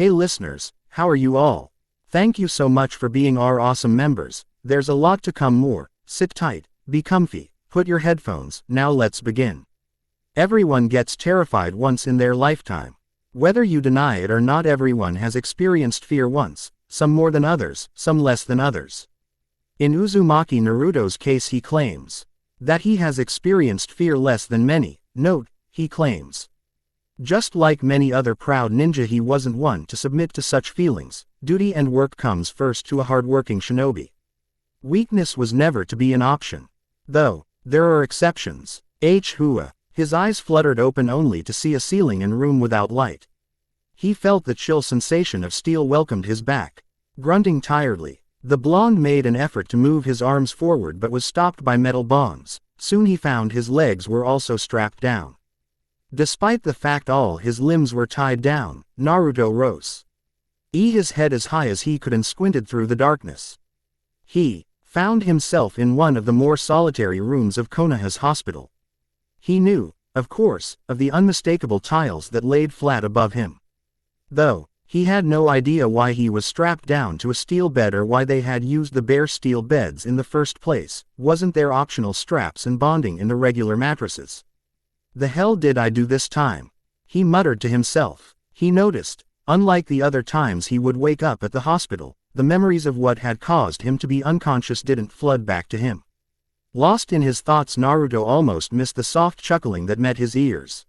Hey listeners, how are you all? Thank you so much for being our awesome members. There's a lot to come more. Sit tight, be comfy, put your headphones, now let's begin. Everyone gets terrified once in their lifetime. Whether you deny it or not, everyone has experienced fear once, some more than others, some less than others. In Uzumaki Naruto's case, he claims that he has experienced fear less than many. Note, he claims. Just like many other proud ninja, he wasn't one to submit to such feelings. Duty and work comes first to a hard-working shinobi. Weakness was never to be an option. Though, there are exceptions. Hua. His eyes fluttered open only to see a ceiling and room without light. He felt the chill sensation of steel welcomed his back. Grunting tiredly, the blonde made an effort to move his arms forward but was stopped by metal bonds. Soon he found his legs were also strapped down. Despite the fact all his limbs were tied down, Naruto rose. His head as high as he could and squinted through the darkness. He found himself in one of the more solitary rooms of Konoha's hospital. He knew, of course, of the unmistakable tiles that laid flat above him. Though, he had no idea why he was strapped down to a steel bed or why they had used the bare steel beds in the first place. Wasn't there optional straps and bonding in the regular mattresses? The hell did I do this time? He muttered to himself. He noticed, unlike the other times he would wake up at the hospital, the memories of what had caused him to be unconscious didn't flood back to him. Lost in his thoughts, Naruto almost missed the soft chuckling that met his ears.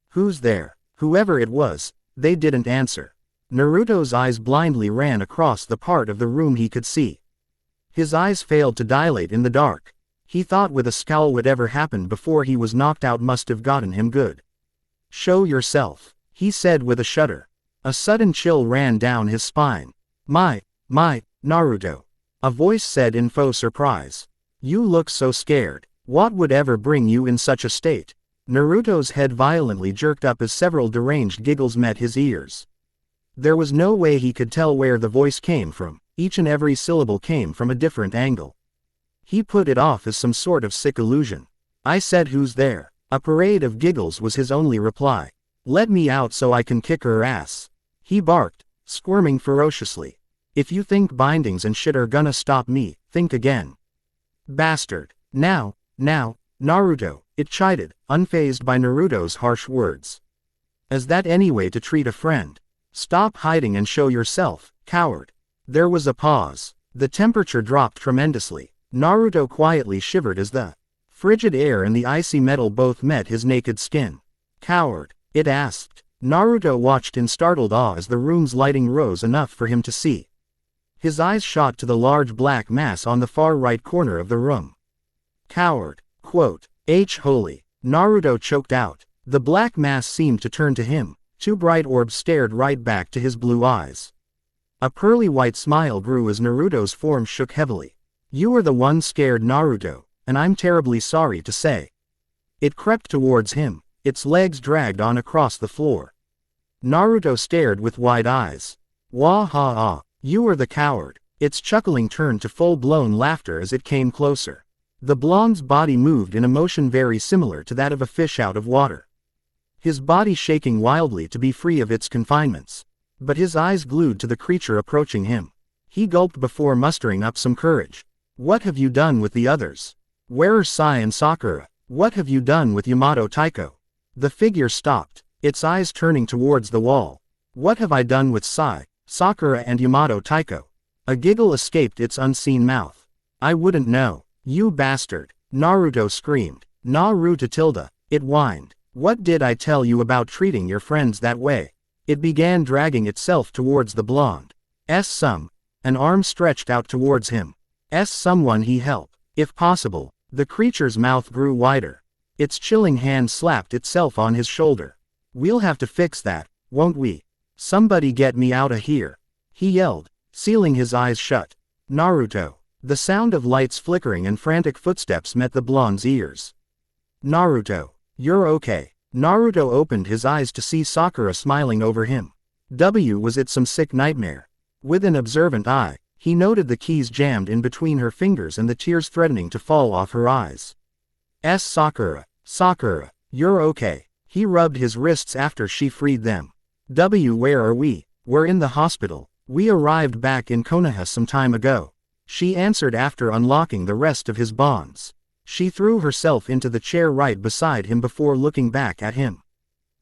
Who's there? Whoever it was, they didn't answer. Naruto's eyes blindly ran across the part of the room he could see. His eyes failed to dilate in the dark. He thought with a scowl whatever happened before he was knocked out must have gotten him good. Show yourself, he said with a shudder. A sudden chill ran down his spine. My, Naruto. A voice said in faux surprise. You look so scared. What would ever bring you in such a state? Naruto's head violently jerked up as several deranged giggles met his ears. There was no way he could tell where the voice came from. Each and every syllable came from a different angle. He put it off as some sort of sick illusion. I said, who's there? A parade of giggles was his only reply. Let me out so I can kick her ass. He barked, squirming ferociously. If you think bindings and shit are gonna stop me, think again. Bastard. Now, Naruto, it chided, unfazed by Naruto's harsh words. Is that any way to treat a friend? Stop hiding and show yourself, coward. There was a pause. The temperature dropped tremendously. Naruto quietly shivered as the frigid air and the icy metal both met his naked skin. Coward, it asked. Naruto watched in startled awe as the room's lighting rose enough for him to see. His eyes shot to the large black mass on the far right corner of the room. Coward, quote, holy. Naruto choked out. The black mass seemed to turn to him. Two bright orbs stared right back to his blue eyes. A pearly white smile grew as Naruto's form shook heavily. You are the one scared, Naruto, and I'm terribly sorry to say. It crept towards him, its legs dragged on across the floor. Naruto stared with wide eyes. Wah ha ah, you are the coward. Its chuckling turned to full-blown laughter as it came closer. The blonde's body moved in a motion very similar to that of a fish out of water. His body shaking wildly to be free of its confinements. But his eyes glued to the creature approaching him. He gulped before mustering up some courage. What have you done with the others? Where are Sai and Sakura? What have you done with Yamato Taiko? The figure stopped, its eyes turning towards the wall. What have I done with Sai, Sakura and Yamato Taiko? A giggle escaped its unseen mouth. I wouldn't know. You bastard. Naruto screamed. Naruto tilde. It whined. What did I tell you about treating your friends that way? It began dragging itself towards the blonde. An arm stretched out towards him. Someone he help. If possible. The creature's mouth grew wider. Its chilling hand slapped itself on his shoulder. We'll have to fix that, won't we? Somebody get me out of here. He yelled, sealing his eyes shut. Naruto. The sound of lights flickering and frantic footsteps met the blonde's ears. Naruto. You're okay. Naruto opened his eyes to see Sakura smiling over him. Was it some sick nightmare? With an observant eye, he noted the keys jammed in between her fingers and the tears threatening to fall off her eyes. Sakura, you're okay. He rubbed his wrists after she freed them. Where are we? We're in the hospital. We arrived back in Konoha some time ago. She answered after unlocking the rest of his bonds. She threw herself into the chair right beside him before looking back at him.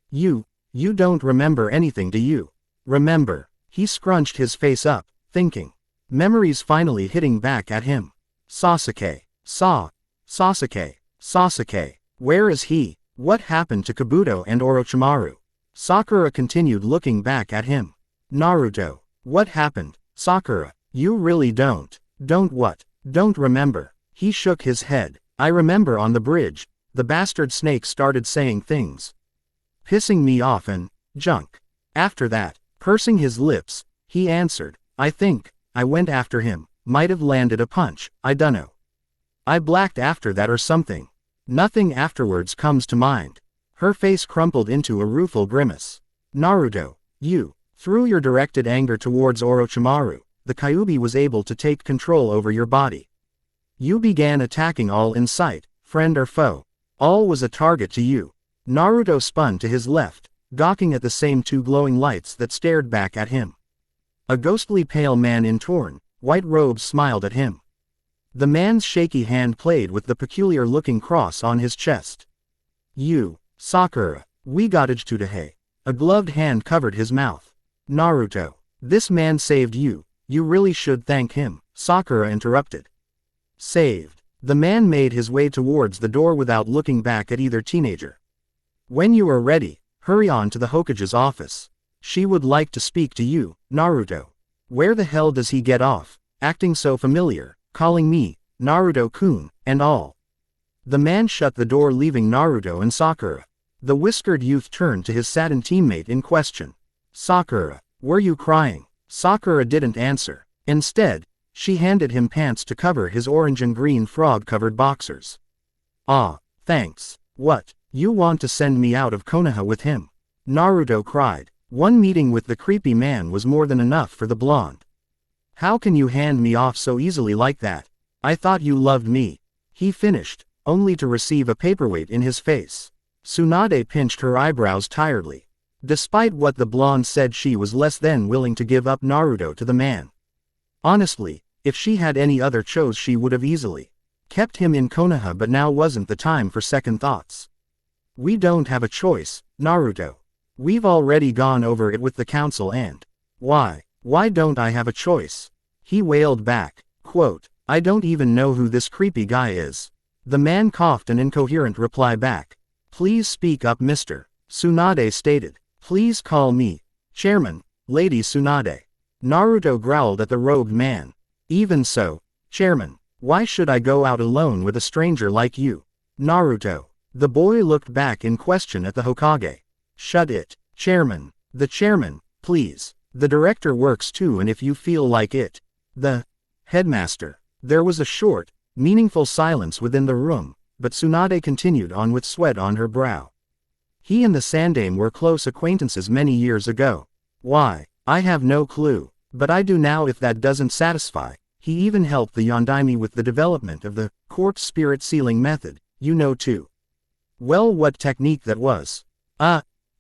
You don't remember anything, do you? Remember. He scrunched his face up, thinking. Memories finally hitting back at him. Sasuke. Sasuke. Sasuke. Where is he? What happened to Kabuto and Orochimaru? Sakura continued looking back at him. Naruto. What happened? Sakura. You really don't what? Don't remember. He shook his head. I remember on the bridge, the bastard snake started saying things. Pissing me off and junk. After that, pursing his lips, he answered, I think I went after him, might have landed a punch, I dunno. I blacked after that or something. Nothing afterwards comes to mind. Her face crumpled into a rueful grimace. Naruto, you. Through your directed anger towards Orochimaru, the Kyuubi was able to take control over your body. You began attacking all in sight, friend or foe. All was a target to you. Naruto spun to his left, gawking at the same two glowing lights that stared back at him. A ghostly pale man in torn, white robes smiled at him. The man's shaky hand played with the peculiar-looking cross on his chest. You, Sakura, we got it today. A gloved hand covered his mouth. Naruto, this man saved you. You really should thank him, Sakura interrupted. Saved. The man made his way towards the door without looking back at either teenager. When you are ready, hurry on to the Hokage's office. She would like to speak to you, Naruto. Where the hell does he get off, acting so familiar, calling me, Naruto-kun, and all? The man shut the door leaving Naruto and Sakura. The whiskered youth turned to his satin teammate in question. Sakura, were you crying? Sakura didn't answer. Instead, she handed him pants to cover his orange and green frog-covered boxers. Ah, thanks. What, you want to send me out of Konoha with him? Naruto cried. One meeting with the creepy man was more than enough for the blonde. How can you hand me off so easily like that? I thought you loved me. He finished, only to receive a paperweight in his face. Tsunade pinched her eyebrows tiredly. Despite what the blonde said, she was less than willing to give up Naruto to the man. Honestly, if she had any other choice, she would have easily kept him in Konoha, but now wasn't the time for second thoughts. We don't have a choice, Naruto. We've already gone over it with the council and… Why don't I have a choice? He wailed back. Quote, I don't even know who this creepy guy is. The man coughed an incoherent reply back. Please speak up, Mr. Tsunade stated. Please call me Chairman, Lady Tsunade. Naruto growled at the robed man. Even so, Chairman, why should I go out alone with a stranger like you? Naruto. The boy looked back in question at the Hokage. Shut it, Chairman. The chairman, please. The director works too, and if you feel like it. The headmaster. There was a short, meaningful silence within the room, but Tsunade continued on with sweat on her brow. He and the Sandaime were close acquaintances many years ago. Why? I have no clue. But I do now if that doesn't satisfy. He even helped the Yondaime with the development of the corpse spirit sealing method, you know too. Well, what technique that was?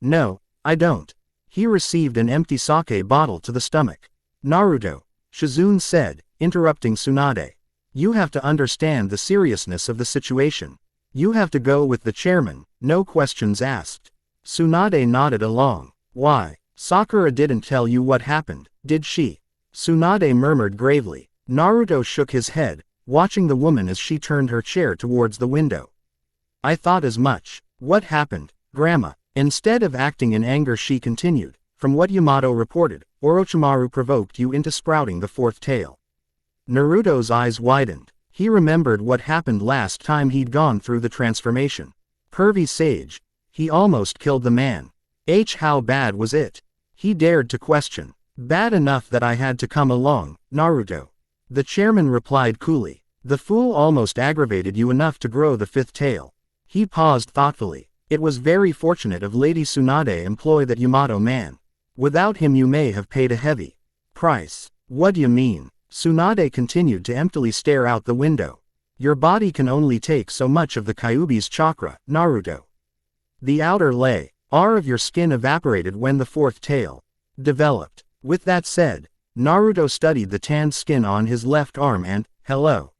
No, I don't. He received an empty sake bottle to the stomach. Naruto, Shizune said, interrupting Tsunade. You have to understand the seriousness of the situation. You have to go with the chairman, no questions asked. Tsunade nodded along. Why? Sakura didn't tell you what happened, did she? Tsunade murmured gravely. Naruto shook his head, watching the woman as she turned her chair towards the window. I thought as much. What happened, Grandma? Instead of acting in anger, she continued. From what Yamato reported, Orochimaru provoked you into sprouting the fourth tail. Naruto's eyes widened. He remembered what happened last time he'd gone through the transformation. Pervy sage. He almost killed the man. How bad was it? He dared to question. Bad enough that I had to come along, Naruto. The chairman replied coolly. The fool almost aggravated you enough to grow the fifth tail. He paused thoughtfully. It was very fortunate of Lady Tsunade employ that Yamato man. Without him you may have paid a heavy price. What do you mean? Tsunade continued to emptily stare out the window. Your body can only take so much of the Kyuubi's chakra, Naruto. The outer layer of your skin evaporated when the fourth tail developed. With that said, Naruto studied the tanned skin on his left arm and, hello.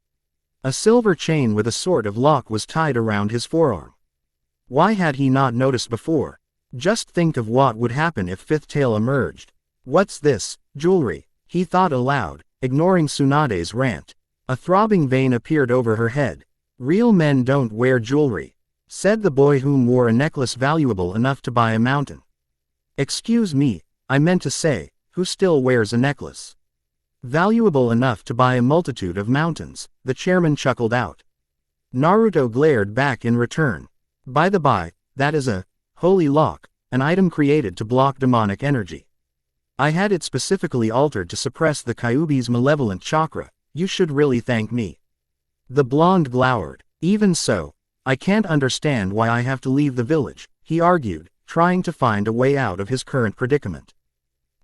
A silver chain with a sort of lock was tied around his forearm. Why had he not noticed before? Just think of what would happen if Fifth Tail emerged. What's this, jewelry? He thought aloud, ignoring Tsunade's rant. A throbbing vein appeared over her head. Real men don't wear jewelry, said the boy whom wore a necklace valuable enough to buy a mountain. Excuse me, I meant to say, who still wears a necklace valuable enough to buy a multitude of mountains, the chairman chuckled out. Naruto glared back in return. By the by, that is a holy lock, an item created to block demonic energy. I had it specifically altered to suppress the Kyuubi's malevolent chakra. You should really thank me. The blonde glowered. Even so, I can't understand why I have to leave the village, he argued, trying to find a way out of his current predicament.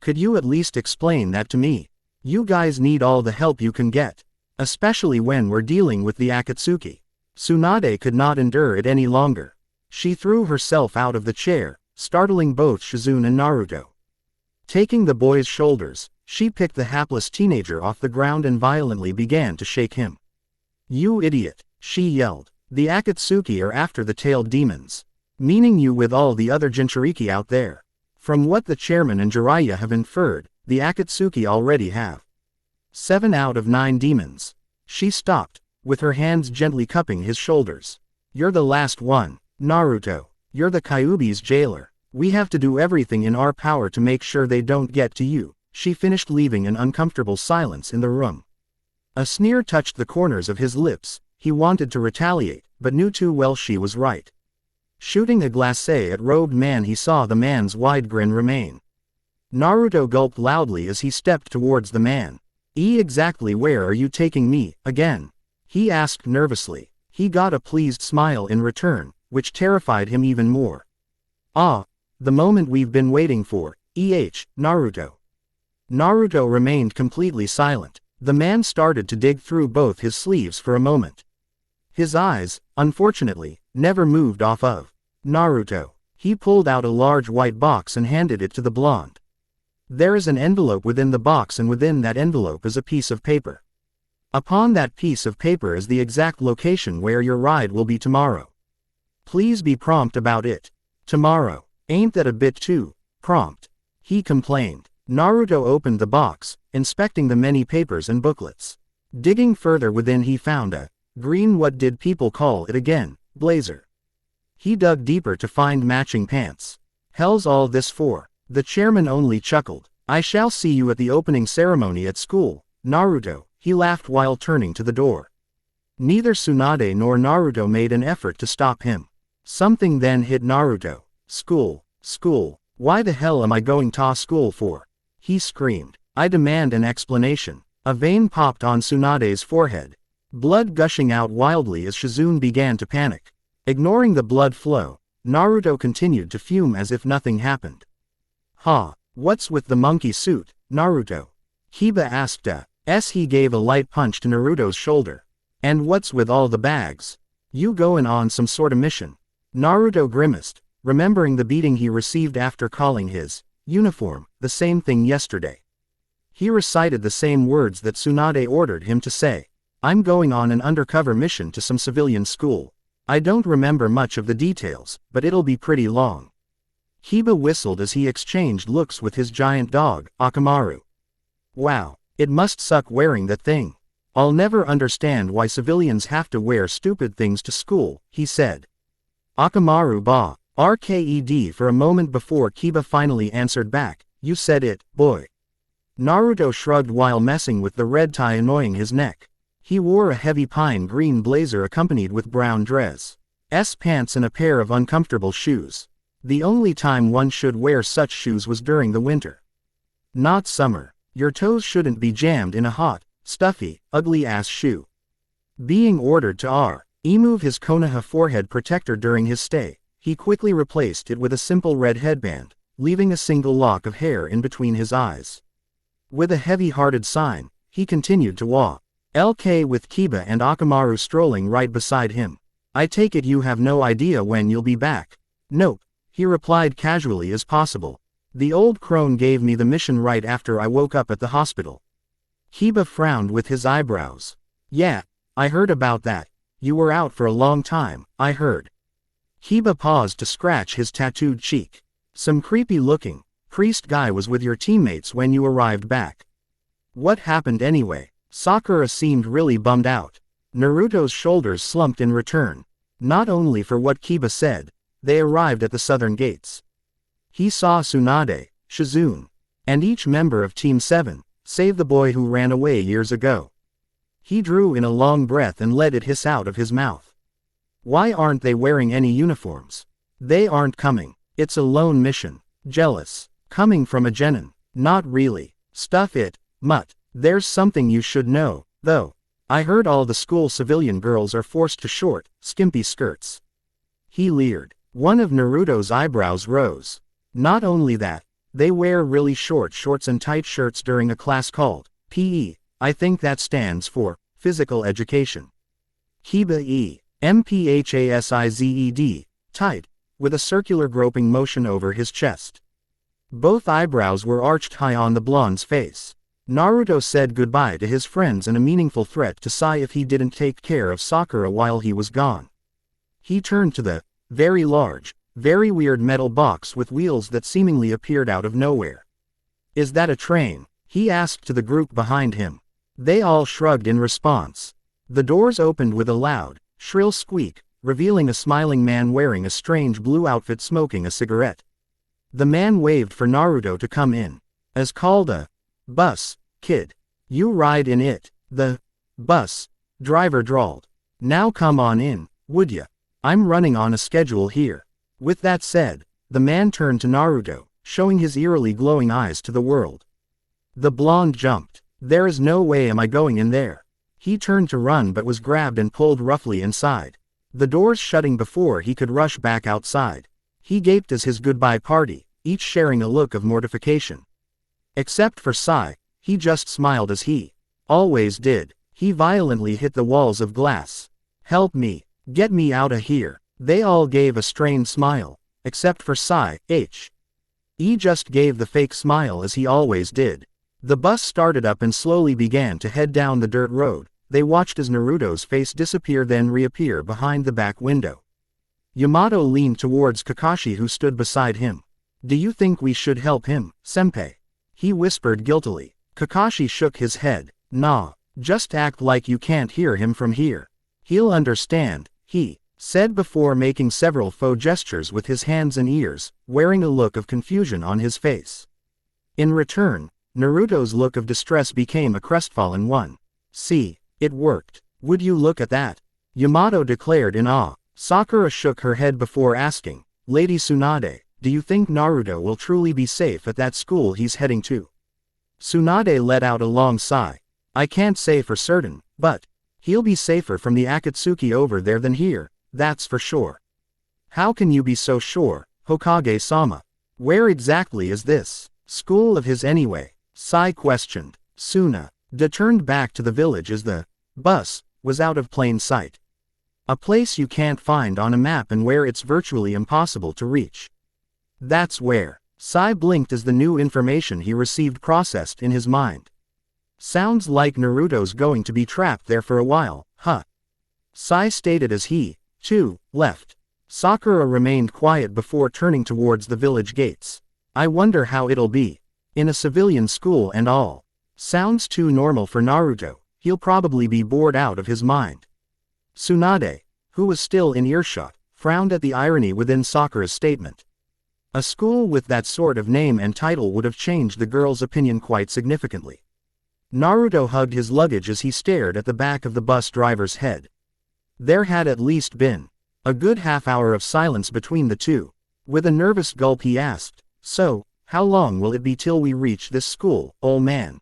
Could you at least explain that to me? You guys need all the help you can get, especially when we're dealing with the Akatsuki. Tsunade could not endure it any longer. She threw herself out of the chair, startling both Shizune and Naruto. Taking the boy's shoulders, she picked the hapless teenager off the ground and violently began to shake him. You idiot, she yelled. The Akatsuki are after the tailed demons. Meaning you with all the other Jinchuriki out there. From what the chairman and Jiraiya have inferred, the Akatsuki already have 7 out of 9 demons. She stopped, with her hands gently cupping his shoulders. You're the last one, Naruto. You're the Kyuubi's jailer. We have to do everything in our power to make sure they don't get to you. She finished, leaving an uncomfortable silence in the room. A sneer touched the corners of his lips. He wanted to retaliate, but knew too well she was right. Shooting a glacé at robed man, he saw the man's wide grin remain. Naruto gulped loudly as he stepped towards the man. Exactly where are you taking me, again? He asked nervously. He got a pleased smile in return, which terrified him even more. Ah, the moment we've been waiting for, Naruto. Naruto remained completely silent. The man started to dig through both his sleeves for a moment. His eyes, unfortunately, never moved off of Naruto. He pulled out a large white box and handed it to the blonde. There is an envelope within the box, and within that envelope is a piece of paper. Upon that piece of paper is the exact location where your ride will be tomorrow. Please be prompt about it. Tomorrow. Ain't that a bit too prompt? He complained. Naruto opened the box, inspecting the many papers and booklets. Digging further within, he found a green, what did people call it again, blazer. He dug deeper to find matching pants. Hell's all this for? The chairman only chuckled. I shall see you at the opening ceremony at school, Naruto, he laughed while turning to the door. Neither Tsunade nor Naruto made an effort to stop him. Something then hit Naruto. School, why the hell am I going to school for? He screamed. I demand an explanation. A vein popped on Tsunade's forehead. Blood gushing out wildly as Shizune began to panic. Ignoring the blood flow, Naruto continued to fume as if nothing happened. What's with the monkey suit, Naruto? Kiba asked as he gave a light punch to Naruto's shoulder. And what's with all the bags? You going on some sort of mission? Naruto grimaced, remembering the beating he received after calling his uniform the same thing yesterday. He recited the same words that Tsunade ordered him to say. I'm going on an undercover mission to some civilian school. I don't remember much of the details, but it'll be pretty long. Kiba whistled as he exchanged looks with his giant dog, Akamaru. Wow, it must suck wearing that thing. I'll never understand why civilians have to wear stupid things to school, he said. Akamaru RKED for a moment before Kiba finally answered back, you said it, boy. Naruto shrugged while messing with the red tie annoying his neck. He wore a heavy pine green blazer accompanied with brown dress, pants and a pair of uncomfortable shoes. The only time one should wear such shoes was during the winter. Not summer. Your toes shouldn't be jammed in a hot, stuffy, ugly-ass shoe. Being ordered to remove his Konoha forehead protector during his stay, he quickly replaced it with a simple red headband, leaving a single lock of hair in between his eyes. With a heavy-hearted sign, he continued to walk. LK with Kiba and Akamaru strolling right beside him. I take it you have no idea when you'll be back. Nope, he replied casually as possible. The old crone gave me the mission right after I woke up at the hospital. Hiba frowned with his eyebrows. Yeah, I heard about that. You were out for a long time, I heard. Hiba paused to scratch his tattooed cheek. Some creepy looking priest guy was with your teammates when you arrived back. What happened anyway? Sakura seemed really bummed out. Naruto's shoulders slumped in return. Not only for what Kiba said, they arrived at the southern gates. He saw Tsunade, Shizune, and each member of Team 7, save the boy who ran away years ago. He drew in a long breath and let it hiss out of his mouth. Why aren't they wearing any uniforms? They aren't coming. It's a lone mission. Jealous. Coming from a genin. Not really. Stuff it, mutt. There's something you should know, though. I heard all the school civilian girls are forced to short, skimpy skirts. He leered. One of Naruto's eyebrows rose. Not only that, they wear really short shorts and tight shirts during a class called PE. I think that stands for physical education. Hiba E. MPHASIZED, tight, with a circular groping motion over his chest. Both eyebrows were arched high on the blonde's face. Naruto said goodbye to his friends and a meaningful threat to Sai if he didn't take care of Sakura while he was gone. He turned to the very large, very weird metal box with wheels that seemingly appeared out of nowhere. Is that a train? He asked to the group behind him. They all shrugged in response. The doors opened with a loud, shrill squeak, revealing a smiling man wearing a strange blue outfit smoking a cigarette. The man waved for Naruto to come in. As called a bus, kid. You ride in it. The bus driver drawled. Now come on in, would ya? I'm running on a schedule here. With that said, the man turned to Naruto, showing his eerily glowing eyes to the world. The blonde jumped. There is no way am I going in there. He turned to run but was grabbed and pulled roughly inside. The doors shutting before he could rush back outside. He gaped as his goodbye party, each sharing a look of mortification. Except for Sai, he just smiled as he always did. He violently hit the walls of glass. Help me. Get me out of here. They all gave a strained smile, except for Sai. He just gave the fake smile as he always did. The bus started up and slowly began to head down the dirt road. They watched as Naruto's face disappear then reappear behind the back window. Yamato leaned towards Kakashi who stood beside him. Do you think we should help him, senpai? He whispered guiltily. Kakashi shook his head. Nah, just act like you can't hear him from here. He'll understand, he said before making several faux gestures with his hands and ears, wearing a look of confusion on his face. In return, Naruto's look of distress became a crestfallen one. See, it worked. Would you look at that? Yamato declared in awe. Sakura shook her head before asking, Lady Tsunade, do you think Naruto will truly be safe at that school he's heading to? Tsunade let out a long sigh. I can't say for certain, but he'll be safer from the Akatsuki over there than here, that's for sure. How can you be so sure, Hokage-sama? Where exactly is this school of his anyway? Sai questioned. Tsunade turned back to the village as the bus was out of plain sight. A place you can't find on a map and where it's virtually impossible to reach. That's where. Sai blinked as the new information he received processed in his mind. Sounds like Naruto's going to be trapped there for a while, huh? Sai stated as he, too, left. Sakura remained quiet before turning towards the village gates. I wonder how it'll be. In a civilian school and all. Sounds too normal for Naruto, he'll probably be bored out of his mind. Tsunade, who was still in earshot, frowned at the irony within Sakura's statement. A school with that sort of name and title would have changed the girl's opinion quite significantly. Naruto hugged his luggage as he stared at the back of the bus driver's head. There had at least been a good half-hour of silence between the two. With a nervous gulp he asked, So, how long will it be till we reach this school, old man?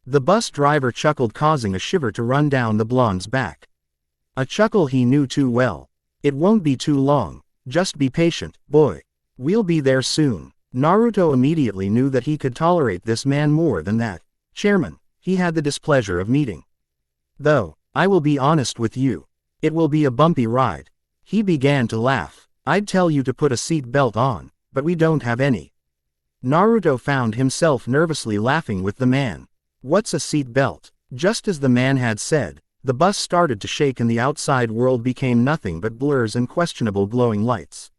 The bus driver chuckled, causing a shiver to run down the blonde's back. A chuckle he knew too well. It won't be too long, just be patient, boy. We'll be there soon. Naruto immediately knew that he could tolerate this man more than that chairman he had the displeasure of meeting. Though, I will be honest with you. It will be a bumpy ride. He began to laugh. I'd tell you to put a seat belt on, but we don't have any. Naruto found himself nervously laughing with the man. What's a seat belt? Just as the man had said, the bus started to shake and the outside world became nothing but blurs and questionable glowing lights.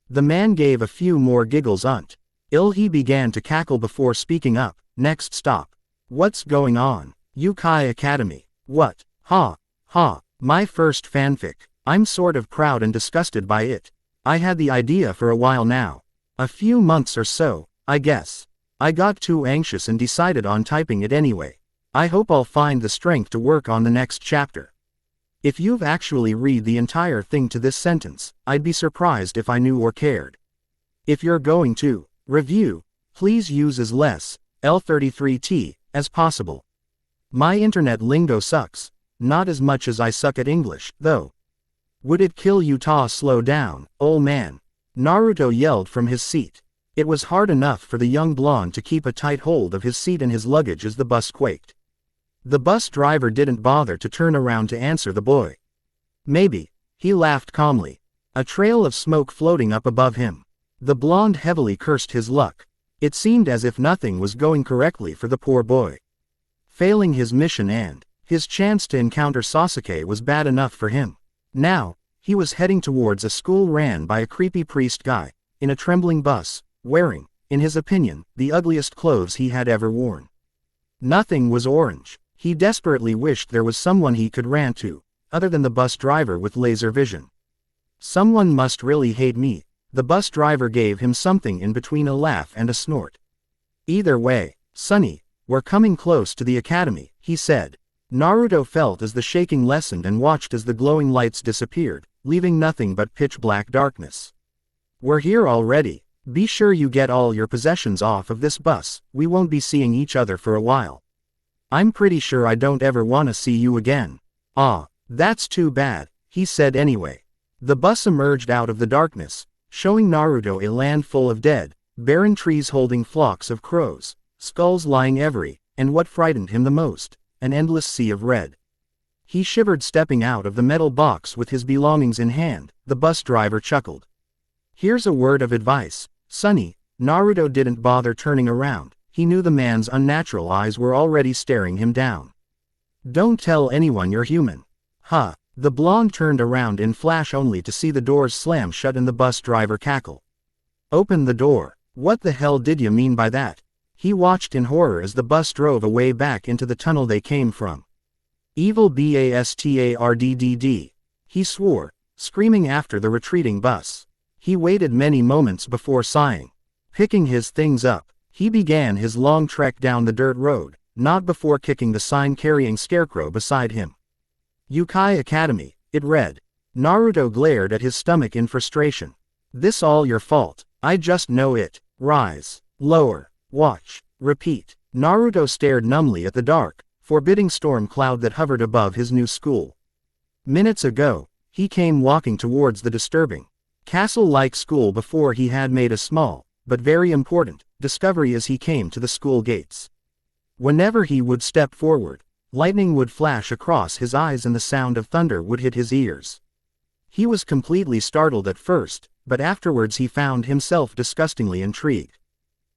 The man gave a few more giggles until he began to cackle before speaking up. Next stop. What's going on? Yukai Academy. What? Ha. Ha. My first fanfic. I'm sort of proud and disgusted by it. I had the idea for a while now. A few months or so, I guess. I got too anxious and decided on typing it anyway. I hope I'll find the strength to work on the next chapter. If you've actually read the entire thing to this sentence, I'd be surprised if I knew or cared. If you're going to review, please use as less L33T as possible. My internet lingo sucks, not as much as I suck at English, though. Would it kill you to slow down, old man? Naruto yelled from his seat. It was hard enough for the young blonde to keep a tight hold of his seat and his luggage as the bus quaked. The bus driver didn't bother to turn around to answer the boy. Maybe, he laughed calmly. A trail of smoke floating up above him. The blonde heavily cursed his luck. It seemed as if nothing was going correctly for the poor boy. Failing his mission and his chance to encounter Sasuke was bad enough for him. Now, he was heading towards a school ran by a creepy priest guy, in a trembling bus, wearing, in his opinion, the ugliest clothes he had ever worn. Nothing was orange. He desperately wished there was someone he could rant to, other than the bus driver with laser vision. Someone must really hate me. The bus driver gave him something in between a laugh and a snort. Either way, Sonny, we're coming close to the academy, he said. Naruto felt as the shaking lessened and watched as the glowing lights disappeared, leaving nothing but pitch-black darkness. We're here already. Be sure you get all your possessions off of this bus, we won't be seeing each other for a while. I'm pretty sure I don't ever want to see you again. Ah, that's too bad, he said anyway. The bus emerged out of the darkness, showing Naruto a land full of dead, barren trees holding flocks of crows, skulls lying everywhere, and what frightened him the most, an endless sea of red. He shivered stepping out of the metal box with his belongings in hand. The bus driver chuckled. Here's a word of advice, Sonny. Naruto didn't bother turning around. He knew the man's unnatural eyes were already staring him down. Don't tell anyone you're human. Huh. The blonde turned around in flash only to see the doors slam shut and the bus driver cackle. Open the door. What the hell did you mean by that? He watched in horror as the bus drove away back into the tunnel they came from. Evil bastardd. He swore, screaming after the retreating bus. He waited many moments before sighing. Picking his things up, he began his long trek down the dirt road, not before kicking the sign-carrying scarecrow beside him. Yukai Academy, it read. Naruto glared at his stomach in frustration. This all your fault, I just know it. Rise, lower, watch, repeat. Naruto stared numbly at the dark, forbidding storm cloud that hovered above his new school. Minutes ago, he came walking towards the disturbing, castle-like school before he had made a small, but very important, discovery as he came to the school gates. Whenever he would step forward, lightning would flash across his eyes and the sound of thunder would hit his ears. He was completely startled at first, but afterwards he found himself disgustingly intrigued.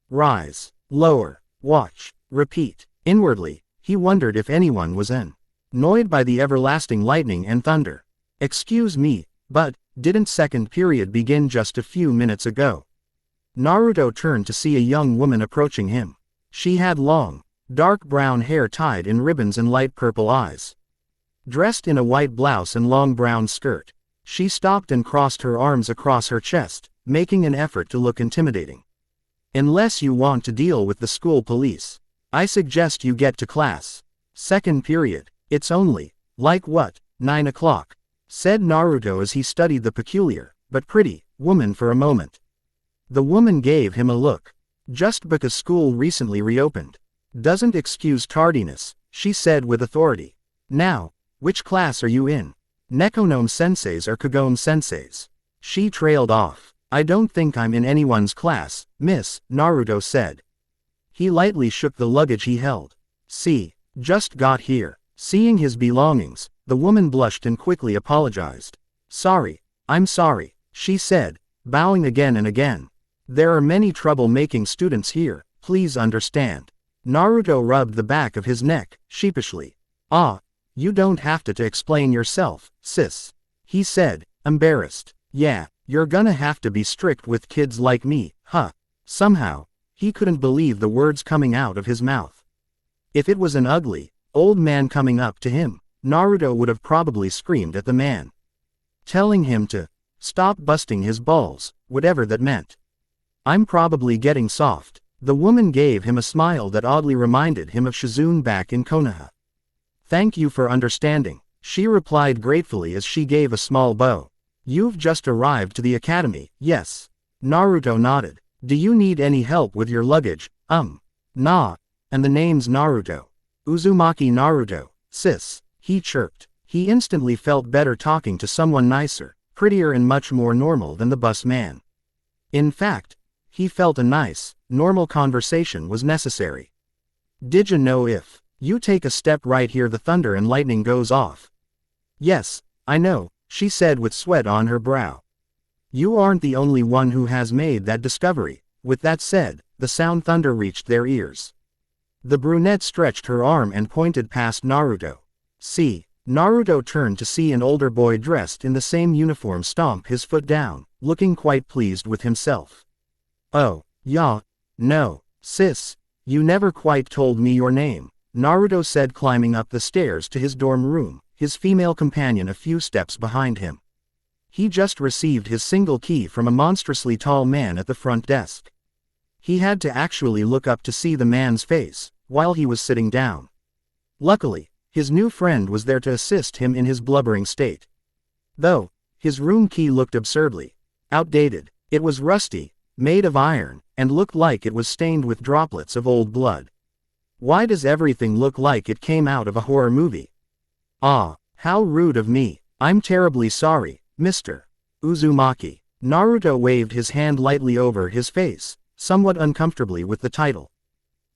Rise, lower, watch, repeat. Inwardly, he wondered if anyone was annoyed by the everlasting lightning and thunder. Excuse me, but didn't second period begin just a few minutes ago? Naruto turned to see a young woman approaching him. She had long, dark brown hair tied in ribbons and light purple eyes. Dressed in a white blouse and long brown skirt, she stopped and crossed her arms across her chest, making an effort to look intimidating. Unless you want to deal with the school police, I suggest you get to class. Second period, it's only, 9 o'clock, said Naruto as he studied the peculiar, but pretty, woman for a moment. The woman gave him a look. Just because school recently reopened doesn't excuse tardiness, she said with authority. Now, which class are you in? Nekognome senseis or Kagome senseis? She trailed off. I don't think I'm in anyone's class, miss, Naruto said. He lightly shook the luggage he held. See, just got here. Seeing his belongings, the woman blushed and quickly apologized. Sorry, I'm sorry, she said, bowing again and again. There are many trouble-making students here, please understand. Naruto rubbed the back of his neck, sheepishly. Ah, you don't have to explain yourself, sis. He said, embarrassed. Yeah, you're gonna have to be strict with kids like me, huh? Somehow, he couldn't believe the words coming out of his mouth. If it was an ugly, old man coming up to him, Naruto would have probably screamed at the man, telling him to stop busting his balls, whatever that meant. I'm probably getting soft. The woman gave him a smile that oddly reminded him of Shizune back in Konoha. Thank you for understanding, she replied gratefully as she gave a small bow. You've just arrived to the academy, yes? Naruto nodded. Do you need any help with your luggage? Nah. And the name's Naruto. Uzumaki Naruto, sis, he chirped. He instantly felt better talking to someone nicer, prettier and much more normal than the bus man. In fact, he felt a nice, normal conversation was necessary. Did you know if you take a step right here the thunder and lightning goes off? Yes, I know, she said with sweat on her brow. You aren't the only one who has made that discovery. With that said, the sound thunder reached their ears. The brunette stretched her arm and pointed past Naruto. See, Naruto turned to see an older boy dressed in the same uniform stomp his foot down, looking quite pleased with himself. Oh, yeah, no, sis, you never quite told me your name, Naruto said climbing up the stairs to his dorm room, his female companion a few steps behind him. He just received his single key from a monstrously tall man at the front desk. He had to actually look up to see the man's face, while he was sitting down. Luckily, his new friend was there to assist him in his blubbering state. Though, his room key looked absurdly outdated. It was rusty, made of iron, and looked like it was stained with droplets of old blood. Why does everything look like it came out of a horror movie? Ah, how rude of me. I'm terribly sorry, Mr. Uzumaki. Naruto waved his hand lightly over his face, somewhat uncomfortably with the title.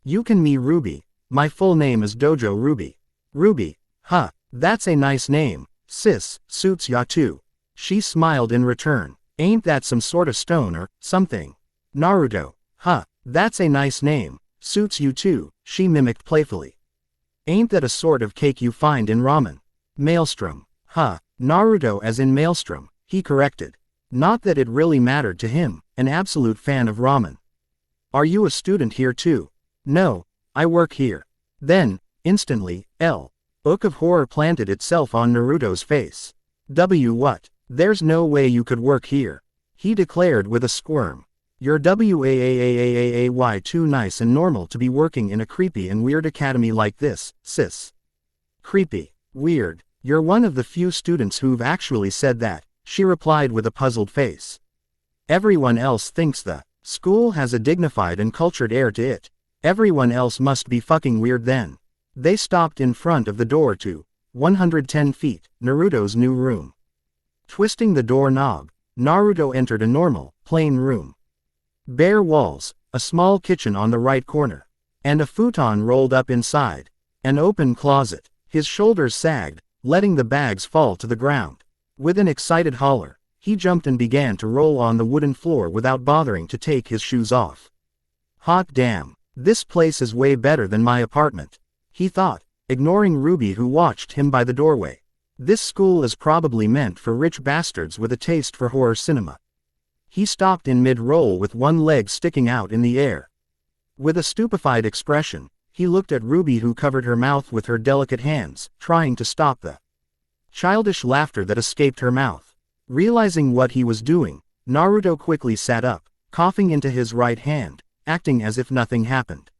You can me Ruby, my full name is Dojo Ruby. Ruby, huh, that's a nice name, sis, suits ya too. She smiled in return. Ain't that some sort of stone or something? Naruto, huh, that's a nice name, suits you too, she mimicked playfully. Ain't that a sort of cake you find in ramen? Maelstrom, huh, Naruto as in Maelstrom, he corrected. Not that it really mattered to him, an absolute fan of ramen. Are you a student here too? No, I work here. Then, instantly, look of horror planted itself on Naruto's face. What? There's no way you could work here, he declared with a squirm. You're way too nice and normal to be working in a creepy and weird academy like this, sis. Creepy, weird, you're one of the few students who've actually said that, she replied with a puzzled face. Everyone else thinks the school has a dignified and cultured air to it. Everyone else must be fucking weird then. They stopped in front of the door to 110 feet, Naruto's new room. Twisting the doorknob, Naruto entered a normal, plain room. Bare walls, a small kitchen on the right corner, and a futon rolled up inside. An open closet. His shoulders sagged, letting the bags fall to the ground. With an excited holler, he jumped and began to roll on the wooden floor without bothering to take his shoes off. Hot damn. This place is way better than my apartment, he thought, ignoring Ruby who watched him by the doorway. This school is probably meant for rich bastards with a taste for horror cinema. He stopped in mid-roll with one leg sticking out in the air. With a stupefied expression, he looked at Ruby who covered her mouth with her delicate hands, trying to stop the childish laughter that escaped her mouth. Realizing what he was doing, Naruto quickly sat up, coughing into his right hand, acting as if nothing happened.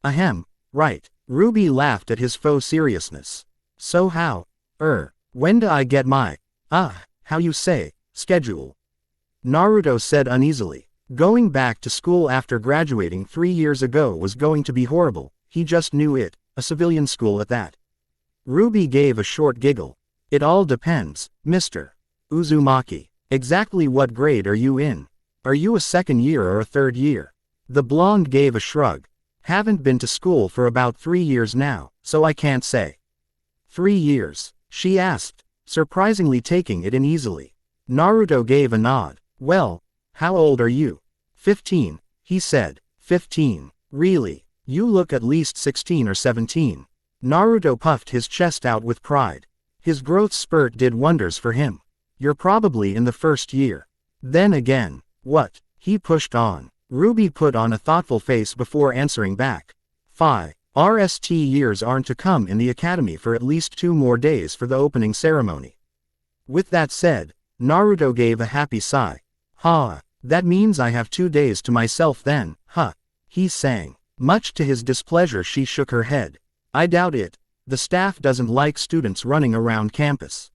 Ahem, right, Ruby laughed at his faux seriousness. So how, when do I get my, how you say, schedule? Naruto said uneasily. Going back to school after graduating 3 years ago was going to be horrible, he just knew it, a civilian school at that. Ruby gave a short giggle. It all depends, Mr. Uzumaki. Exactly what grade are you in? Are you a second year or a third year? The blonde gave a shrug. Haven't been to school for about 3 years now, so I can't say. 3 years, she asked, surprisingly taking it in easily. Naruto gave a nod. Well, how old are you? 15, he said. 15. Really? You look at least 16 or 17. Naruto puffed his chest out with pride. His growth spurt did wonders for him. You're probably in the first year. Then again. What? He pushed on. Ruby put on a thoughtful face before answering back. RST years aren't to come in the academy for at least 2 more days for the opening ceremony. With that said, Naruto gave a happy sigh. That means I have 2 days to myself then, he sang. Much to his displeasure she shook her head. I doubt it. The staff doesn't like students running around campus.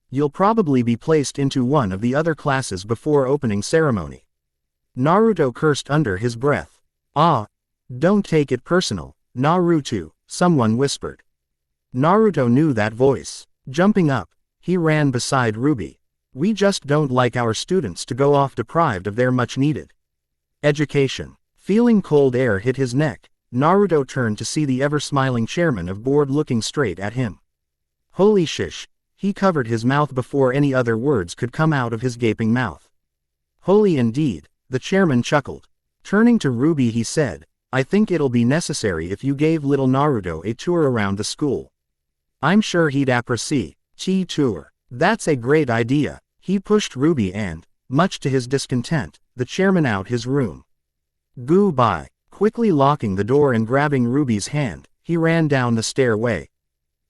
You'll probably be placed into one of the other classes before opening ceremony. Naruto cursed under his breath. Don't take it personal, Naruto, someone whispered. Naruto knew that voice. Jumping up, he ran beside Ruby. We just don't like our students to go off deprived of their much-needed education. Feeling cold air hit his neck, Naruto turned to see the ever-smiling chairman of board looking straight at him. Holy shish, he covered his mouth before any other words could come out of his gaping mouth. Holy indeed, the chairman chuckled. Turning to Ruby he said, I think it'll be necessary if you gave little Naruto a tour around the school. I'm sure he'd appreciate the tour. That's a great idea. He pushed Ruby and, much to his discontent, the chairman out his room. Goodbye. Quickly locking the door and grabbing Ruby's hand, he ran down the stairway.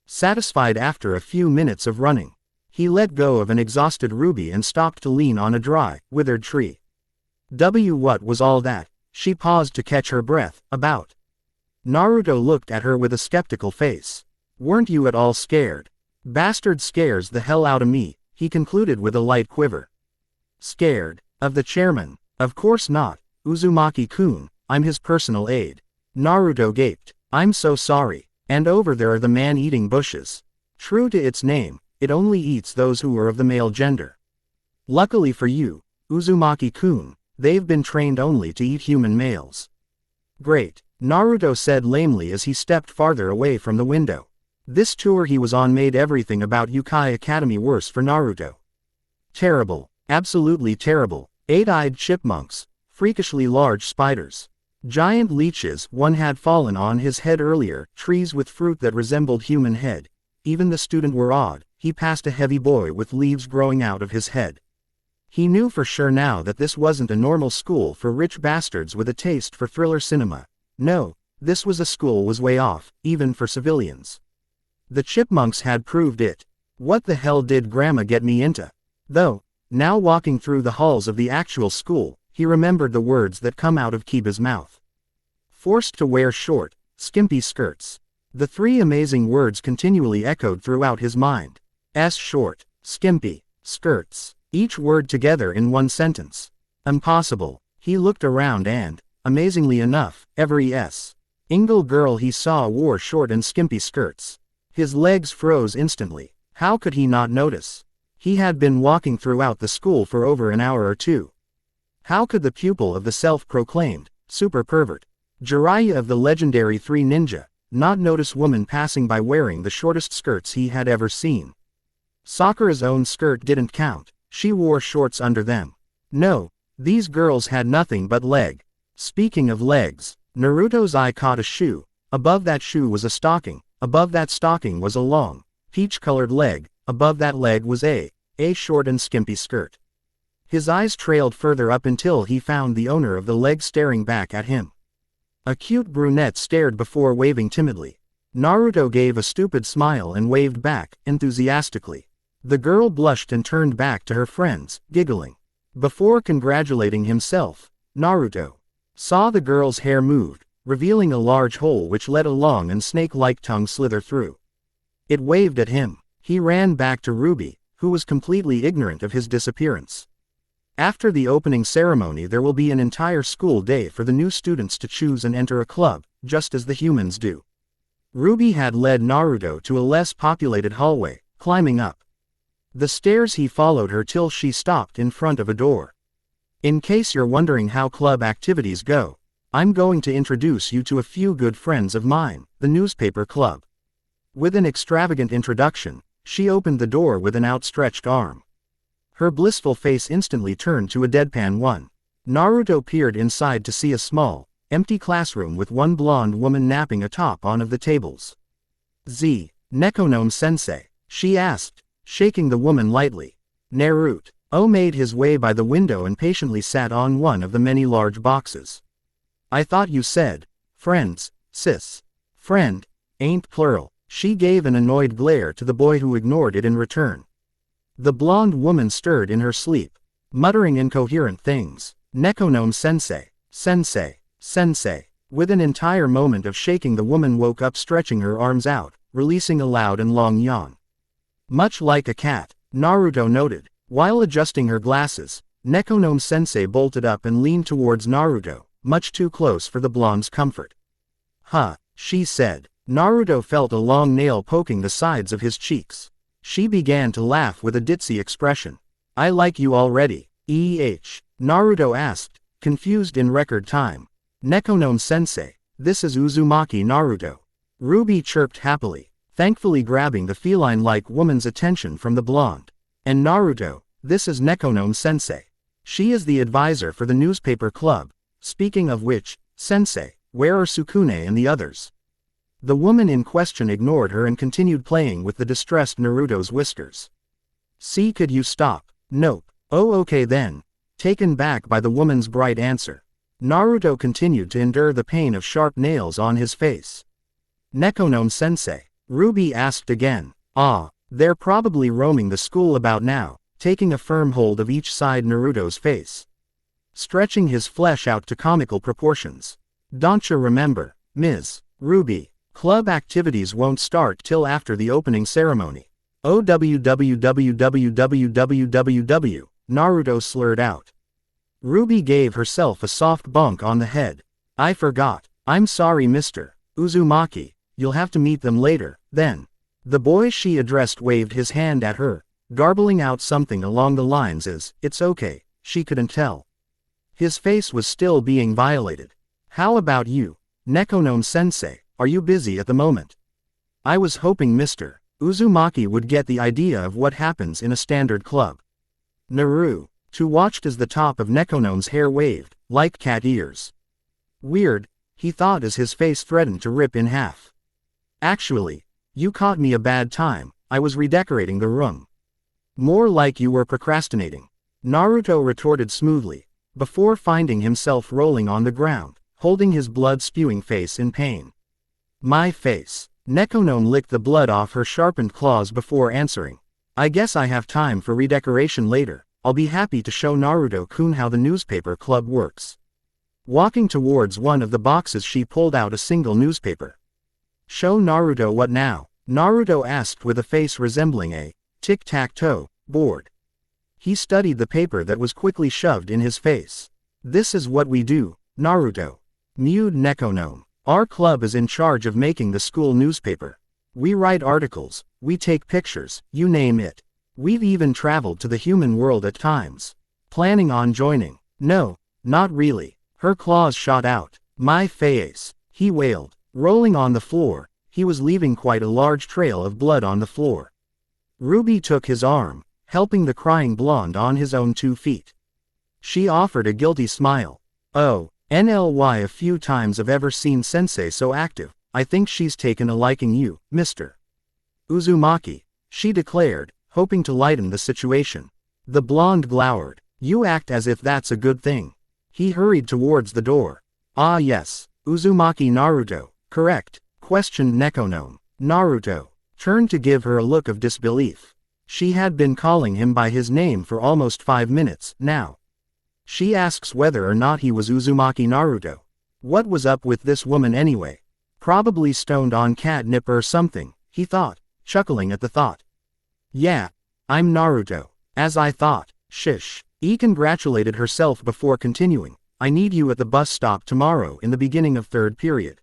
Satisfied after a few minutes of running, he let go of an exhausted Ruby and stopped to lean on a dry, withered tree. What was all that? She paused to catch her breath. About. Naruto looked at her with a skeptical face. Weren't you at all scared? Bastard scares the hell out of me, he concluded with a light quiver. Scared? Of the chairman? Of course not, Uzumaki-kun, I'm his personal aide. Naruto gaped. I'm so sorry. And over there are the man-eating bushes. True to its name, it only eats those who are of the male gender. Luckily for you, Uzumaki-kun, they've been trained only to eat human males. Great, Naruto said lamely as he stepped farther away from the window. This tour he was on made everything about Yukai Academy worse for Naruto. Terrible, absolutely terrible. 8-eyed chipmunks, freakishly large spiders. Giant leeches, one had fallen on his head earlier, trees with fruit that resembled human head. Even the student were awed. He passed a heavy boy with leaves growing out of his head. He knew for sure now that this wasn't a normal school for rich bastards with a taste for thriller cinema. No, this was a school was way off, even for civilians. The chipmunks had proved it. What the hell did Grandma get me into? Though, now walking through the halls of the actual school, he remembered the words that come out of Kiba's mouth. Forced to wear short, skimpy skirts. The 3 amazing words continually echoed throughout his mind. Short, skimpy, skirts. Each word together in one sentence. Impossible. He looked around and, amazingly enough, every single girl he saw wore short and skimpy skirts. His legs froze instantly. How could he not notice? He had been walking throughout the school for over an hour or 2. How could the pupil of the self-proclaimed super pervert Jiraiya of the legendary 3 ninja not notice woman passing by wearing the shortest skirts he had ever seen? Sakura's own skirt didn't count. She wore shorts under them. No, these girls had nothing but leg. Speaking of legs, Naruto's eye caught a shoe. Above that shoe was a stocking. Above that stocking was a long, peach-colored leg. Above that leg was a short and skimpy skirt. His eyes trailed further up until he found the owner of the leg staring back at him. A cute brunette stared before waving timidly. Naruto gave a stupid smile and waved back, enthusiastically. The girl blushed and turned back to her friends, giggling. Before congratulating himself, Naruto saw the girl's hair moved, revealing a large hole which let a long and snake-like tongue slither through. It waved at him. He ran back to Ruby, who was completely ignorant of his disappearance. After the opening ceremony there will be an entire school day for the new students to choose and enter a club, just as the humans do. Ruby had led Naruto to a less populated hallway, climbing up the stairs he followed her till she stopped in front of a door. In case you're wondering how club activities go, I'm going to introduce you to a few good friends of mine, the newspaper club. With an extravagant introduction, she opened the door with an outstretched arm. Her blissful face instantly turned to a deadpan one. Naruto peered inside to see a small, empty classroom with one blonde woman napping atop one of the tables. Nekonomiya-sensei? She asked, shaking the woman lightly. Naruto made his way by the window and patiently sat on one of the many large boxes. I thought you said, friends, sis. Friend, ain't plural. She gave an annoyed glare to the boy who ignored it in return. The blonde woman stirred in her sleep, muttering incoherent things. Nekonomiya-sensei, sensei, sensei. With an entire moment of shaking, the woman woke up, stretching her arms out, releasing a loud and long yawn. Much like a cat, Naruto noted. While adjusting her glasses, Nekonomiya-sensei bolted up and leaned towards Naruto, much too close for the blonde's comfort. Huh, she said. Naruto felt a long nail poking the sides of his cheeks. She began to laugh with a ditzy expression. I like you already, Naruto asked, confused in record time. Nekonomiya-sensei, this is Uzumaki Naruto. Ruby chirped happily, thankfully grabbing the feline-like woman's attention from the blonde. And Naruto, this is Nekonomiya-sensei. She is the advisor for the newspaper club. Speaking of which, sensei, where are Sukune and the others? The woman in question ignored her and continued playing with the distressed Naruto's whiskers. See, could you stop? Nope. Oh, okay then. Taken back by the woman's bright answer, Naruto continued to endure the pain of sharp nails on his face. Nekonomiya-sensei? Ruby asked again. They're probably roaming the school about now, taking a firm hold of each side Naruto's face, stretching his flesh out to comical proportions. Don't you remember, Ms. Ruby? Club activities won't start till after the opening ceremony. OWWWWWWW, Naruto slurred out. Ruby gave herself a soft bonk on the head. I forgot. I'm sorry, Mr. Uzumaki. You'll have to meet them later, then. The boy she addressed waved his hand at her, garbling out something along the lines as, it's okay, she couldn't tell. His face was still being violated. How about you, Nekonomiya-sensei? Are you busy at the moment? I was hoping Mr. Uzumaki would get the idea of what happens in a standard club. Naruto watched as the top of Nekonomi's hair waved, like cat ears. Weird, he thought as his face threatened to rip in half. Actually, you caught me a bad time, I was redecorating the room. More like you were procrastinating, Naruto retorted smoothly, before finding himself rolling on the ground, holding his blood-spewing face in pain. My face. Nekonomiya licked the blood off her sharpened claws before answering. I guess I have time for redecoration later. I'll be happy to show Naruto-kun how the newspaper club works. Walking towards one of the boxes, she pulled out a single newspaper. Show Naruto what now? Naruto asked with a face resembling a tic-tac-toe board. He studied the paper that was quickly shoved in his face. This is what we do, Naruto, mewed Nekonomiya. Our club is in charge of making the school newspaper. We write articles, we take pictures, you name it. We've even traveled to the human world at times. Planning on joining? No, not really. Her claws shot out. My face, he wailed. Rolling on the floor, he was leaving quite a large trail of blood on the floor. Ruby took his arm, helping the crying blonde on his own 2 feet. She offered a guilty smile. Oh, NLY, a few times I've ever seen Sensei so active. I think she's taken a liking you, Mr. Uzumaki, she declared, hoping to lighten the situation. The blonde glowered. You act as if that's a good thing. He hurried towards the door. Ah yes, Uzumaki Naruto, correct? Questioned Nekonomiya. Naruto turned to give her a look of disbelief. She had been calling him by his name for almost 5 minutes, now. She asks whether or not he was Uzumaki Naruto. What was up with this woman anyway? Probably stoned on catnip or something, he thought, chuckling at the thought. Yeah, I'm Naruto, as I thought. Shish. He congratulated herself before continuing. I need you at the bus stop tomorrow in the beginning of 3rd period.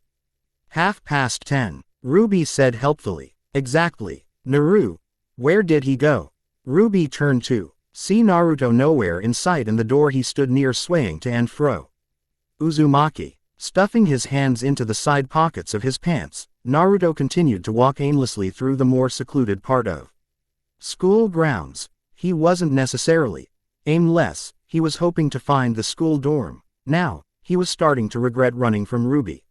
10:30. Ruby said helpfully. Exactly. Naruto, where did he go? Ruby turned to see Naruto nowhere in sight, and the door he stood near swaying to and fro. Uzumaki, stuffing his hands into the side pockets of his pants, Naruto continued to walk aimlessly through the more secluded part of school grounds. He wasn't necessarily aimless, He was hoping to find the school dorm. Now, he was starting to regret running from Ruby.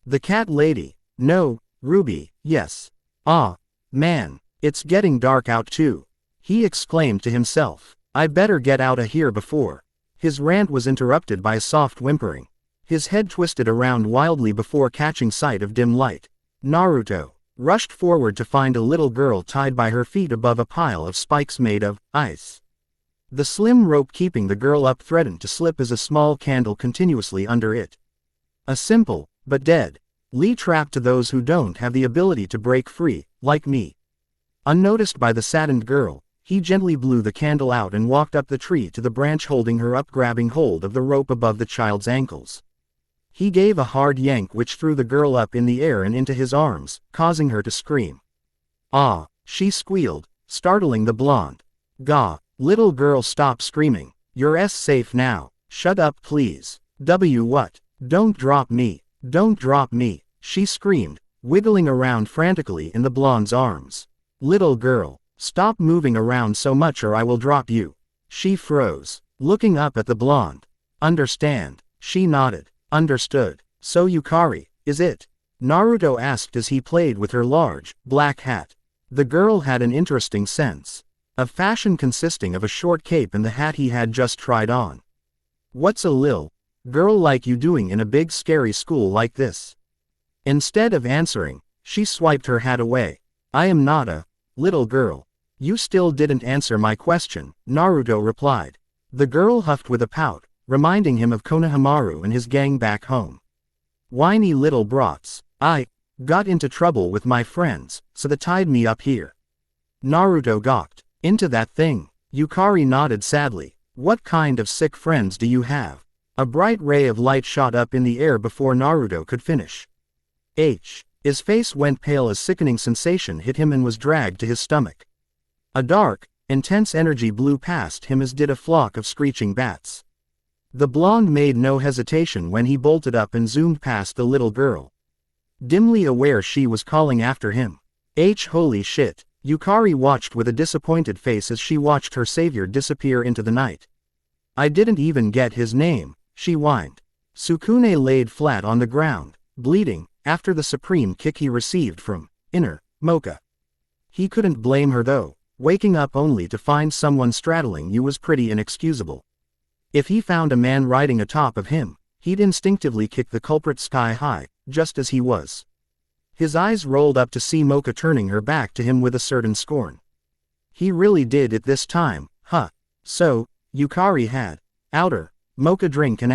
The cat lady. No, Ruby, yes. Ah, man, it's getting dark out too. He exclaimed to himself. I better get out of here before. His rant was interrupted by a soft whimpering. His head twisted around wildly before catching sight of dim light. Naruto rushed forward to find a little girl tied by her feet above a pile of spikes made of ice. The slim rope keeping the girl up threatened to slip as a small candle continuously under it. A simple, but dead, Lee trap to those who don't have the ability to break free, like me. Unnoticed by the saddened girl, he gently blew the candle out and walked up the tree to the branch holding her up, grabbing hold of the rope above the child's ankles. He gave a hard yank which threw the girl up in the air and into his arms, causing her to scream. Ah, she squealed, startling the blonde. Gah, little girl, stop screaming. You're safe now. Shut up please. What? Don't drop me. Don't drop me, she screamed, wiggling around frantically in the blonde's arms. Little girl, stop moving around so much or I will drop you. She froze, looking up at the blonde. Understand? She nodded. Understood. So Yukari, is it? Naruto asked as he played with her large, black hat. The girl had an interesting sense of fashion consisting of a short cape and the hat he had just tried on. What's a lil' girl like you doing in a big scary school like this? Instead of answering, she swiped her hat away. I am not a little girl. You still didn't answer my question, Naruto replied. The girl huffed with a pout, reminding him of Konohamaru and his gang back home. Whiny little brats. I got into trouble with my friends, so they tied me up here. Naruto gawked. Into that thing? Yukari nodded sadly. What kind of sick friends do you have? A bright ray of light shot up in the air before Naruto could finish. His face went pale as sickening sensation hit him and was dragged to his stomach. A dark, intense energy blew past him as did a flock of screeching bats. The blonde made no hesitation when he bolted up and zoomed past the little girl. Dimly aware she was calling after him. Holy shit, Yukari watched with a disappointed face as she watched her savior disappear into the night. I didn't even get his name, she whined. Sukune laid flat on the ground, bleeding, after the supreme kick he received from inner Mocha. He couldn't blame her though. Waking up only to find someone straddling you was pretty inexcusable. If he found a man riding atop of him, he'd instinctively kick the culprit sky high, just as he was. His eyes rolled up to see Mocha turning her back to him with a certain scorn. He really did it this time, huh? So, Yukari had outer Mocha drink an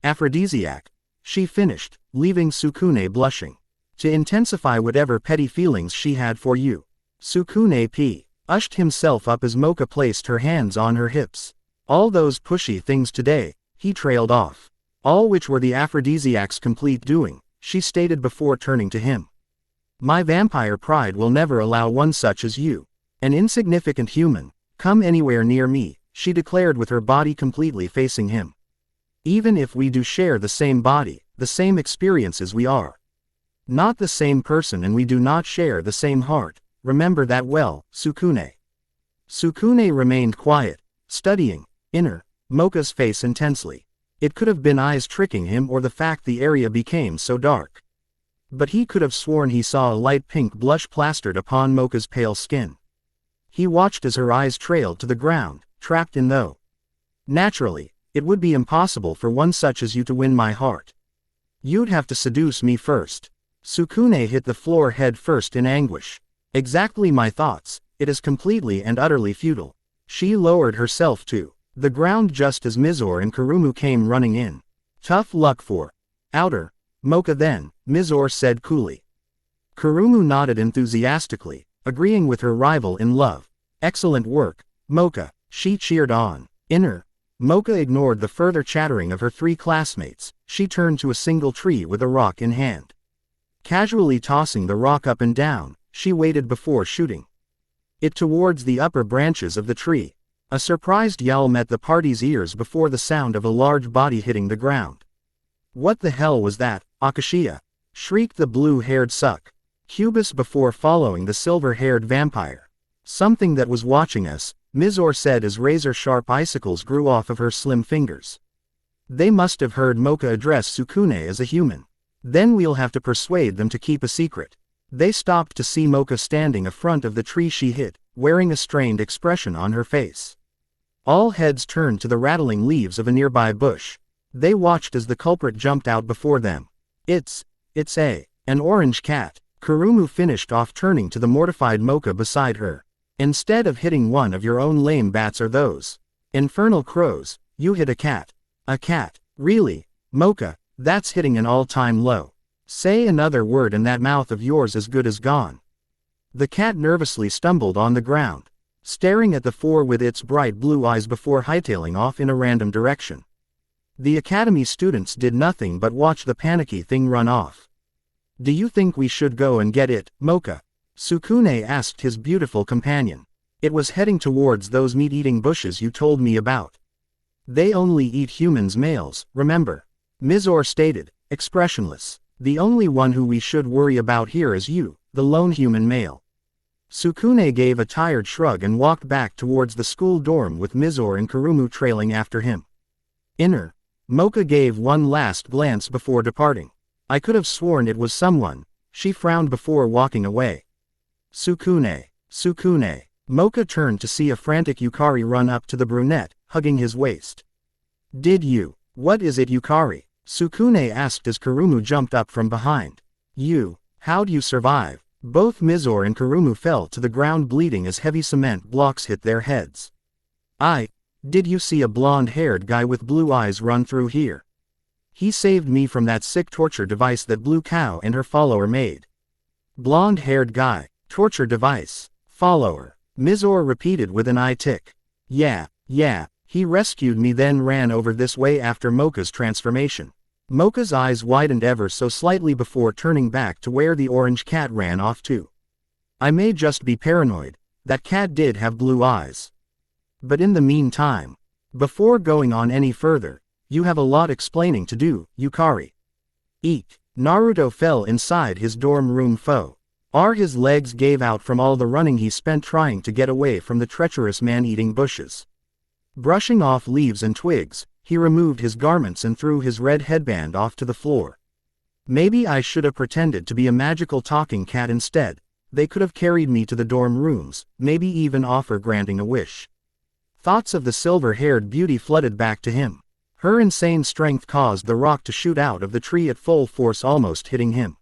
aphrodisiac, she finished, leaving Sukune blushing. To intensify whatever petty feelings she had for you. Sukune ushed himself up as Mocha placed her hands on her hips. All those pushy things today, he trailed off. All which were the aphrodisiac's complete doing, she stated before turning to him. My vampire pride will never allow one such as you, an insignificant human, come anywhere near me, she declared with her body completely facing him. Even if we do share the same body, the same experiences, we are not the same person and we do not share the same heart, remember that well, Sukune. Sukune remained quiet, studying inner Mocha's face intensely. It could have been eyes tricking him or the fact the area became so dark. But he could have sworn he saw a light pink blush plastered upon Mocha's pale skin. He watched as her eyes trailed to the ground, trapped in though. Naturally, it would be impossible for one such as you to win my heart. You'd have to seduce me first. Sukune hit the floor head first in anguish. Exactly my thoughts, it is completely and utterly futile. She lowered herself to the ground just as Mizore and Kurumu came running in. Tough luck for outer Mocha then, Mizore said coolly. Kurumu nodded enthusiastically, agreeing with her rival in love. Excellent work, Mocha, she cheered on. Inner Mocha ignored the further chattering of her three classmates. She turned to a single tree with a rock in hand. Casually tossing the rock up and down, she waited before shooting it towards the upper branches of the tree. A surprised yell met the party's ears before the sound of a large body hitting the ground. What the hell was that, Akashiya? Shrieked the blue-haired succubus before following the silver-haired vampire. Something that was watching us, Mizore said as razor-sharp icicles grew off of her slim fingers. They must have heard Mocha address Sukune as a human. Then we'll have to persuade them to keep a secret. They stopped to see Mocha standing in front of the tree she hit, wearing a strained expression on her face. All heads turned to the rattling leaves of a nearby bush. They watched as the culprit jumped out before them. It's an orange cat. Kurumu finished off, turning to the mortified Mocha beside her. Instead of hitting one of your own lame bats or those infernal crows, you hit a cat. A cat? Really? Mocha, that's hitting an all-time low. Say another word and that mouth of yours is good as gone. The cat nervously stumbled on the ground, staring at the four with its bright blue eyes before hightailing off in a random direction. The academy students did nothing but watch the panicky thing run off. Do you think we should go and get it, Mocha? Sukune asked his beautiful companion. It was heading towards those meat-eating bushes you told me about. They only eat humans, males, remember? Mizore stated, expressionless. The only one who we should worry about here is you, the lone human male. Sukune gave a tired shrug and walked back towards the school dorm with Mizore and Kurumu trailing after him. Inner. Mocha gave one last glance before departing. I could have sworn it was someone. She frowned before walking away. Sukune. Mocha turned to see a frantic Yukari run up to the brunette, hugging his waist. Did you? What is it, Yukari? Sukune asked as Kurumu jumped up from behind. How'd you survive? Both Mizore and Kurumu fell to the ground bleeding as heavy cement blocks hit their heads. Did you see a blonde-haired guy with blue eyes run through here? He saved me from that sick torture device that Blue Cow and her follower made. Blonde-haired guy, torture device, follower, Mizore repeated with an eye tick. Yeah, he rescued me then ran over this way after Mocha's transformation. Mocha's eyes widened ever so slightly before turning back to where the orange cat ran off to. I may just be paranoid, that cat did have blue eyes. But in the meantime, before going on any further, you have a lot explaining to do, Yukari. Eek. Naruto fell inside his dorm room foe. His legs gave out from all the running he spent trying to get away from the treacherous man-eating bushes. Brushing off leaves and twigs, he removed his garments and threw his red headband off to the floor. Maybe I should have pretended to be a magical talking cat instead. They could have carried me to the dorm rooms, maybe even offer granting a wish. Thoughts of the silver-haired beauty flooded back to him. Her insane strength caused the rock to shoot out of the tree at full force, almost hitting him.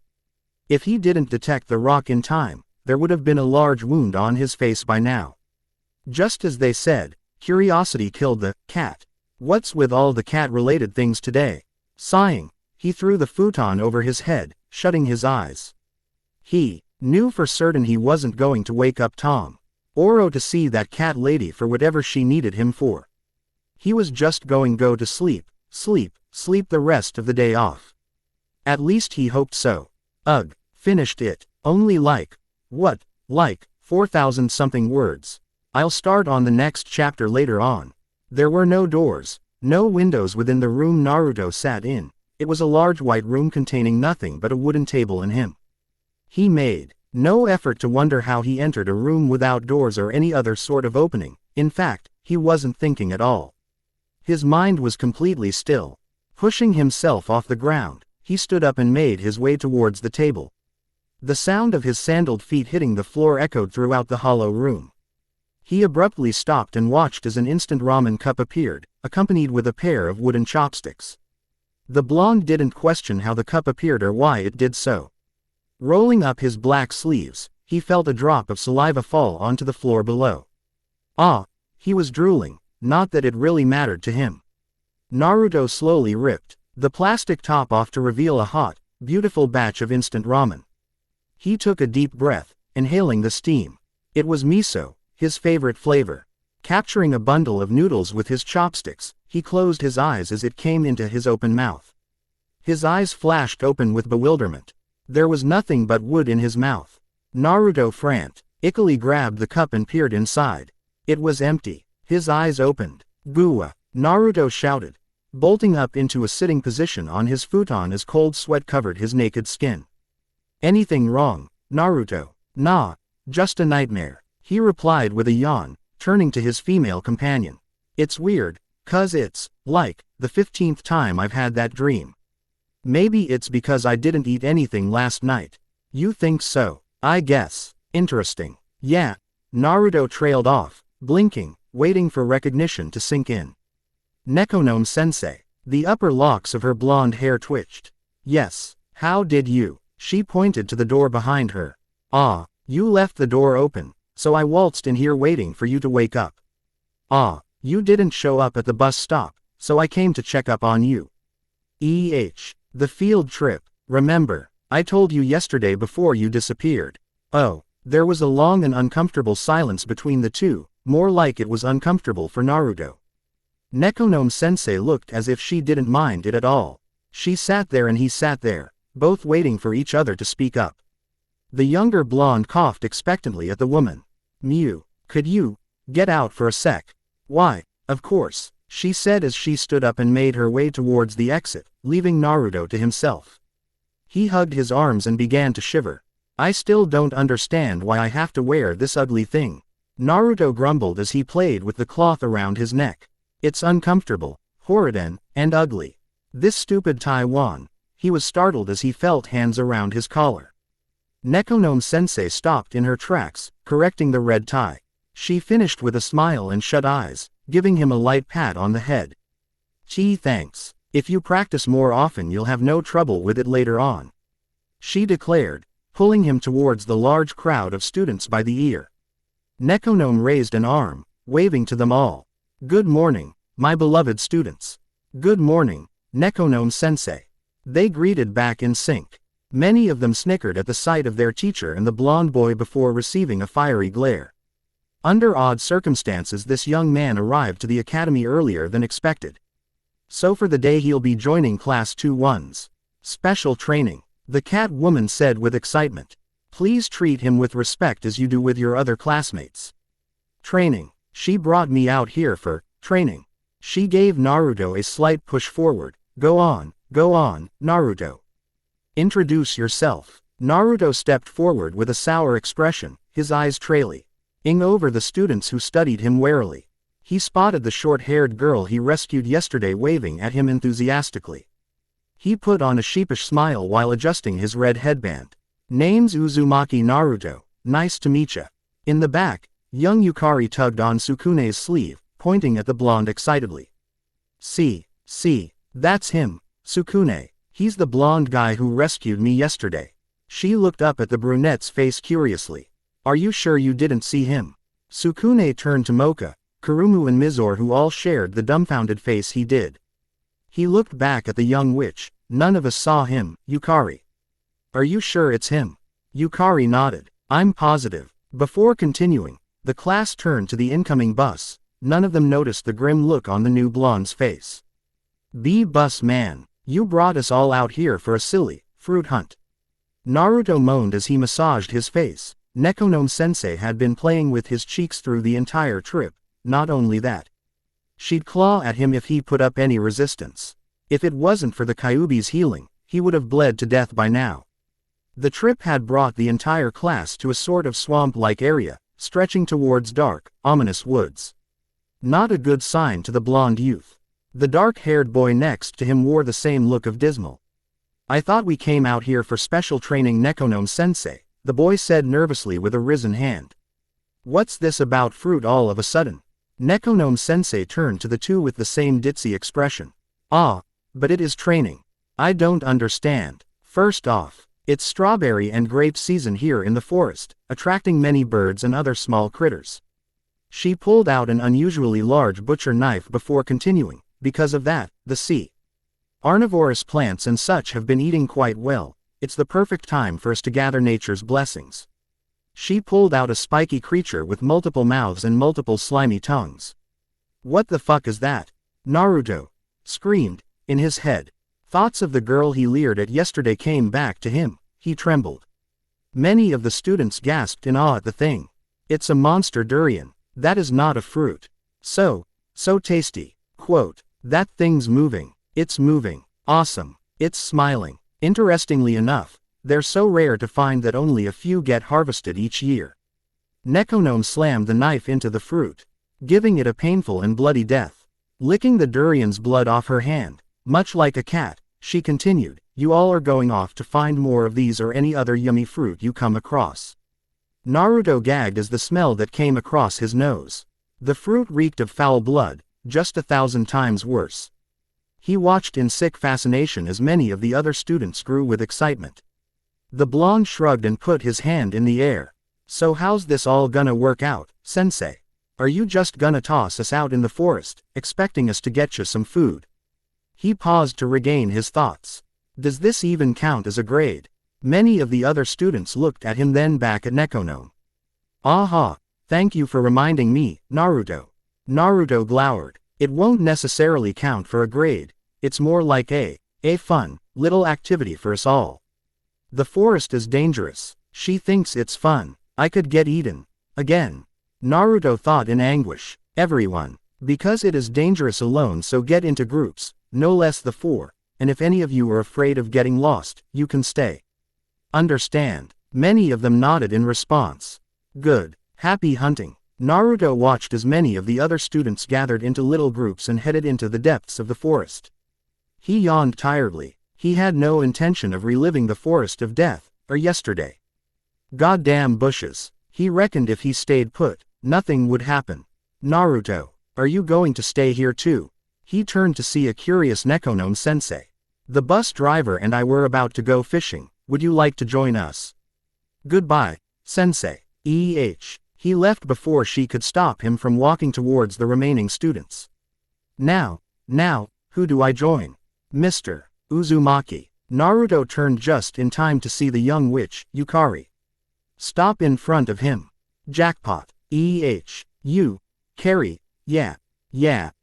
If he didn't detect the rock in time, there would have been a large wound on his face by now. Just as they said, curiosity killed the cat. What's with all the cat-related things today? Sighing, he threw the futon over his head, shutting his eyes. He knew for certain he wasn't going to wake up Tom Oro to see that cat lady for whatever she needed him for. He was just going to sleep the rest of the day off. At least he hoped so. Finished it. Only like 4,000 something words. I'll start on the next chapter later on. There were no doors, no windows within the room Naruto sat in. It was a large white room containing nothing but a wooden table and him. He made no effort to wonder how he entered a room without doors or any other sort of opening. In fact, he wasn't thinking at all. His mind was completely still. Pushing himself off the ground, he stood up and made his way towards the table. The sound of his sandaled feet hitting the floor echoed throughout the hollow room. He abruptly stopped and watched as an instant ramen cup appeared, accompanied with a pair of wooden chopsticks. The blonde didn't question how the cup appeared or why it did so. Rolling up his black sleeves, he felt a drop of saliva fall onto the floor below. He was drooling, not that it really mattered to him. Naruto slowly ripped the plastic top off to reveal a hot, beautiful batch of instant ramen. He took a deep breath, inhaling the steam. It was miso, his favorite flavor. Capturing a bundle of noodles with his chopsticks, he closed his eyes as it came into his open mouth. His eyes flashed open with bewilderment. There was nothing but wood in his mouth. Naruto frantically grabbed the cup and peered inside. It was empty. His eyes opened. "Gua!" Naruto shouted, bolting up into a sitting position on his futon as cold sweat covered his naked skin. "Anything wrong, Naruto?" "Nah, just a nightmare," he replied with a yawn, turning to his female companion. It's weird, cuz it's, like, the 15th time I've had that dream. Maybe it's because I didn't eat anything last night. You think so? I guess. Interesting. Yeah. Naruto trailed off, blinking, waiting for recognition to sink in. Nekonomiya-sensei. The upper locks of her blonde hair twitched. Yes. How did you? She pointed to the door behind her. Ah, you left the door open, so I waltzed in here waiting for you to wake up. Ah, you didn't show up at the bus stop, so I came to check up on you. The field trip. Remember, I told you yesterday before you disappeared. Oh, there was a long and uncomfortable silence between the two, more like it was uncomfortable for Naruto. Nekonomiya-sensei looked as if she didn't mind it at all. She sat there and he sat there, both waiting for each other to speak up. The younger blonde coughed expectantly at the woman. Mew, could you get out for a sec? Why, of course, she said as she stood up and made her way towards the exit, leaving Naruto to himself. He hugged his arms and began to shiver. I still don't understand why I have to wear this ugly thing. Naruto grumbled as he played with the cloth around his neck. It's uncomfortable, horrid and ugly. This stupid Taiwan. He was startled as he felt hands around his collar. Nekonomiya-sensei stopped in her tracks, correcting the red tie. She finished with a smile and shut eyes, giving him a light pat on the head. Gee, thanks. If you practice more often you'll have no trouble with it later on, she declared, pulling him towards the large crowd of students by the ear. Nekonomiya raised an arm, waving to them all. Good morning, my beloved students. Good morning, Nekonomiya-sensei. They greeted back in sync. Many of them snickered at the sight of their teacher and the blonde boy before receiving a fiery glare. Under odd circumstances this young man arrived to the academy earlier than expected. So for the day he'll be joining Class 2-1's special training, the cat woman said with excitement. Please treat him with respect as you do with your other classmates. Training. She brought me out here for training. She gave Naruto a slight push forward. Go on, Naruto. Introduce yourself. Naruto stepped forward with a sour expression, his eyes trailing over the students who studied him warily. He spotted the short-haired girl he rescued yesterday waving at him enthusiastically. He put on a sheepish smile while adjusting his red headband. Name's Uzumaki Naruto, nice to meet ya. In the back, young Yukari tugged on Sukune's sleeve, pointing at the blonde excitedly. See, that's him, Sukune. He's the blonde guy who rescued me yesterday. She looked up at the brunette's face curiously. Are you sure you didn't see him? Sukune turned to Mocha, Kurumu and Mizore who all shared the dumbfounded face he did. He looked back at the young witch. None of us saw him, Yukari. Are you sure it's him? Yukari nodded. I'm positive. Before continuing, the class turned to the incoming bus. None of them noticed the grim look on the new blonde's face. Bus man, you brought us all out here for a silly fruit hunt. Naruto moaned as he massaged his face. Nekonomiya-sensei had been playing with his cheeks through the entire trip. Not only that, she'd claw at him if he put up any resistance. If it wasn't for the Kyuubi's healing, he would have bled to death by now. The trip had brought the entire class to a sort of swamp-like area, stretching towards dark, ominous woods. Not a good sign to the blonde youth. The dark-haired boy next to him wore the same look of dismal. I thought we came out here for special training, Nekonomiya-sensei, the boy said nervously with a risen hand. What's this about fruit all of a sudden? Nekonomiya-sensei turned to the two with the same ditzy expression. Ah, but it is training. I don't understand. First off, it's strawberry and grape season here in the forest, attracting many birds and other small critters. She pulled out an unusually large butcher knife before continuing. Because of that, the sea carnivorous plants and such have been eating quite well. It's the perfect time for us to gather nature's blessings. She pulled out a spiky creature with multiple mouths and multiple slimy tongues. What the fuck is that? Naruto screamed. In his head, thoughts of the girl he leered at yesterday came back to him. He trembled. Many of the students gasped in awe at the thing. It's a monster durian. That is not a fruit. So tasty. Quote, that thing's moving. It's moving. Awesome. It's smiling. Interestingly enough, they're so rare to find that only a few get harvested each year. Nekonomiya slammed the knife into the fruit. giving it a painful and bloody death. Licking the durian's blood off her hand, much like a cat, she continued, "You all are going off to find more of these or any other yummy fruit you come across." Naruto gagged as the smell that came across his nose. The fruit reeked of foul blood, just 1,000 times worse. He watched in sick fascination as many of the other students grew with excitement. The blonde shrugged and put his hand in the air. "So how's this all gonna work out, sensei? Are you just gonna toss us out in the forest, expecting us to get you some food?" He paused to regain his thoughts. Does this even count as a grade? Many of the other students looked at him then back at Nekono. "Aha, thank you for reminding me, Naruto." Naruto glowered. "It won't necessarily count for a grade, it's more like a fun, little activity for us all. The forest is dangerous, she thinks it's fun, I could get eaten. Again." Naruto thought in anguish. "Everyone. Because it is dangerous alone, so get into groups, no less the 4, and if any of you are afraid of getting lost, you can stay. Understand?" Many of them nodded in response. "Good. Happy hunting." Naruto watched as many of the other students gathered into little groups and headed into the depths of the forest. He yawned tiredly. He had no intention of reliving the forest of death, or yesterday. Goddamn bushes. He reckoned if he stayed put, nothing would happen. "Naruto, are you going to stay here too?" He turned to see a curious Nekonon sensei. "The bus driver and I were about to go fishing, would you like to join us?" "Goodbye, sensei." He left before she could stop him from walking towards the remaining students. Now, who do I join?" "Mr. Uzumaki." Naruto turned just in time to see the young witch, Yukari, stop in front of him. Jackpot. You, Carrie, yeah,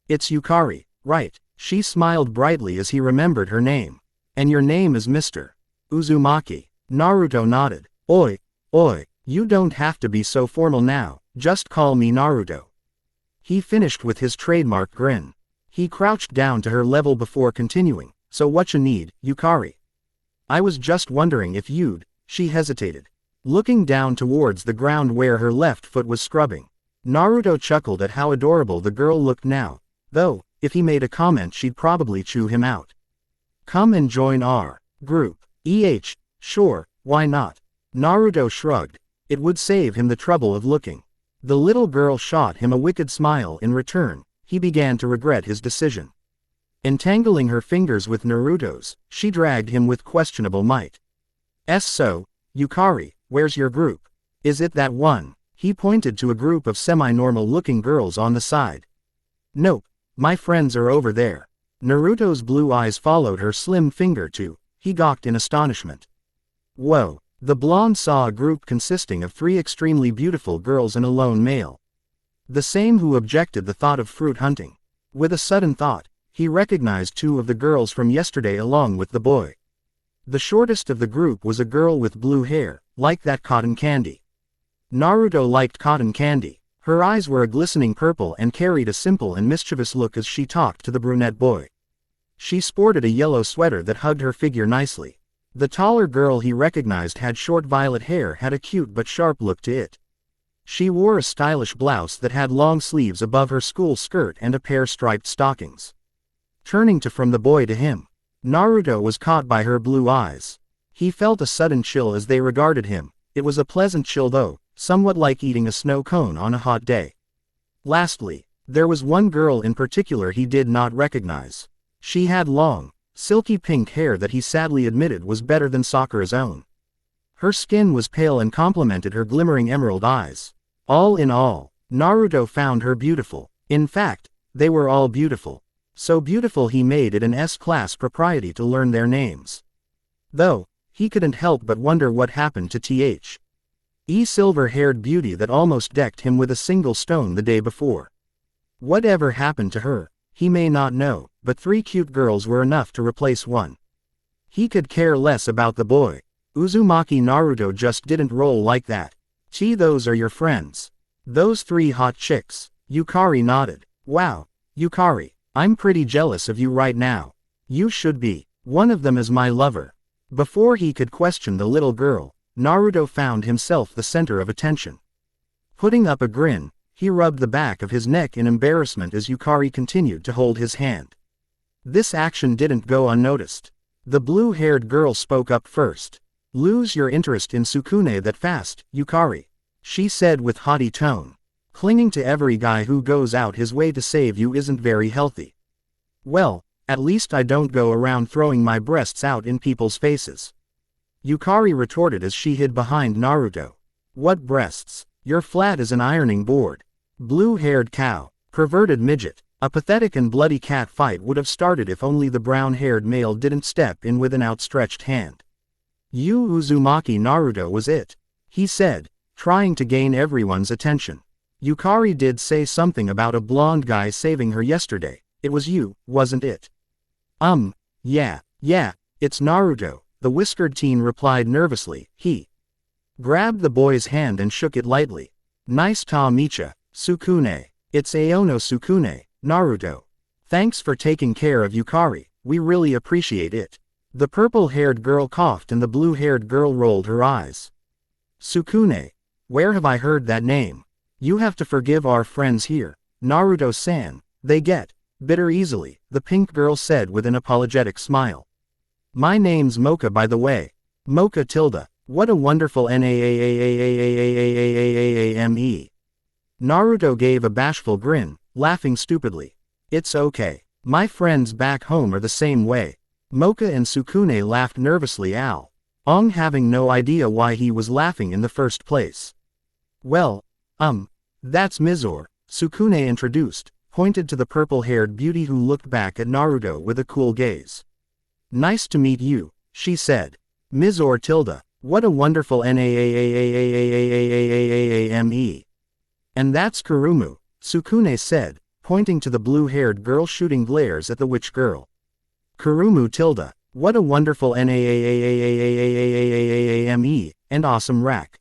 it's Yukari, right? She smiled brightly as he remembered her name. "And your name is Mr. Uzumaki." Naruto nodded. Oi, you don't have to be so formal now, just call me Naruto." He finished with his trademark grin. He crouched down to her level before continuing, "So what you need, Yukari?" "I was just wondering if you'd," she hesitated, looking down towards the ground where her left foot was scrubbing. Naruto chuckled at how adorable the girl looked now, though, if he made a comment she'd probably chew him out. "Come and join our group." Sure, why not?" Naruto shrugged. It would save him the trouble of looking. The little girl shot him a wicked smile in return. He began to regret his decision. Entangling her fingers with Naruto's, she dragged him with questionable might. "So, Yukari, where's your group? Is it that one?" He pointed to a group of semi-normal looking girls on the side. "Nope, my friends are over there." Naruto's blue eyes followed her slim finger too. He gawked in astonishment. Whoa. The blonde saw a group consisting of 3 extremely beautiful girls and a lone male. The same who objected the thought of fruit hunting. With a sudden thought, he recognized 2 of the girls from yesterday along with the boy. The shortest of the group was a girl with blue hair, like that cotton candy. Naruto liked cotton candy. Her eyes were a glistening purple and carried a simple and mischievous look as she talked to the brunette boy. She sported a yellow sweater that hugged her figure nicely. The taller girl he recognized had short violet hair, had a cute but sharp look to it. She wore a stylish blouse that had long sleeves above her school skirt and a pair striped stockings. Turning from the boy to him, Naruto was caught by her blue eyes. He felt a sudden chill as they regarded him. It was a pleasant chill though, somewhat like eating a snow cone on a hot day. Lastly, there was one girl in particular he did not recognize. She had long, silky pink hair that he sadly admitted was better than Sakura's own. Her skin was pale and complemented her glimmering emerald eyes. All in all, Naruto found her beautiful. In fact, they were all beautiful. So beautiful he made it an S-class propriety to learn their names. Though, he couldn't help but wonder what happened to silver-haired beauty that almost decked him with a single stone the day before. Whatever happened to her, he may not know, but 3 cute girls were enough to replace one. He could care less about the boy. Uzumaki Naruto just didn't roll like that. Those are your friends. Those 3 hot chicks. Yukari nodded. Wow, Yukari, I'm pretty jealous of you right now. You should be. One of them is my lover. Before he could question the little girl, Naruto found himself the center of attention. Putting up a grin, He rubbed the back of his neck in embarrassment as Yukari continued to hold his hand. This action didn't go unnoticed. The blue-haired girl spoke up first. "Lose your interest in Sukune that fast, Yukari," she said with haughty tone. "Clinging to every guy who goes out his way to save you isn't very healthy." "Well, at least I don't go around throwing my breasts out in people's faces," Yukari retorted as she hid behind Naruto. "What breasts? You're flat as an ironing board. Blue-haired cow, perverted midget." A pathetic and bloody cat fight would have started if only the brown-haired male didn't step in with an outstretched hand. "Yu Uzumaki Naruto was it," he said, trying to gain everyone's attention. "Yukari did say something about a blonde guy saving her yesterday. It was you, wasn't it?" Yeah, it's Naruto," the whiskered teen replied nervously. He grabbed the boy's hand and shook it lightly. "Nice ta mecha, Sukune. It's Aono Sukune, Naruto. Thanks for taking care of Yukari, we really appreciate it." The purple-haired girl coughed and the blue-haired girl rolled her eyes. "Sukune? Where have I heard that name? You have to forgive our friends here, Naruto-san, they get bitter easily," the pink girl said with an apologetic smile. "My name's Mocha by the way. Mocha tilde. What a wonderful name." Naruto gave a bashful grin, laughing stupidly. "It's okay. My friends back home are the same way." Mocha and Sukune laughed nervously, Ong having no idea why he was laughing in the first place. "Well, that's Mizore," Sukune introduced, pointed to the purple-haired beauty who looked back at Naruto with a cool gaze. "Nice to meet you," she said. "Mizore tilde. What a wonderful name." "And that's Kurumu," Sukune said, pointing to the blue-haired girl shooting glares at the witch girl. "Kurumu tilde. What a wonderful name and awesome rack.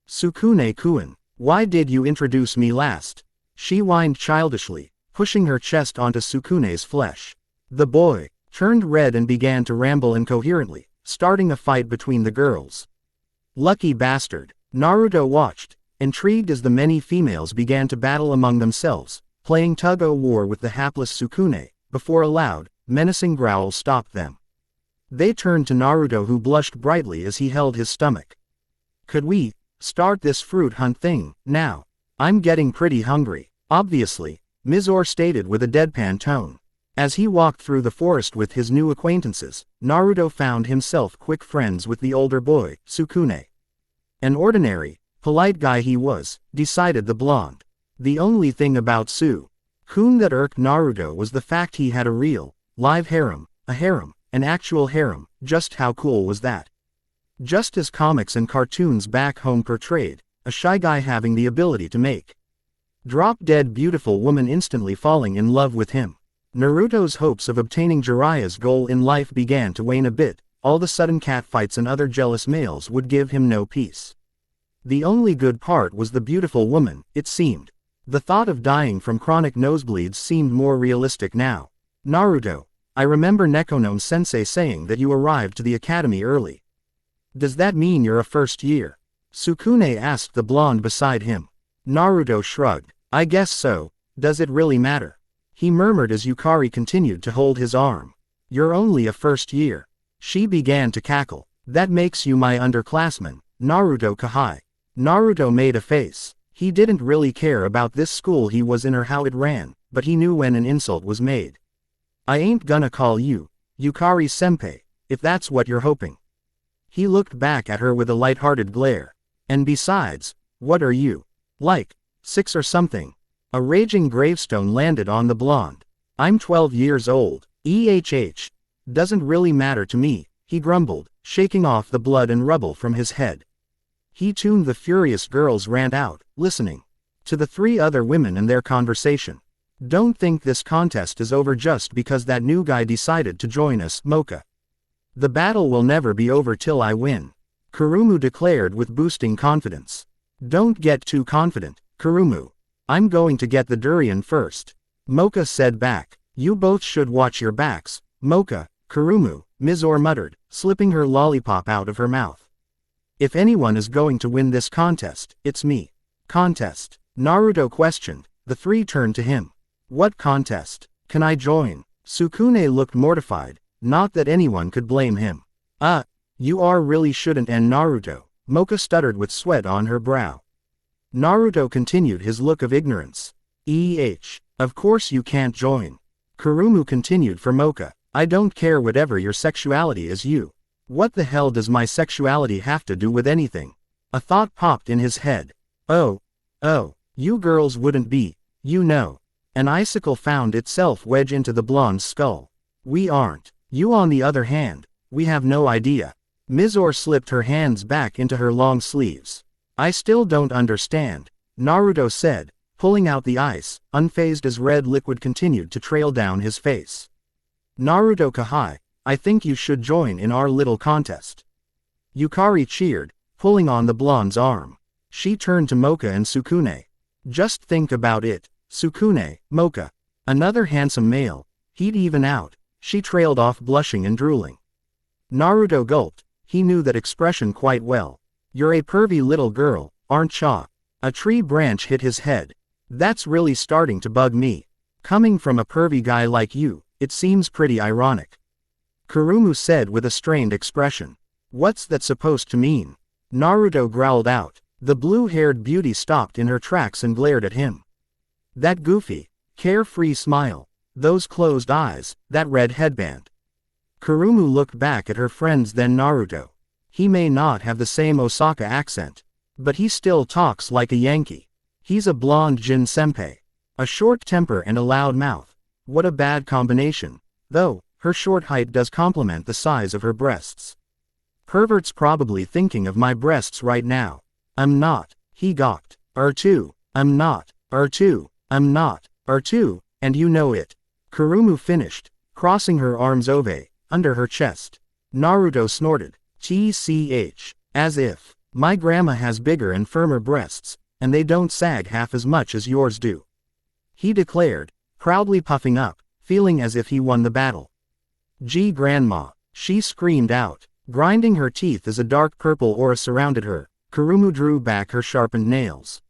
Sukune-kun, why did you introduce me last?" she whined childishly, pushing her chest onto Sukune's flesh. The boy turned red and began to ramble incoherently, starting a fight between the girls. Lucky bastard, Naruto watched, intrigued as the many females began to battle among themselves, playing tug-o-war with the hapless Sukune, before a loud, menacing growl stopped them. They turned to Naruto, who blushed brightly as he held his stomach. "Could we start this fruit hunt thing now? I'm getting pretty hungry." "Obviously," Mizore stated with a deadpan tone. As he walked through the forest with his new acquaintances, Naruto found himself quick friends with the older boy, Sukune. An ordinary, polite guy he was, decided the blonde. The only thing about Su-kun that irked Naruto was the fact he had a real, live harem, an actual harem. Just how cool was that? Just as comics and cartoons back home portrayed, a shy guy having the ability to make drop-dead beautiful woman instantly falling in love with him. Naruto's hopes of obtaining Jiraiya's goal in life began to wane a bit. All the sudden catfights and other jealous males would give him no peace. The only good part was the beautiful woman, it seemed. The thought of dying from chronic nosebleeds seemed more realistic now. "Naruto, I remember Nekono-sensei saying that you arrived to the academy early. Does that mean you're a first year?" Sukune asked the blonde beside him. Naruto shrugged. "I guess so. Does it really matter?" he murmured as Yukari continued to hold his arm. "You're only a first year." She began to cackle. "That makes you my underclassman, Naruto Kahai." Naruto made a face. He didn't really care about this school he was in or how it ran, but he knew when an insult was made. "I ain't gonna call you Yukari-senpai, if that's what you're hoping." He looked back at her with a light-hearted glare. "And besides, what are you? Like 6 or something?" A raging gravestone landed on the blonde. "I'm 12 years old. Doesn't really matter to me," he grumbled, shaking off the blood and rubble from his head. He tuned the furious girls rant out, listening to the 3 other women and their conversation. "Don't think this contest is over just because that new guy decided to join us, Mocha. The battle will never be over till I win," Kurumu declared with boosting confidence. "Don't get too confident, Kurumu. I'm going to get the durian first," Mocha said back. "You both should watch your backs, Mocha, Kurumu," Mizore muttered, slipping her lollipop out of her mouth. "If anyone is going to win this contest, it's me." Contest. Naruto questioned. The three turned to him. What contest? Can I join? Sukune looked mortified, not that anyone could blame him. You really shouldn't, and Naruto, Mocha stuttered with sweat on her brow. Naruto continued his look of ignorance. Of course you can't join. Kurumu continued for Mocha. I don't care whatever your sexuality is, you. What the hell does my sexuality have to do with anything? A thought popped in his head. Oh, you girls wouldn't be, you know. An icicle found itself wedged into the blonde's skull. We aren't. You on the other hand, we have no idea. Mizore slipped her hands back into her long sleeves. I still don't understand, Naruto said, pulling out the ice, unfazed as red liquid continued to trail down his face. Naruto Kahai, I think you should join in our little contest. Yukari cheered, pulling on the blonde's arm. She turned to Mocha and Sukune. Just think about it, Sukune, Mocha. Another handsome male, he'd even out. She trailed off blushing and drooling. Naruto gulped, he knew that expression quite well. You're a pervy little girl, aren't ya? A tree branch hit his head. That's really starting to bug me. Coming from a pervy guy like you, it seems pretty ironic. Kurumu said with a strained expression. What's that supposed to mean? Naruto growled out. The blue-haired beauty stopped in her tracks and glared at him. That goofy, carefree smile, those closed eyes, that red headband. Kurumu looked back at her friends, then Naruto. He may not have the same Osaka accent, but he still talks like a Yankee. He's a blonde Jin senpai. A short temper and a loud mouth. What a bad combination, though, her short height does complement the size of her breasts. Pervert's probably thinking of my breasts right now. I'm not, he gawked. R2, I'm not, R2, I'm not, R2, and you know it. Kurumu finished, crossing her arms under her chest. Naruto snorted. TCH, as if. My grandma has bigger and firmer breasts, and they don't sag half as much as yours do. He declared, proudly puffing up, feeling as if he won the battle. Gee grandma, she screamed out, grinding her teeth as a dark purple aura surrounded her. Kurumu drew back her sharpened nails.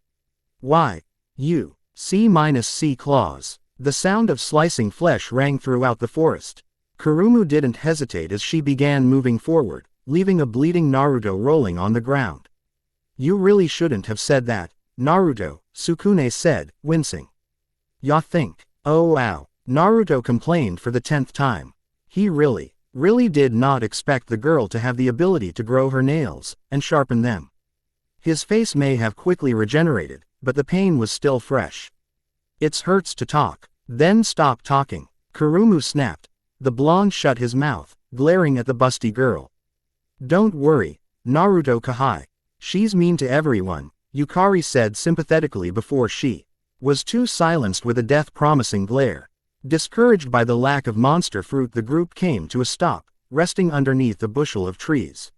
Why, you, C-C claws. The sound of slicing flesh rang throughout the forest. Kurumu didn't hesitate as she began moving forward, leaving a bleeding Naruto rolling on the ground. You really shouldn't have said that, Naruto, Sukune said, wincing. Ya think? Oh ow, Naruto complained for the 10th time. He really did not expect the girl to have the ability to grow her nails, and sharpen them. His face may have quickly regenerated, but the pain was still fresh. It hurts to talk. Then stop talking, Kurumu snapped. The blonde shut his mouth, glaring at the busty girl. Don't worry, Naruto Kahai. She's mean to everyone, Yukari said sympathetically before she was too silenced with a death-promising glare. Discouraged by the lack of monster fruit, the group came to a stop, resting underneath a bushel of trees.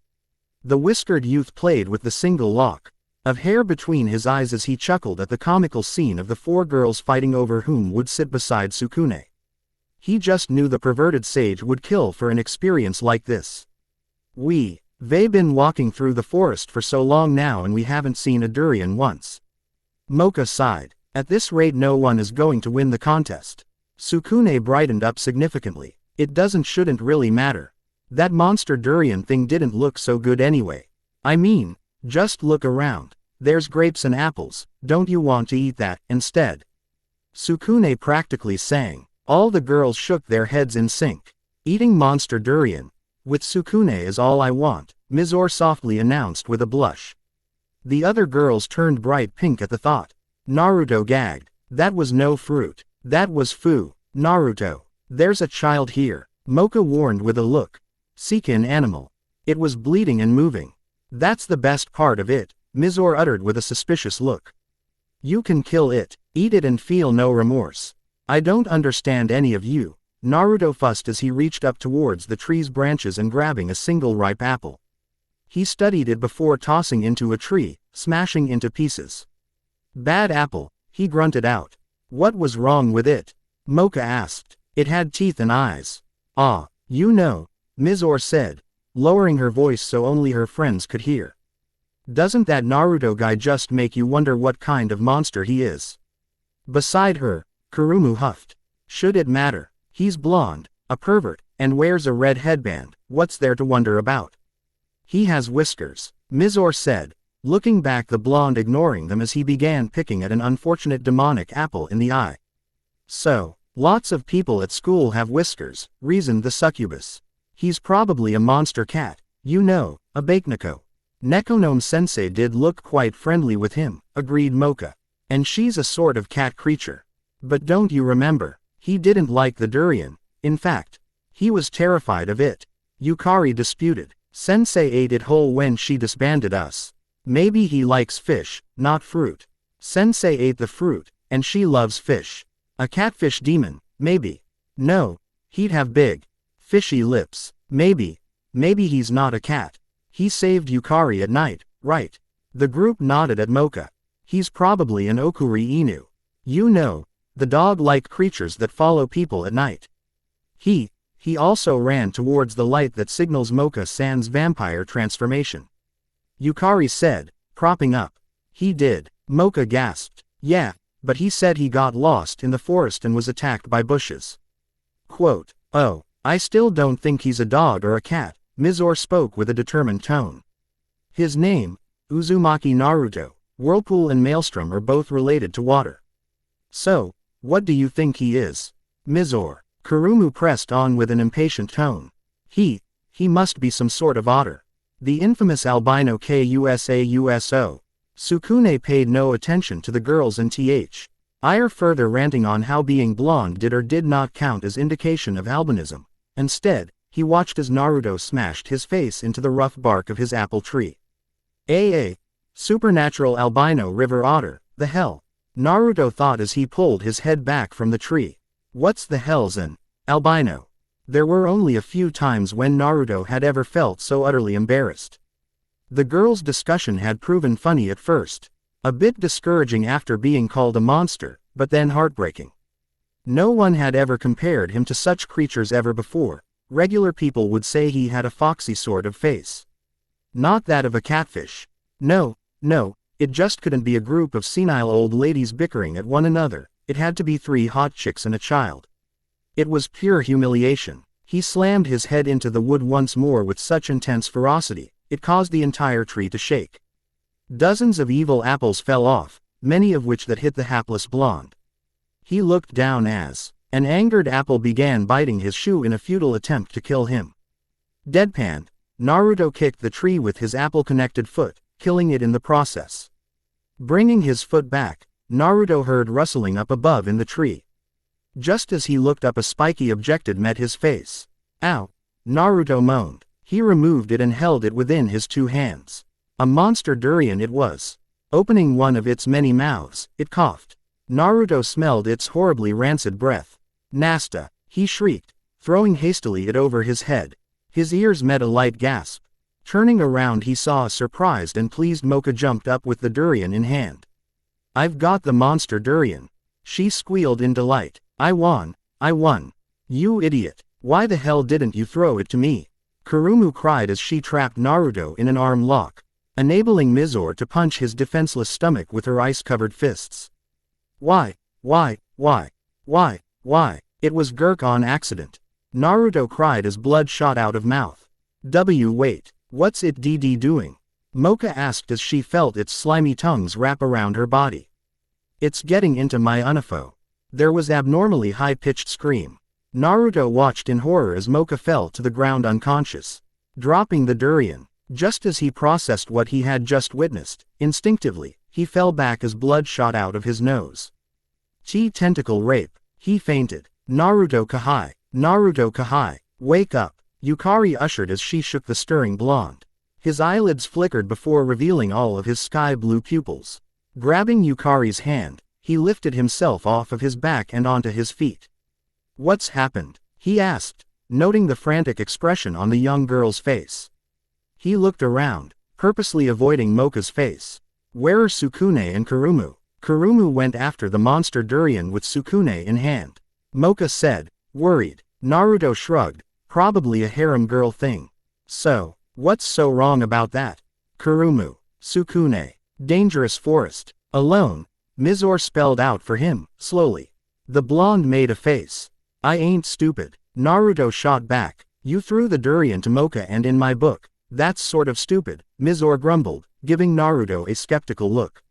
The whiskered youth played with the single lock of hair between his eyes as he chuckled at the comical scene of the four girls fighting over whom would sit beside Sukune. He just knew the perverted sage would kill for an experience like this. They've been walking through the forest for so long now and we haven't seen a durian once. Mocha sighed. At this rate no one is going to win the contest. Sukune brightened up significantly. It shouldn't really matter. That monster durian thing didn't look so good anyway. I mean, just look around. There's grapes and apples, don't you want to eat that instead? Sukune practically sang. All the girls shook their heads in sync. Eating monster durian with Sukune is all I want, Mizore softly announced with a blush. The other girls turned bright pink at the thought. Naruto gagged. That was no fruit. That was foo. Naruto, there's a child here, Mocha warned with a look. Seek an animal. It was bleeding and moving. That's the best part of it, Mizore uttered with a suspicious look. You can kill it, eat it and feel no remorse. I don't understand any of you, Naruto fussed as he reached up towards the tree's branches and grabbing a single ripe apple. He studied it before tossing into a tree, smashing into pieces. Bad apple, he grunted out. What was wrong with it? Mocha asked. It had teeth and eyes. Ah, you know, Mizore said, lowering her voice so only her friends could hear. Doesn't that Naruto guy just make you wonder what kind of monster he is? Beside her, Kurumu huffed. Should it matter? He's blonde, a pervert, and wears a red headband. What's there to wonder about? He has whiskers, Mizore said, looking back, the blonde ignoring them as he began picking at an unfortunate demonic apple in the eye. So, lots of people at school have whiskers, reasoned the succubus. He's probably a monster cat, you know, a Bakeneko. Nekonome sensei did look quite friendly with him, agreed Mocha. And she's a sort of cat creature. But don't you remember, he didn't like the durian. In fact, he was terrified of it. Yukari disputed. Sensei ate it whole when she disbanded us. Maybe he likes fish, not fruit. Sensei ate the fruit, and she loves fish. A catfish demon, maybe. No, he'd have big, fishy lips. Maybe he's not a cat. He saved Yukari at night, right? The group nodded at Mocha. He's probably an Okuri Inu. You know, the dog-like creatures that follow people at night. He also ran towards the light that signals Mocha-san's vampire transformation. Yukari said, propping up. He did. Mocha gasped. Yeah, but he said he got lost in the forest and was attacked by bushes. Quote, oh, I still don't think he's a dog or a cat, Mizore spoke with a determined tone. His name, Uzumaki Naruto, whirlpool and maelstrom are both related to water. So, what do you think he is? Mizore. Kurumu pressed on with an impatient tone. He must be some sort of otter. The infamous albino Kusa-Uso. Sukune paid no attention to the girls and ire further ranting on how being blonde did or did not count as indication of albinism. Instead, he watched as Naruto smashed his face into the rough bark of his apple tree. Supernatural albino river otter, the hell? Naruto thought as he pulled his head back from the tree. What's the hell's an albino? There were only a few times when Naruto had ever felt so utterly embarrassed. The girls' discussion had proven funny at first, a bit discouraging after being called a monster, but then heartbreaking. No one had ever compared him to such creatures ever before. Regular people would say he had a foxy sort of face. Not that of a catfish. No, it just couldn't be a group of senile old ladies bickering at one another. It had to be 3 hot chicks and a child. It was pure humiliation. He slammed his head into the wood once more with such intense ferocity, it caused the entire tree to shake. Dozens of evil apples fell off, many of which that hit the hapless blonde. He looked down as an angered apple began biting his shoe in a futile attempt to kill him. Deadpanned, Naruto kicked the tree with his apple-connected foot, killing it in the process. Bringing his foot back, Naruto heard rustling up above in the tree. Just as he looked up, a spiky object met his face. Ow! Naruto moaned. He removed it and held it within his 2 hands. A monster durian it was. Opening one of its many mouths, it coughed. Naruto smelled its horribly rancid breath. Nasta! He shrieked, throwing hastily it over his head. His ears met a light gasp. Turning around, he saw a surprised and pleased Mocha jumped up with the durian in hand. I've got the monster durian. She squealed in delight. I won. You idiot. Why the hell didn't you throw it to me? Kurumu cried as she trapped Naruto in an arm lock, enabling Mizore to punch his defenseless stomach with her ice-covered fists. Why? It was Gurk on accident. Naruto cried as blood shot out of mouth. Wait, what's it doing? Mocha asked as she felt its slimy tongues wrap around her body. It's getting into my unifo. There was abnormally high-pitched scream. Naruto watched in horror as Mocha fell to the ground unconscious, dropping the durian. Just as he processed what he had just witnessed, instinctively, he fell back as blood shot out of his nose. Tentacle rape. He fainted. Naruto Kahai, wake up. Yukari ushered as she shook the stirring blonde. His eyelids flickered before revealing all of his sky-blue pupils. Grabbing Yukari's hand, he lifted himself off of his back and onto his feet. What's happened? He asked, noting the frantic expression on the young girl's face. He looked around, purposely avoiding Mocha's face. Where are Sukune and Kurumu? Kurumu went after the monster durian with Sukune in hand. Mocha said, worried. Naruto shrugged, probably a harem girl thing. So, what's so wrong about that? Kurumu. Sukune. Dangerous forest. Alone. Mizore spelled out for him, slowly. The blonde made a face. I ain't stupid. Naruto shot back. You threw the durian to Mocha and in my book. That's sort of stupid, Mizore grumbled, giving Naruto a skeptical look.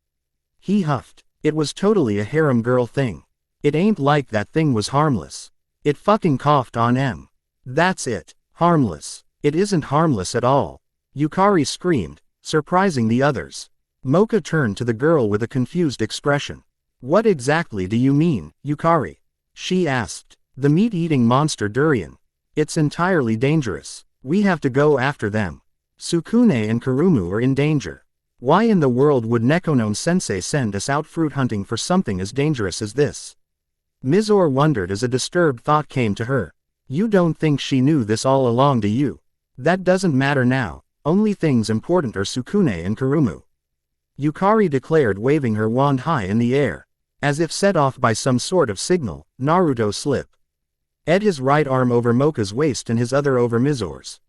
He huffed. It was totally a harem girl thing. It ain't like that thing was harmless. It fucking coughed on M. That's it. Harmless. It isn't harmless at all. Yukari screamed, surprising the others. Mocha turned to the girl with a confused expression. What exactly do you mean, Yukari? She asked. The meat-eating monster durian. It's entirely dangerous. We have to go after them. Sukune and Kurumu are in danger. Why in the world would Nekonon-sensei send us out fruit hunting for something as dangerous as this? Mizore wondered as a disturbed thought came to her. You don't think she knew this all along, do you? That doesn't matter now, only things important are Sukune and Kurumu. Yukari declared, waving her wand high in the air. As if set off by some sort of signal, Naruto slipped his right arm over Mocha's waist and his other over Mizore's.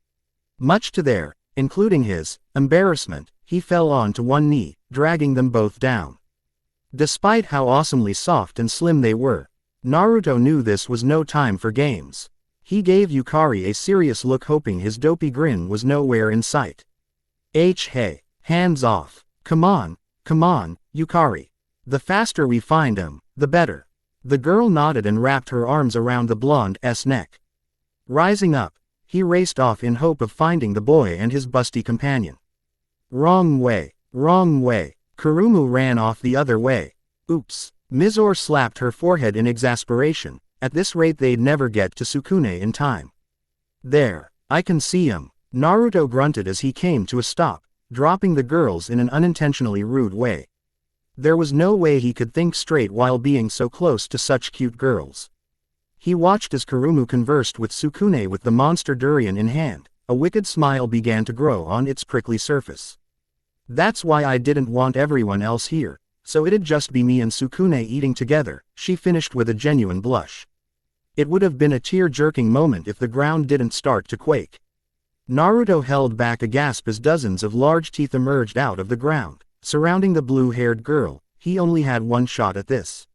Much to their, including his, embarrassment, he fell onto one knee, dragging them both down. Despite how awesomely soft and slim they were, Naruto knew this was no time for games. He gave Yukari a serious look, hoping his dopey grin was nowhere in sight. Hey, hands off. Come on, Yukari. The faster we find him, the better. The girl nodded and wrapped her arms around the blonde's neck. Rising up, he raced off in hope of finding the boy and his busty companion. Wrong way. Kurumu ran off the other way. Oops. Mizore slapped her forehead in exasperation. At this rate they'd never get to Sukune in time. There, I can see him. Naruto grunted as he came to a stop, dropping the girls in an unintentionally rude way. There was no way he could think straight while being so close to such cute girls. He watched as Kurumu conversed with Sukune with the monster durian in hand. A wicked smile began to grow on its prickly surface. That's why I didn't want everyone else here, so it'd just be me and Sukune eating together, she finished with a genuine blush. It would have been a tear-jerking moment if the ground didn't start to quake. Naruto held back a gasp as dozens of large teeth emerged out of the ground, surrounding the blue-haired girl. He only had one shot at this.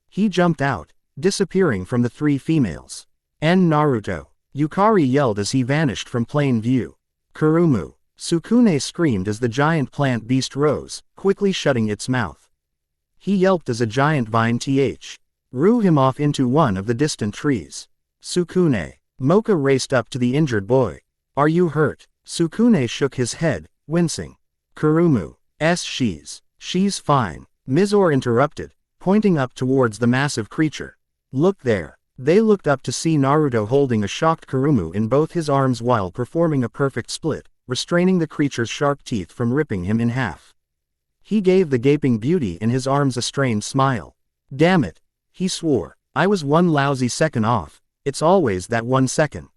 He jumped out, disappearing from the three females. Naruto. Yukari yelled as he vanished from plain view. Kurumu. Sukune screamed as the giant plant beast rose, quickly shutting its mouth. He yelped as a giant vine threw him off into one of the distant trees. Sukune. Mocha raced up to the injured boy. Are you hurt? Sukune shook his head, wincing. Kurumu. She's fine. Mizore interrupted, pointing up towards the massive creature. Look there. They looked up to see Naruto holding a shocked Kurumu in both his arms while performing a perfect split, restraining the creature's sharp teeth from ripping him in half. He gave the gaping beauty in his arms a strained smile. Damn it. He swore. I was one lousy second off. It's always that 1 second.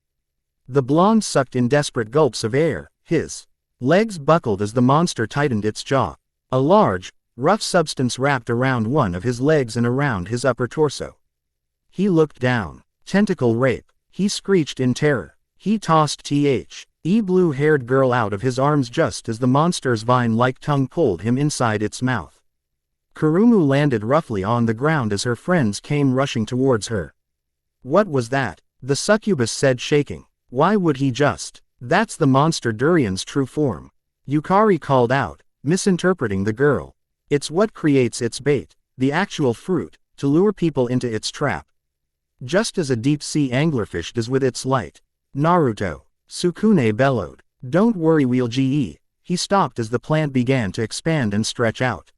The blonde sucked in desperate gulps of air. His legs buckled as the monster tightened its jaw. A large, rough substance wrapped around one of his legs and around his upper torso. He looked down. Tentacle rape. He screeched in terror. He tossed blue-haired girl out of his arms just as the monster's vine-like tongue pulled him inside its mouth. Kurumu landed roughly on the ground as her friends came rushing towards her. What was that? The succubus said, shaking. Why would he just? That's the monster durian's true form. Yukari called out, misinterpreting the girl. It's what creates its bait, the actual fruit, to lure people into its trap. Just as a deep-sea anglerfish does with its light. Naruto. Sukune bellowed. Don't worry, he stopped as the plant began to expand and stretch out.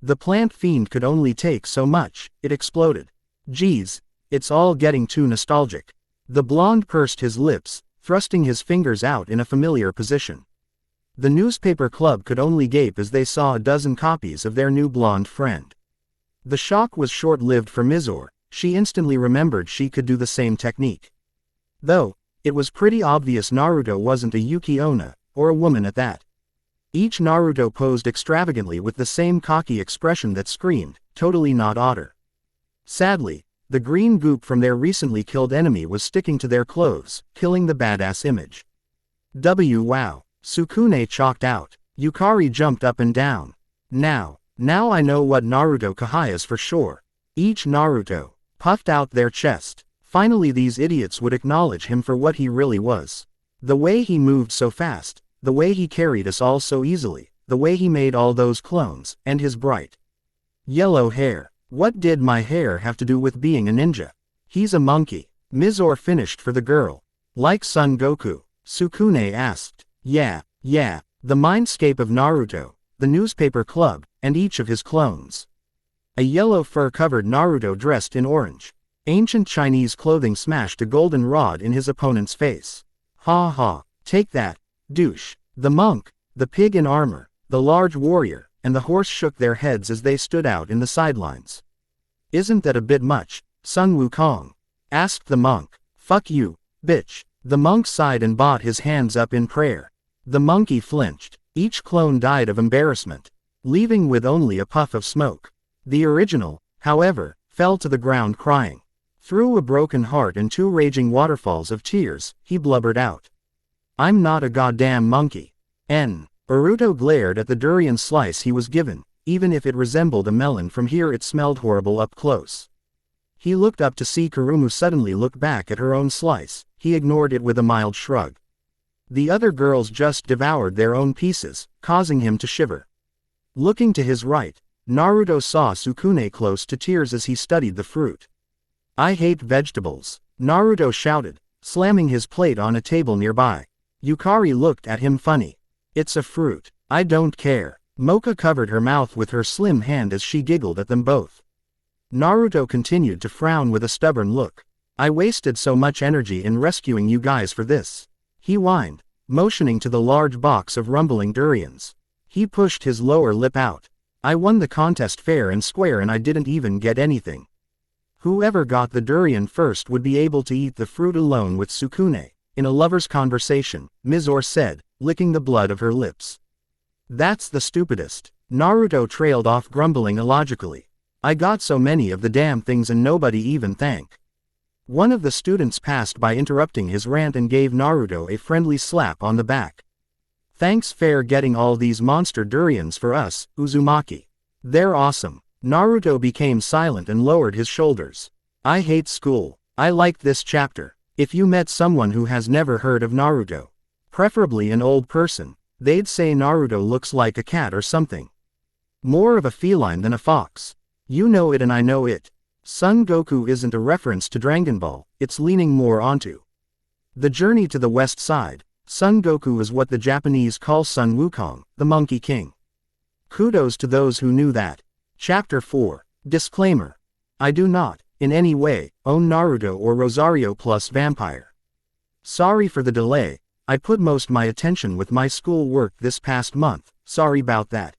The plant fiend could only take so much, it exploded. Geez, it's all getting too nostalgic. The blonde pursed his lips, thrusting his fingers out in a familiar position. The newspaper club could only gape as they saw a dozen copies of their new blonde friend. The shock was short-lived for Mizore. She instantly remembered she could do the same technique. Though, it was pretty obvious Naruto wasn't a Yuki Onna, or a woman at that. Each Naruto posed extravagantly with the same cocky expression that screamed, totally not otter. Sadly, the green goop from their recently killed enemy was sticking to their clothes, killing the badass image. Wow. Sukune chalked out. Yukari jumped up and down. Now I know what Naruto Kai is for sure. Each Naruto puffed out their chest. Finally these idiots would acknowledge him for what he really was. The way he moved so fast, the way he carried us all so easily, the way he made all those clones, and his bright yellow hair. What did my hair have to do with being a ninja? He's a monkey. Mizore finished for the girl. Like Son Goku? Sukune asked. Yeah. The mindscape of Naruto, the newspaper club, and each of his clones. A yellow fur-covered Naruto dressed in orange. Ancient Chinese clothing smashed a golden rod in his opponent's face. Ha ha, take that, douche. The monk, the pig in armor, the large warrior, and the horse shook their heads as they stood out in the sidelines. Isn't that a bit much, Sun Wukong? Asked the monk. Fuck you, bitch. The monk sighed and brought his hands up in prayer. The monkey flinched. Each clone died of embarrassment, leaving with only a puff of smoke. The original, however, fell to the ground crying. Through a broken heart and 2 raging waterfalls of tears, he blubbered out. I'm not a goddamn monkey. Naruto glared at the durian slice he was given. Even if it resembled a melon from here it smelled horrible up close. He looked up to see Kurumu suddenly look back at her own slice. He ignored it with a mild shrug. The other girls just devoured their own pieces, causing him to shiver. Looking to his right, Naruto saw Sukune close to tears as he studied the fruit. I hate vegetables, Naruto shouted, slamming his plate on a table nearby. Yukari looked at him funny. It's a fruit. I don't care. Mocha covered her mouth with her slim hand as she giggled at them both. Naruto continued to frown with a stubborn look. I wasted so much energy in rescuing you guys for this. He whined, motioning to the large box of rumbling durians. He pushed his lower lip out. I won the contest fair and square and I didn't even get anything. Whoever got the durian first would be able to eat the fruit alone with Sukune. In a lover's conversation, Mizore said, licking the blood of her lips. That's the stupidest. Naruto trailed off grumbling illogically. I got so many of the damn things and nobody even thanked. One of the students passed by interrupting his rant and gave Naruto a friendly slap on the back. Thanks for getting all these monster durians for us, Uzumaki. They're awesome. Naruto became silent and lowered his shoulders. I hate school. I liked this chapter. If you met someone who has never heard of Naruto, preferably an old person, they'd say Naruto looks like a cat or something. More of a feline than a fox. You know it and I know it. Son Goku isn't a reference to Dragon Ball, it's leaning more onto the journey to the west side. Son Goku is what the Japanese call Sun Wukong, the Monkey King. Kudos to those who knew that. Chapter 4. Disclaimer. I do not, in any way, own Naruto or Rosario plus Vampire. Sorry for the delay, I put most my attention with my school work this past month, sorry about that.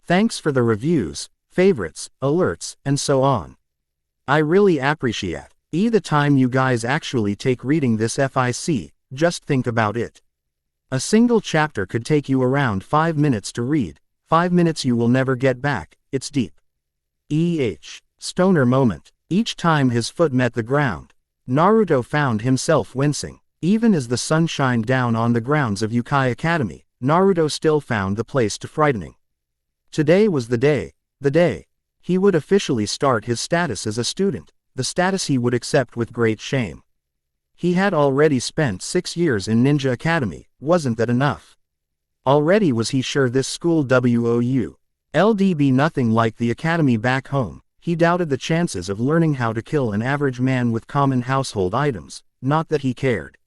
Thanks for the reviews, favorites, alerts, and so on. I really appreciate the time you guys actually take reading this FIC, just think about it. A single chapter could take you around 5 minutes to read, 5 minutes you will never get back, it's deep. Stoner moment. Each time his foot met the ground, Naruto found himself wincing. Even as the sun shined down on the grounds of Yukai Academy, Naruto still found the place too frightening. Today was the day. He would officially start his status as a student, the status he would accept with great shame. He had already spent 6 years in Ninja Academy, wasn't that enough? Already was he sure this school would be nothing like the academy back home. He doubted the chances of learning how to kill an average man with common household items, not that he cared.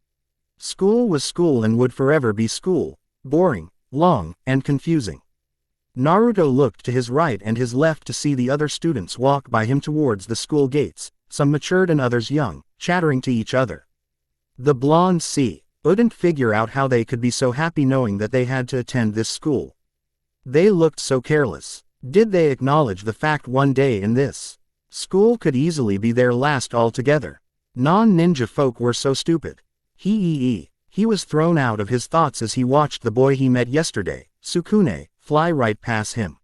School was school and would forever be school, boring, long, and confusing. Naruto looked to his right and his left to see the other students walk by him towards the school gates, some matured and others young, chattering to each other. The blonde couldn't figure out how they could be so happy knowing that they had to attend this school. They looked so careless. Did they acknowledge the fact one day in this school could easily be their last altogether? Non-ninja folk were so stupid. He was thrown out of his thoughts as he watched the boy he met yesterday, Sukune, fly right past him.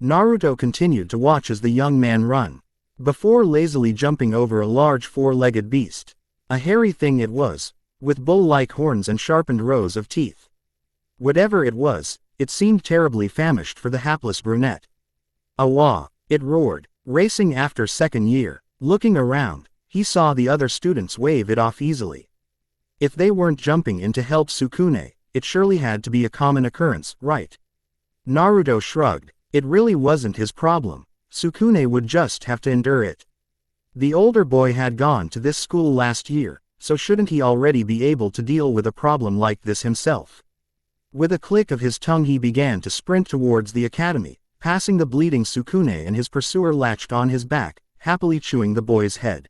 Naruto continued to watch as the young man run, before lazily jumping over a large 4-legged beast. A hairy thing it was, with bull-like horns and sharpened rows of teeth. Whatever it was, it seemed terribly famished for the hapless brunette. Awa! It roared, racing after second year. Looking around, he saw the other students wave it off easily. If they weren't jumping in to help Sukune, it surely had to be a common occurrence, right? Naruto shrugged. It really wasn't his problem. Sukune would just have to endure it. The older boy had gone to this school last year, so shouldn't he already be able to deal with a problem like this himself? With a click of his tongue he began to sprint towards the academy, passing the bleeding Sukune, and his pursuer latched on his back, happily chewing the boy's head.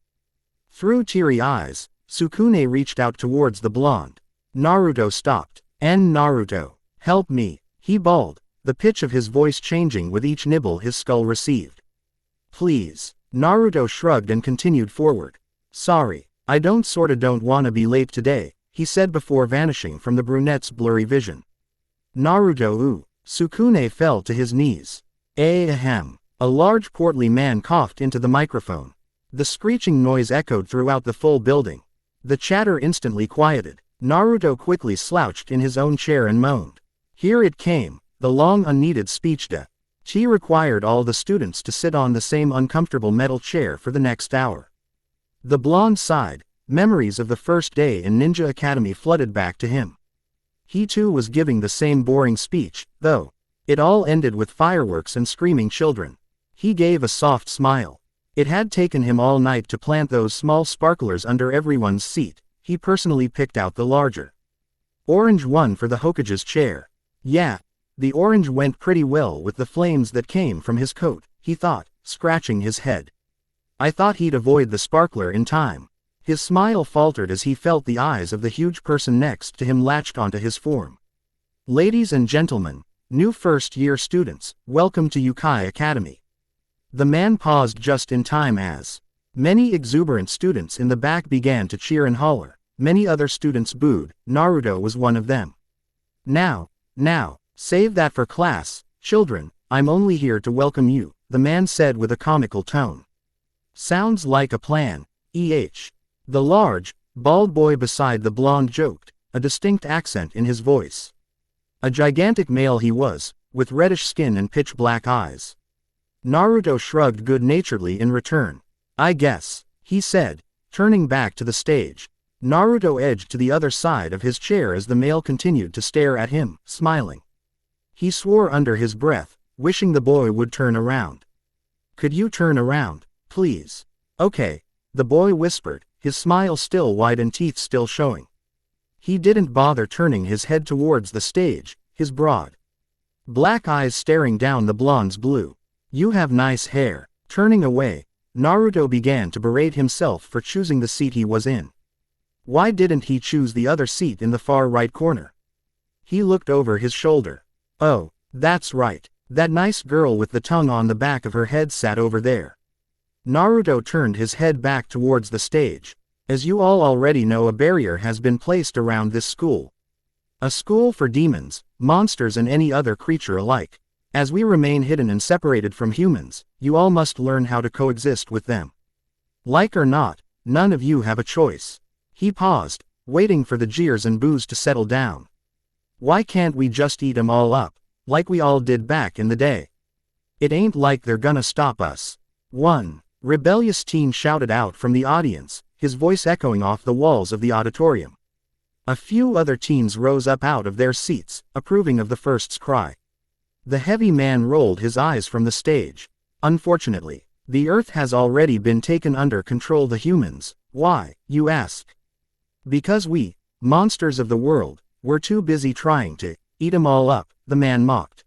Through teary eyes, Sukune reached out towards the blonde. Naruto stopped. Naruto, help me, he bawled, the pitch of his voice changing with each nibble his skull received. Please. Naruto shrugged and continued forward. Sorry, I don't wanna be late today, he said before vanishing from the brunette's blurry vision. Naruto ooh. Sukune fell to his knees. Ahem. A large portly man coughed into the microphone. The screeching noise echoed throughout the full building. The chatter instantly quieted. Naruto quickly slouched in his own chair and moaned. Here it came, the long unneeded speech de. She required all the students to sit on the same uncomfortable metal chair for the next hour. The blonde sighed. Memories of the first day in Ninja Academy flooded back to him. He too was giving the same boring speech, though. It all ended with fireworks and screaming children. He gave a soft smile. It had taken him all night to plant those small sparklers under everyone's seat. He personally picked out the larger orange one for the Hokage's chair. Yeah, the orange went pretty well with the flames that came from his coat, he thought, scratching his head. I thought he'd avoid the sparkler in time. His smile faltered as he felt the eyes of the huge person next to him latched onto his form. Ladies and gentlemen, new first-year students, welcome to Yukai Academy. The man paused just in time as many exuberant students in the back began to cheer and holler. Many other students booed. Naruto was one of them. Now, save that for class, children, I'm only here to welcome you, the man said with a comical tone. Sounds like a plan, The large, bald boy beside the blonde joked, a distinct accent in his voice. A gigantic male he was, with reddish skin and pitch-black eyes. Naruto shrugged good-naturedly in return. I guess, he said, turning back to the stage. Naruto edged to the other side of his chair as the male continued to stare at him, smiling. He swore under his breath, wishing the boy would turn around. Could you turn around, please? Okay, the boy whispered, his smile still wide and teeth still showing. He didn't bother turning his head towards the stage, his broad black eyes staring down the blonde's blue. You have nice hair. Turning away, Naruto began to berate himself for choosing the seat he was in. Why didn't he choose the other seat in the far right corner? He looked over his shoulder. Oh, that's right. That nice girl with the tongue on the back of her head sat over there. Naruto turned his head back towards the stage. As you all already know, a barrier has been placed around this school. A school for demons, monsters and any other creature alike. As we remain hidden and separated from humans, you all must learn how to coexist with them. Like or not, none of you have a choice. He paused, waiting for the jeers and boos to settle down. Why can't we just eat 'em all up, like we all did back in the day? It ain't like they're gonna stop us. One rebellious teen shouted out from the audience, his voice echoing off the walls of the auditorium. A few other teens rose up out of their seats, approving of the first's cry. The heavy man rolled his eyes from the stage. Unfortunately, the earth has already been taken under control. The humans, why, you ask? Because we, monsters of the world, were too busy trying to eat 'em all up, the man mocked.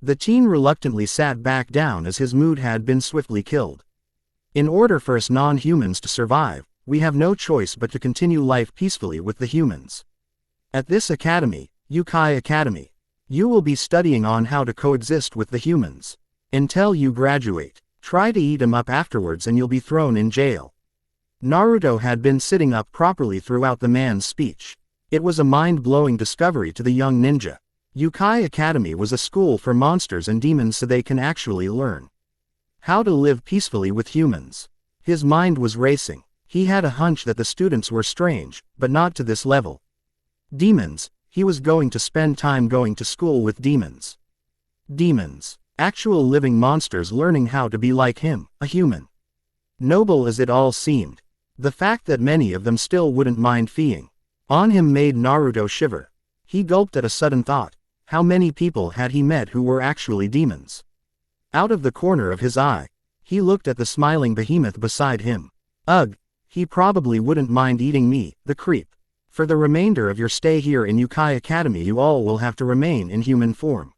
The teen reluctantly sat back down as his mood had been swiftly killed. In order for us non-humans to survive, we have no choice but to continue life peacefully with the humans. At this academy, Yukai Academy, you will be studying on how to coexist with the humans. Until you graduate, try to eat 'em up afterwards and you'll be thrown in jail. Naruto had been sitting up properly throughout the man's speech. It was a mind-blowing discovery to the young ninja. Yukai Academy was a school for monsters and demons so they can actually learn how to live peacefully with humans. His mind was racing. He had a hunch that the students were strange, but not to this level. Demons, He was going to spend time going to school with demons. Demons. Actual living monsters learning how to be like him, a human. Noble as it all seemed, the fact that many of them still wouldn't mind feeing on him made Naruto shiver. He gulped at a sudden thought. How many people had he met who were actually demons? Out of the corner of his eye, he looked at the smiling behemoth beside him. Ugh, he probably wouldn't mind eating me, the creep. For the remainder of your stay here in Yukai Academy you all will have to remain in human form.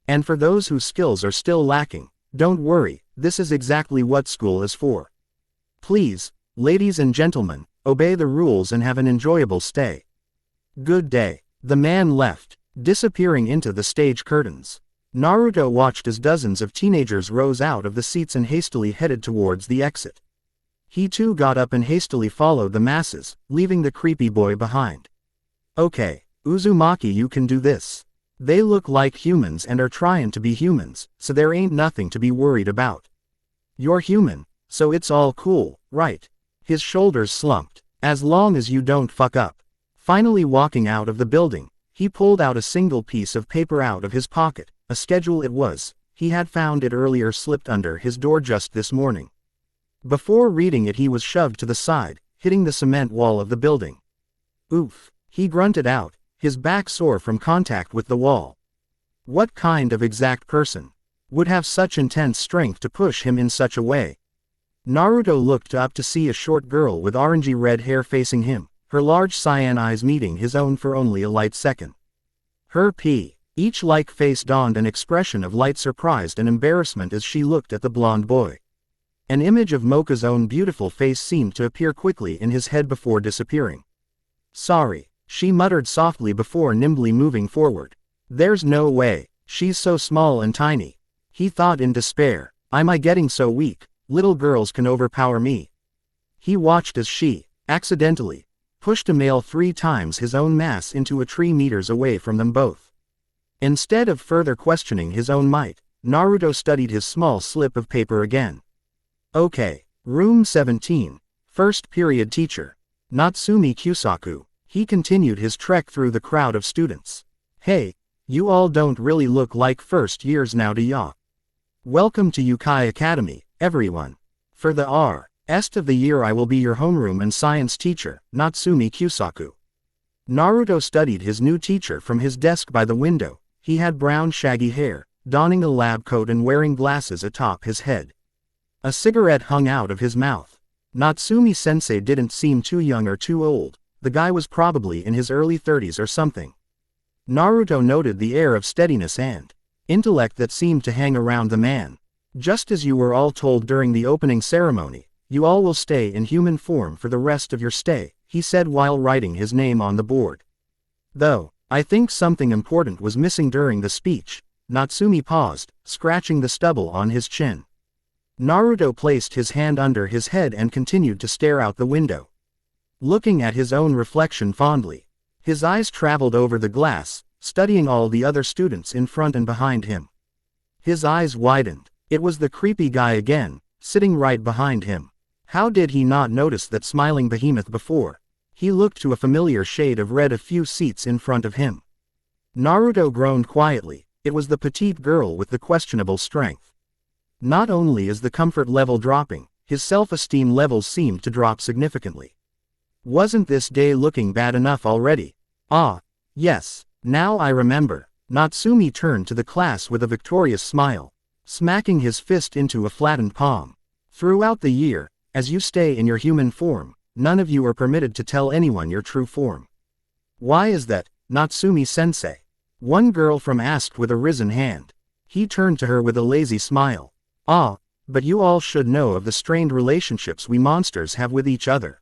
And for those whose skills are still lacking, don't worry, this is exactly what school is for. Please, ladies and gentlemen, obey the rules and have an enjoyable stay. Good day. The man left, disappearing into the stage curtains. Naruto watched as dozens of teenagers rose out of the seats and hastily headed towards the exit. He too got up and hastily followed the masses, leaving the creepy boy behind. Okay, Uzumaki, you can do this. They look like humans and are trying to be humans, so there ain't nothing to be worried about. You're human, so it's all cool, right? His shoulders slumped. As long as you don't fuck up. Finally walking out of the building, he pulled out a single piece of paper out of his pocket, a schedule it was. He had found it earlier slipped under his door just this morning. Before reading it he was shoved to the side, hitting the cement wall of the building. Oof, he grunted out, his back sore from contact with the wall. What kind of exact person would have such intense strength to push him in such a way? Naruto looked up to see a short girl with orangey red hair facing him, her large cyan eyes meeting his own for only a light second. Her each like face donned an expression of light surprise and embarrassment as she looked at the blonde boy. An image of Mocha's own beautiful face seemed to appear quickly in his head before disappearing. Sorry, she muttered softly before nimbly moving forward. There's no way, she's so small and tiny. He thought in despair, am I getting so weak? Little girls can overpower me. He watched as she, accidentally, pushed a male 3 times his own mass into a tree meters away from them both. Instead of further questioning his own might, Naruto studied his small slip of paper again. Okay, room 17, first period teacher. Natsumi Kusaku. He continued his trek through the crowd of students. Hey, you all don't really look like first years now, do ya? Welcome to Yukai Academy, everyone. For the rest of the year I will be your homeroom and science teacher, Natsumi Kusaku. Naruto studied his new teacher from his desk by the window. He had brown shaggy hair, donning a lab coat and wearing glasses atop his head. A cigarette hung out of his mouth. Natsumi-sensei didn't seem too young or too old. The guy was probably in his early 30s or something. Naruto noted the air of steadiness and intellect that seemed to hang around the man. Just as you were all told during the opening ceremony, you all will stay in human form for the rest of your stay, he said while writing his name on the board. Though, I think something important was missing during the speech. Natsumi paused, scratching the stubble on his chin. Naruto placed his hand under his head and continued to stare out the window. Looking at his own reflection fondly, his eyes traveled over the glass, studying all the other students in front and behind him. His eyes widened. It was the creepy guy again, sitting right behind him. How did he not notice that smiling behemoth before? He looked to a familiar shade of red a few seats in front of him. Naruto groaned quietly. It was the petite girl with the questionable strength. Not only is the comfort level dropping, his self-esteem levels seemed to drop significantly. Wasn't this day looking bad enough already? Ah, yes, now I remember. Natsumi turned to the class with a victorious smile, smacking his fist into a flattened palm. Throughout the year, as you stay in your human form, none of you are permitted to tell anyone your true form. Why is that, Natsumi-sensei? One girl from asked with a risen hand. He turned to her with a lazy smile. Ah, but you all should know of the strained relationships we monsters have with each other.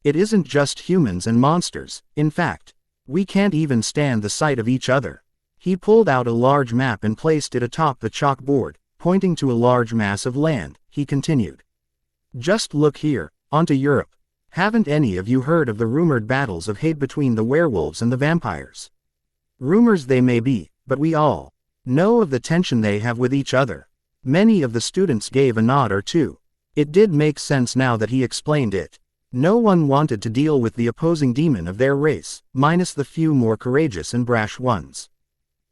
It isn't just humans and monsters, in fact, we can't even stand the sight of each other. He pulled out a large map and placed it atop the chalkboard, pointing to a large mass of land. He continued. Just look here, onto Europe. Haven't any of you heard of the rumored battles of hate between the werewolves and the vampires? Rumors they may be, but we all know of the tension they have with each other. Many of the students gave a nod or two. It did make sense now that he explained it. No one wanted to deal with the opposing demon of their race, minus the few more courageous and brash ones.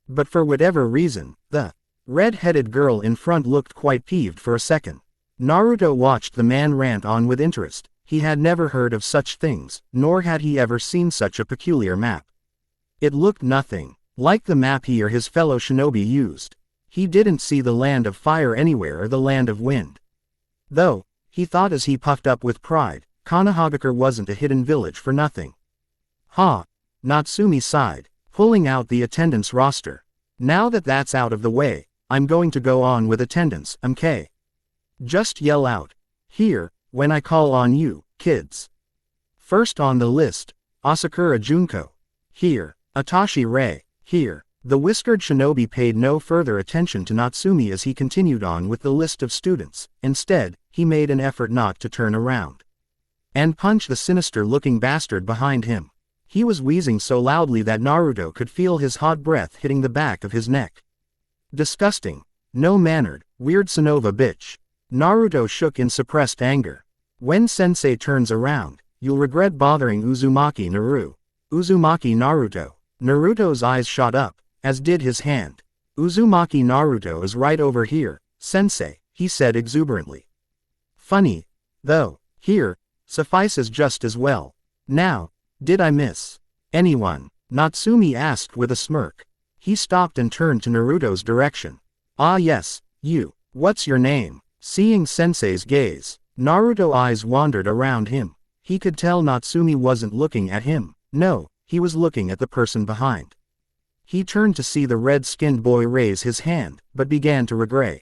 But for whatever reason, the red-headed girl in front looked quite peeved for a second. Naruto watched the man rant on with interest. He had never heard of such things, nor had he ever seen such a peculiar map. It looked nothing like the map he or his fellow shinobi used. He didn't see the land of fire anywhere or the land of wind. Though, he thought as he puffed up with pride, Konohagakure wasn't a hidden village for nothing. Ha! Natsumi sighed, pulling out the attendance roster. Now that that's out of the way, I'm going to go on with attendance, MK. Just yell out, here, when I call on you, kids. First on the list, Asakura Junko. Here, Atashi Rei. Here. The whiskered shinobi paid no further attention to Natsumi as he continued on with the list of students. Instead, he made an effort not to turn around and punch the sinister-looking bastard behind him. He was wheezing so loudly that Naruto could feel his hot breath hitting the back of his neck. Disgusting. No-mannered, weird Sonova bitch. Naruto shook in suppressed anger. When sensei turns around, you'll regret bothering Uzumaki Uzumaki Naruto. Naruto's eyes shot up, as did his hand. Uzumaki Naruto is right over here, sensei, he said exuberantly. Funny, though, here, suffices just as well. Now, did I miss anyone? Natsumi asked with a smirk. He stopped and turned to Naruto's direction. Ah yes, you. What's your name? Seeing sensei's gaze, Naruto's eyes wandered around him. He could tell Natsumi wasn't looking at him. No, he was looking at the person behind. He turned to see the red-skinned boy raise his hand, but began to regret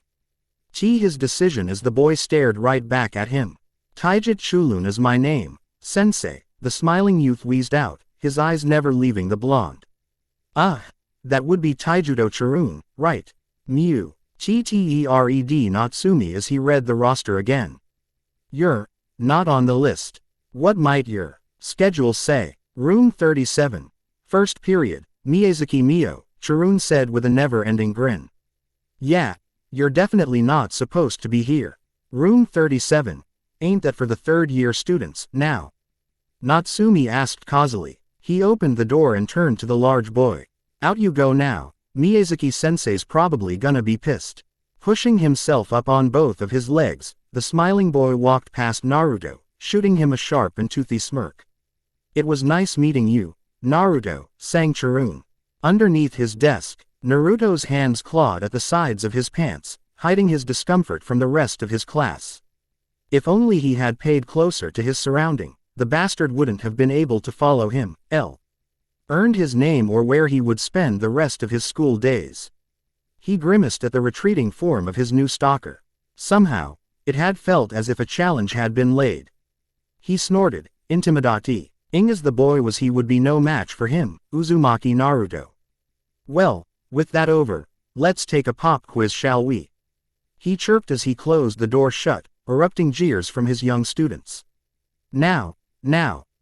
his decision as the boy stared right back at him. Taijutsu Chulun is my name, sensei, the smiling youth wheezed out, his eyes never leaving the blonde. Ah, that would be Taijutsu Chirun, right? Mew. Ttered Natsumi as he read the roster again. You're not on the list. What might your schedule say? Room 37. First period, Miyazaki Mio, Chirun said with a never-ending grin. Yeah, you're definitely not supposed to be here. Room 37. Ain't that for the third-year students, now? Natsumi asked causally. He opened the door and turned to the large boy. Out you go now. Miyazaki-sensei's probably gonna be pissed. Pushing himself up on both of his legs, the smiling boy walked past Naruto, shooting him a sharp and toothy smirk. It was nice meeting you, Naruto, sang Chirun. Underneath his desk, Naruto's hands clawed at the sides of his pants, hiding his discomfort from the rest of his class. If only he had paid closer to his surrounding, the bastard wouldn't have been able to follow him, earned his name or where he would spend the rest of his school days. He grimaced at the retreating form of his new stalker. Somehow, it had felt as if a challenge had been laid. He snorted, intimidati. Ing as the boy was he would be no match for him, Uzumaki Naruto. Well, with that over, let's take a pop quiz shall we? He chirped as he closed the door shut, erupting jeers from his young students. Now,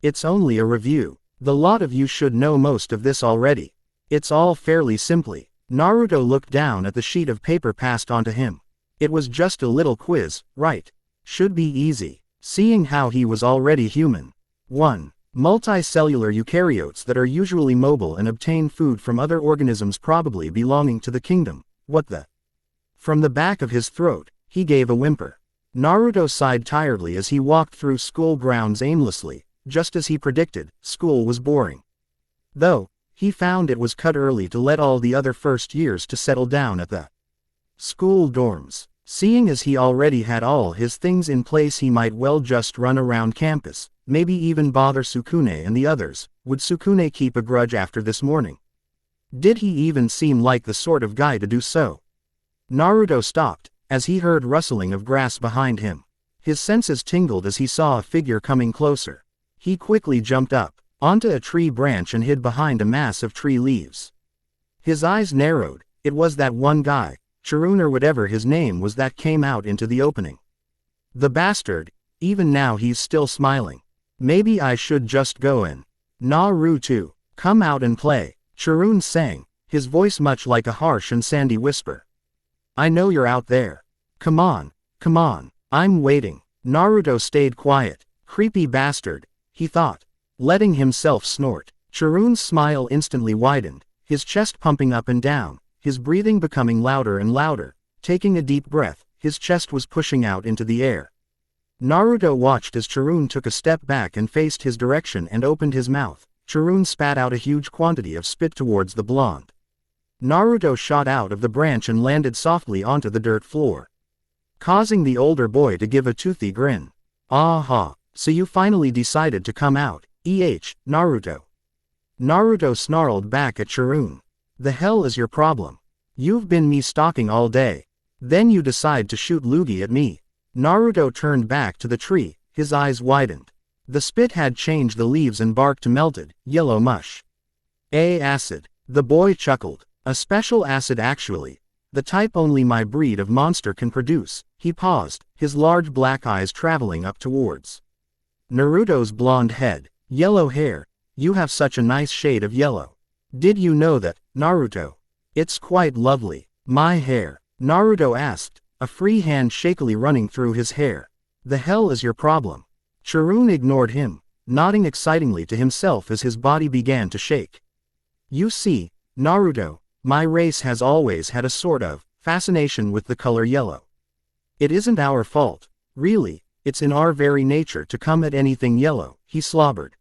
it's only a review. The lot of you should know most of this already. It's all fairly simply. Naruto looked down at the sheet of paper passed onto him. It was just a little quiz, right? Should be easy, seeing how he was already human. 1. Multicellular eukaryotes that are usually mobile and obtain food from other organisms probably belonging to the kingdom. What the? From the back of his throat, he gave a whimper. Naruto sighed tiredly as he walked through school grounds aimlessly. Just as he predicted, school was boring. Though, he found it was cut early to let all the other first years to settle down at the school dorms. Seeing as he already had all his things in place, he might well just run around campus, maybe even bother Sukune and the others. Would Sukune keep a grudge after this morning? Did he even seem like the sort of guy to do so? Naruto stopped, as he heard rustling of grass behind him. His senses tingled as he saw a figure coming closer. He quickly jumped up, onto a tree branch and hid behind a mass of tree leaves. His eyes narrowed. It was that one guy, Chirun or whatever his name was, that came out into the opening. The bastard, even now he's still smiling. Maybe I should just go in. Naruto, come out and play, Chirun sang, his voice much like a harsh and sandy whisper. I know you're out there. Come on, I'm waiting. Naruto stayed quiet, Creepy bastard, he thought, letting himself snort. Chirune's smile instantly widened, his chest pumping up and down, his breathing becoming louder and louder. Taking a deep breath, his chest was pushing out into the air. Naruto watched as Chirune took a step back and faced his direction and opened his mouth. Chirune spat out a huge quantity of spit towards the blonde. Naruto shot out of the branch and landed softly onto the dirt floor, causing the older boy to give a toothy grin. "Aha, so you finally decided to come out, Naruto." Naruto snarled back at Chirune. "The hell is your problem? You've been me stalking all day. Then you decide to shoot loogie at me." Naruto turned back to the tree, his eyes widened. The spit had changed the leaves and bark to melted, yellow mush. Acid. The boy chuckled. "A special acid actually. The type only my breed of monster can produce." He paused, his large black eyes traveling up towards Naruto's blonde head. "Yellow hair. You have such a nice shade of yellow. Did you know that, Naruto? It's quite lovely." "My hair?" Naruto asked, a free hand shakily running through his hair. "The hell is your problem?" Chirune ignored him, nodding excitingly to himself as his body began to shake. "You see, Naruto, my race has always had a sort of fascination with the color yellow. It isn't our fault, really, it's in our very nature to come at anything yellow," he slobbered.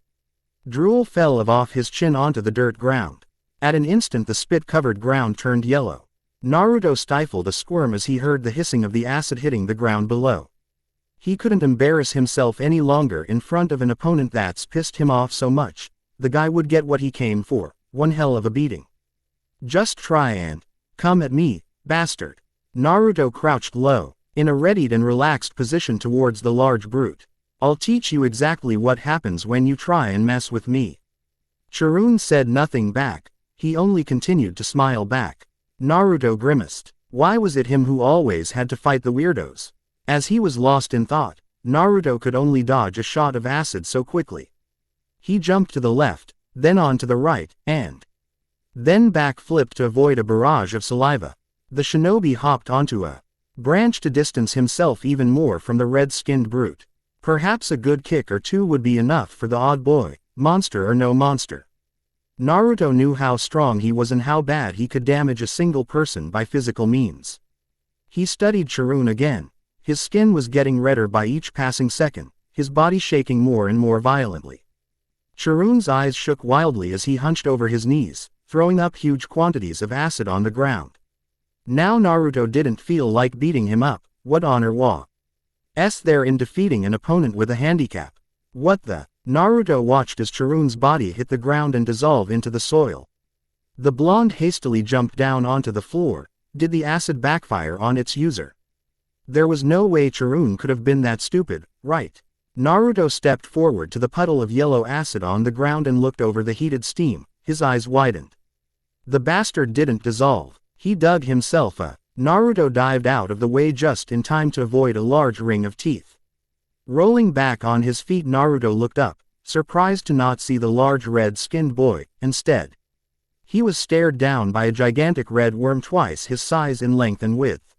Drool fell off his chin onto the dirt ground. At an instant the spit-covered ground turned yellow. Naruto stifled a squirm as he heard the hissing of the acid hitting the ground below. He couldn't embarrass himself any longer in front of an opponent that's pissed him off so much. The guy would get what he came for, one hell of a beating. "Just try and come at me, bastard." Naruto crouched low, in a readied and relaxed position towards the large brute. "I'll teach you exactly what happens when you try and mess with me." Chirune said nothing back, he only continued to smile back. Naruto grimaced. Why was it him who always had to fight the weirdos? As he was lost in thought, Naruto could only dodge a shot of acid so quickly. He jumped to the left, then on to the right, and then backflipped to avoid a barrage of saliva. The shinobi hopped onto a branch to distance himself even more from the red-skinned brute. Perhaps a good kick or two would be enough for the odd boy, monster or no monster. Naruto knew how strong he was and how bad he could damage a single person by physical means. He studied Chirune again. His skin was getting redder by each passing second, his body shaking more and more violently. Chirune's eyes shook wildly as he hunched over his knees, throwing up huge quantities of acid on the ground. Now Naruto didn't feel like beating him up. What honor was there in defeating an opponent with a handicap? What the? Naruto watched as Chirune's body hit the ground and dissolve into the soil. The blonde hastily jumped down onto the floor. Did the acid backfire on its user? There was no way Chirune could have been that stupid, right? Naruto stepped forward to the puddle of yellow acid on the ground and looked over the heated steam, his eyes widened. The bastard didn't dissolve. He dug himself a. Naruto dived out of the way just in time to avoid a large ring of teeth. Rolling back on his feet, Naruto looked up, surprised to not see the large red-skinned boy. Instead, he was stared down by a gigantic red worm twice his size in length and width.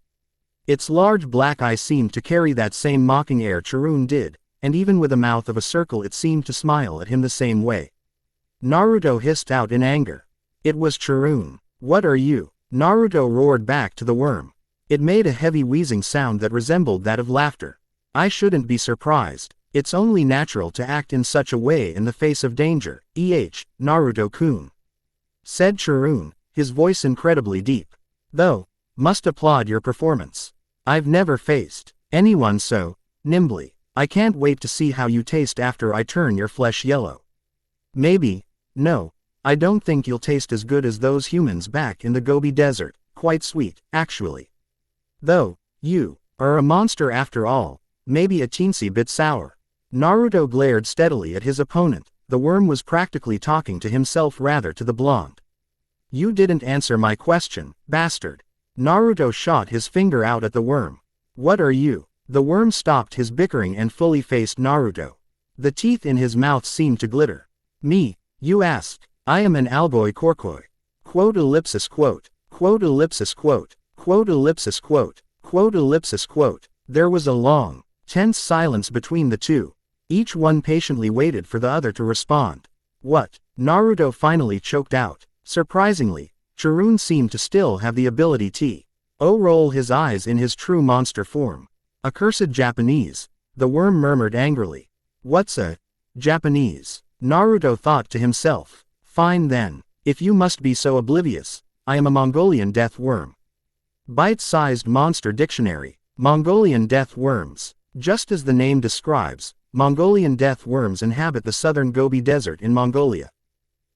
Its large black eye seemed to carry that same mocking air Chirune did, and even with a mouth of a circle it seemed to smile at him the same way. Naruto hissed out in anger. It was Chirune. "What are you?" Naruto roared back to the worm. It made a heavy wheezing sound that resembled that of laughter. "I shouldn't be surprised. It's only natural to act in such a way in the face of danger, Naruto-kun," said Chirune, his voice incredibly deep. "Though, must applaud your performance. I've never faced anyone so nimbly. I can't wait to see how you taste after I turn your flesh yellow. Maybe, no, I don't think you'll taste as good as those humans back in the Gobi Desert, quite sweet, actually. Though, you are a monster after all, maybe a teensy bit sour." Naruto glared steadily at his opponent. The worm was practically talking to himself rather to the blonde. "You didn't answer my question, bastard." Naruto shot his finger out at the worm. "What are you?" The worm stopped his bickering and fully faced Naruto. The teeth in his mouth seemed to glitter. "Me, you ask? I am an Algoi Korkoi. Quote ellipsis quote. Quote ellipsis quote. Quote ellipsis quote. Quote ellipsis quote." There was a long, tense silence between the two. Each one patiently waited for the other to respond. What? Naruto finally choked out. Surprisingly, Chirun seemed to still have the ability to roll his eyes in his true monster form. Accursed Japanese, the worm murmured angrily. What's a Japanese? Naruto thought to himself. Fine then, if you must be so oblivious, I am a Mongolian death worm. Bite-sized monster dictionary, Mongolian death worms. Just as the name describes, Mongolian death worms inhabit the southern Gobi Desert in Mongolia.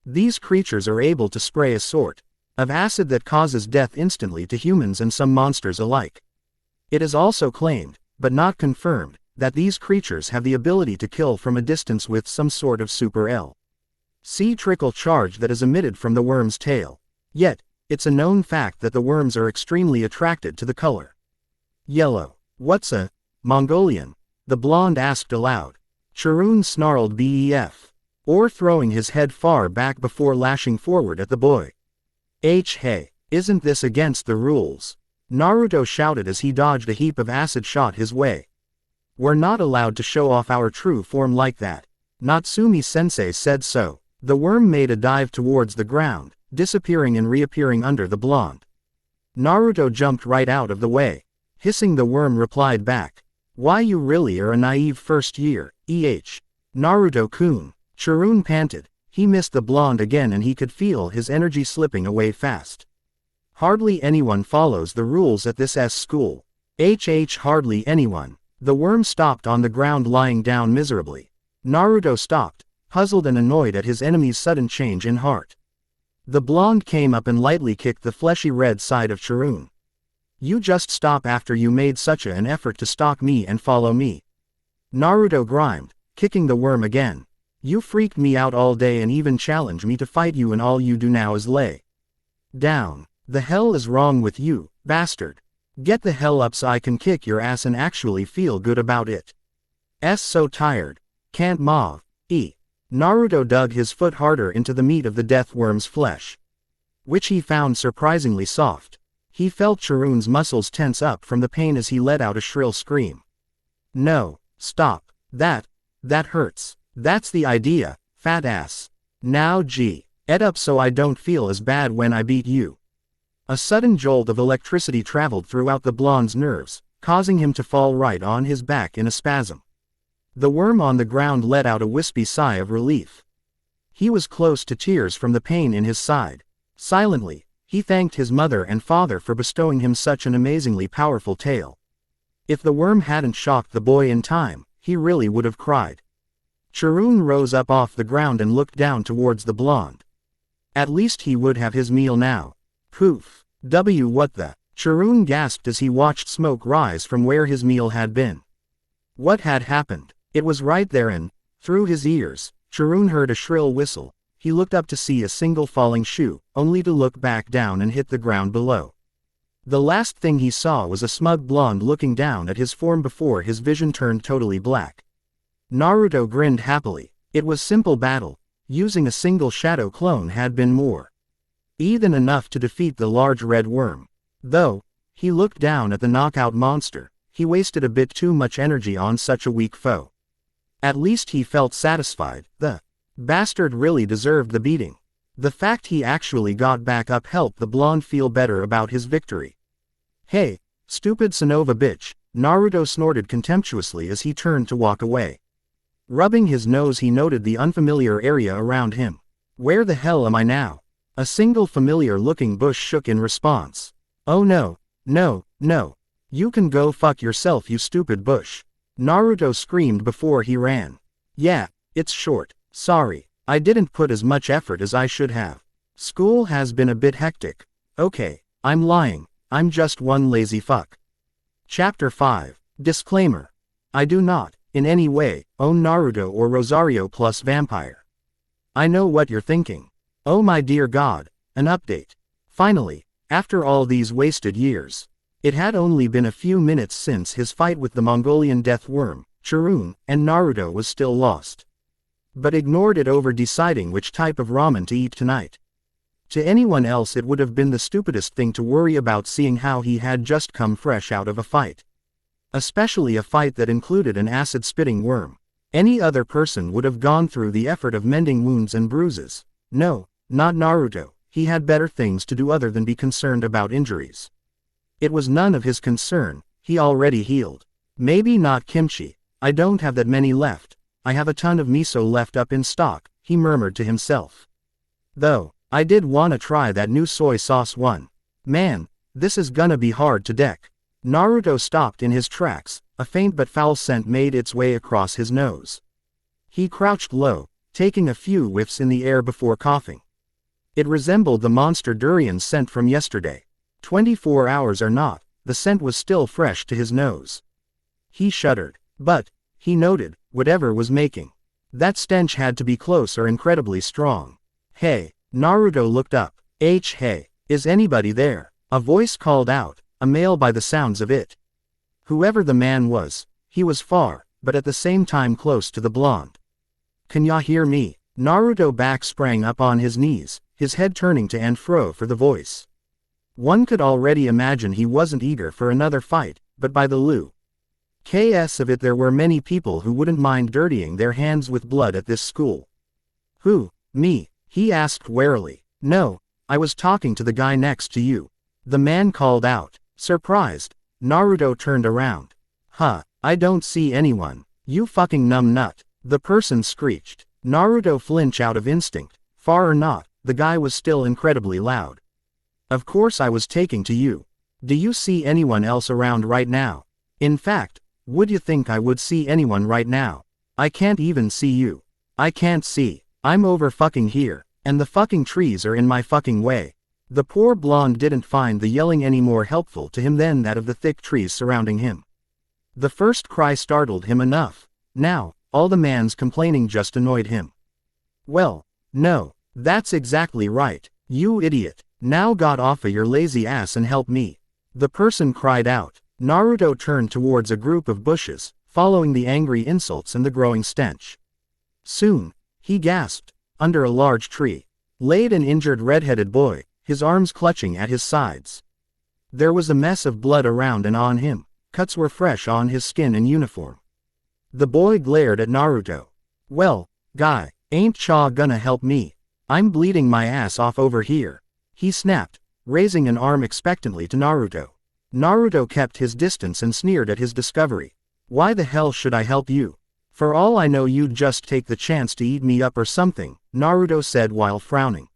These creatures are able to spray a sort of acid that causes death instantly to humans and some monsters alike. It is also claimed, but not confirmed, that these creatures have the ability to kill from a distance with some sort of super LC trickle charge that is emitted from the worm's tail. Yet, it's a known fact that the worms are extremely attracted to the color yellow. What's a Mongolian? The blonde asked aloud. Chirun snarled BEF, or throwing his head far back before lashing forward at the boy. Hey, isn't this against the rules? Naruto shouted as he dodged a heap of acid shot his way. We're not allowed to show off our true form like that. Natsumi-sensei said so. The worm made a dive towards the ground, disappearing and reappearing under the blonde. Naruto jumped right out of the way. Hissing, the worm replied back. Why, you really are a naive first year, Naruto-kun. Chirun panted. He missed the blonde again and he could feel his energy slipping away fast. Hardly anyone follows the rules at this school. Hardly anyone. The worm stopped on the ground, lying down miserably. Naruto stopped, puzzled and annoyed at his enemy's sudden change in heart. The blonde came up and lightly kicked the fleshy red side of Chirun. You just stop after you made such an effort to stalk me and follow me. Naruto grimed, kicking the worm again. You freaked me out all day and even challenged me to fight you, and all you do now is lay down. The hell is wrong with you, bastard? Get the hell up so I can kick your ass and actually feel good about it. So tired. Can't move. Naruto dug his foot harder into the meat of the death worm's flesh, which he found surprisingly soft. He felt Chirun's muscles tense up from the pain as he let out a shrill scream. No, stop. That hurts. That's the idea, fat ass. Now ed up so I don't feel as bad when I beat you. A sudden jolt of electricity traveled throughout the blonde's nerves, causing him to fall right on his back in a spasm. The worm on the ground let out a wispy sigh of relief. He was close to tears from the pain in his side. Silently, he thanked his mother and father for bestowing him such an amazingly powerful tail. If the worm hadn't shocked the boy in time, he really would have cried. Chirun rose up off the ground and looked down towards the blonde. At least he would have his meal now. Poof. What the? Chirun gasped as he watched smoke rise from where his meal had been. What had happened? It was right there, and, through his ears, Chirun heard a shrill whistle. He looked up to see a single falling shoe, only to look back down and hit the ground below. The last thing he saw was a smug blonde looking down at his form before his vision turned totally black. Naruto grinned happily. It was simple battle. Using a single shadow clone had been more than enough to defeat the large red worm. Though, he looked down at the knockout monster, he wasted a bit too much energy on such a weak foe. At least he felt satisfied. The bastard really deserved the beating. The fact he actually got back up helped the blonde feel better about his victory. Hey, stupid Sonova bitch, Naruto snorted contemptuously as he turned to walk away. Rubbing his nose, he noted the unfamiliar area around him. Where the hell am I now? A single familiar-looking bush shook in response. Oh no, no, no. You can go fuck yourself, you stupid bush. Naruto screamed before he ran. Yeah, it's short. Sorry, I didn't put as much effort as I should have. School has been a bit hectic. Okay, I'm lying. I'm just one lazy fuck. Chapter 5. Disclaimer. I do not, in any way, own Naruto or Rosario plus Vampire. I know what you're thinking. Oh my dear God, an update. Finally, after all these wasted years. It had only been a few minutes since his fight with the Mongolian death worm, Chirun, and Naruto was still lost. But ignored it over deciding which type of ramen to eat tonight. To anyone else it would have been the stupidest thing to worry about, seeing how he had just come fresh out of a fight. Especially a fight that included an acid-spitting worm. Any other person would have gone through the effort of mending wounds and bruises. No, not Naruto, he had better things to do other than be concerned about injuries. It was none of his concern, he already healed. Maybe not kimchi, I don't have that many left, I have a ton of miso left up in stock, he murmured to himself. Though, I did wanna try that new soy sauce one. Man, this is gonna be hard to deck. Naruto stopped in his tracks, a faint but foul scent made its way across his nose. He crouched low, taking a few whiffs in the air before coughing. It resembled the monster durian scent from yesterday. 24 hours or not, the scent was still fresh to his nose. He shuddered, but, he noted, whatever was making that stench had to be close or incredibly strong. Hey, Naruto looked up. Hey, is anybody there? A voice called out, a male by the sounds of it. Whoever the man was, he was far, but at the same time close to the blonde. Can ya hear me? Naruto back sprang up on his knees, his head turning to and fro for the voice. One could already imagine he wasn't eager for another fight, but by the LUKS of it there were many people who wouldn't mind dirtying their hands with blood at this school. Who, me? He asked warily. No, I was talking to the guy next to you. The man called out. Surprised, Naruto turned around. Huh, I don't see anyone. You fucking numb nut. The person screeched. Naruto flinched out of instinct. Far or not, the guy was still incredibly loud. Of course I was taking to you. Do you see anyone else around right now? In fact, would you think I would see anyone right now? I can't even see you. I can't see. I'm over fucking here, and the fucking trees are in my fucking way. The poor blonde didn't find the yelling any more helpful to him than that of the thick trees surrounding him. The first cry startled him enough. Now, all the man's complaining just annoyed him. Well, no, that's exactly right, you idiot. Now got off of your lazy ass and help me. The person cried out. Naruto turned towards a group of bushes, following the angry insults and the growing stench. Soon, he gasped, under a large tree, laid an injured red-headed boy, his arms clutching at his sides. There was a mess of blood around and on him, cuts were fresh on his skin and uniform. The boy glared at Naruto. Well, guy, ain't cha gonna help me? I'm bleeding my ass off over here. He snapped, raising an arm expectantly to Naruto. Naruto kept his distance and sneered at his discovery. Why the hell should I help you? For all I know you'd just take the chance to eat me up or something, Naruto said while frowning.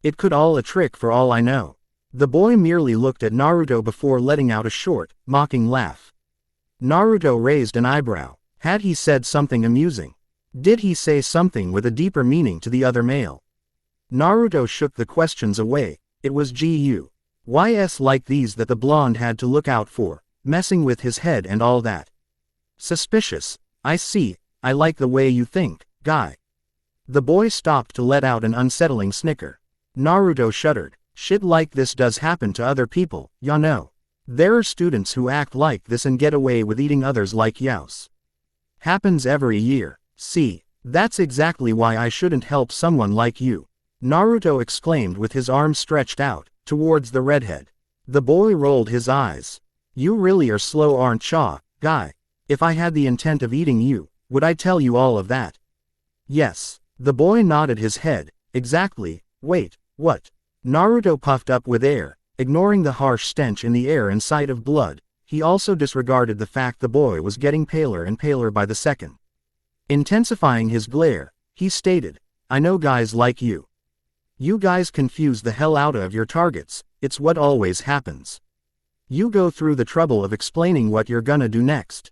It could all a trick for all I know. The boy merely looked at Naruto before letting out a short, mocking laugh. Naruto raised an eyebrow. Had he said something amusing? Did he say something with a deeper meaning to the other male? Naruto shook the questions away. It was GUYs like these that the blonde had to look out for, messing with his head and all that. Suspicious. I see, I like the way you think, guy. The boy stopped to let out an unsettling snicker. Naruto shuddered. Shit like this does happen to other people, ya know. There are students who act like this and get away with eating others like yaos. Happens every year. See, that's exactly why I shouldn't help someone like you. Naruto exclaimed with his arms stretched out, towards the redhead. The boy rolled his eyes. You really are slow, aren't ya, guy? If I had the intent of eating you, would I tell you all of that? Yes. The boy nodded his head. Exactly. Wait, what? Naruto puffed up with air, ignoring the harsh stench in the air and sight of blood. He also disregarded the fact the boy was getting paler and paler by the second. Intensifying his glare, he stated, I know guys like you. You guys confuse the hell out of your targets, it's what always happens. You go through the trouble of explaining what you're gonna do next.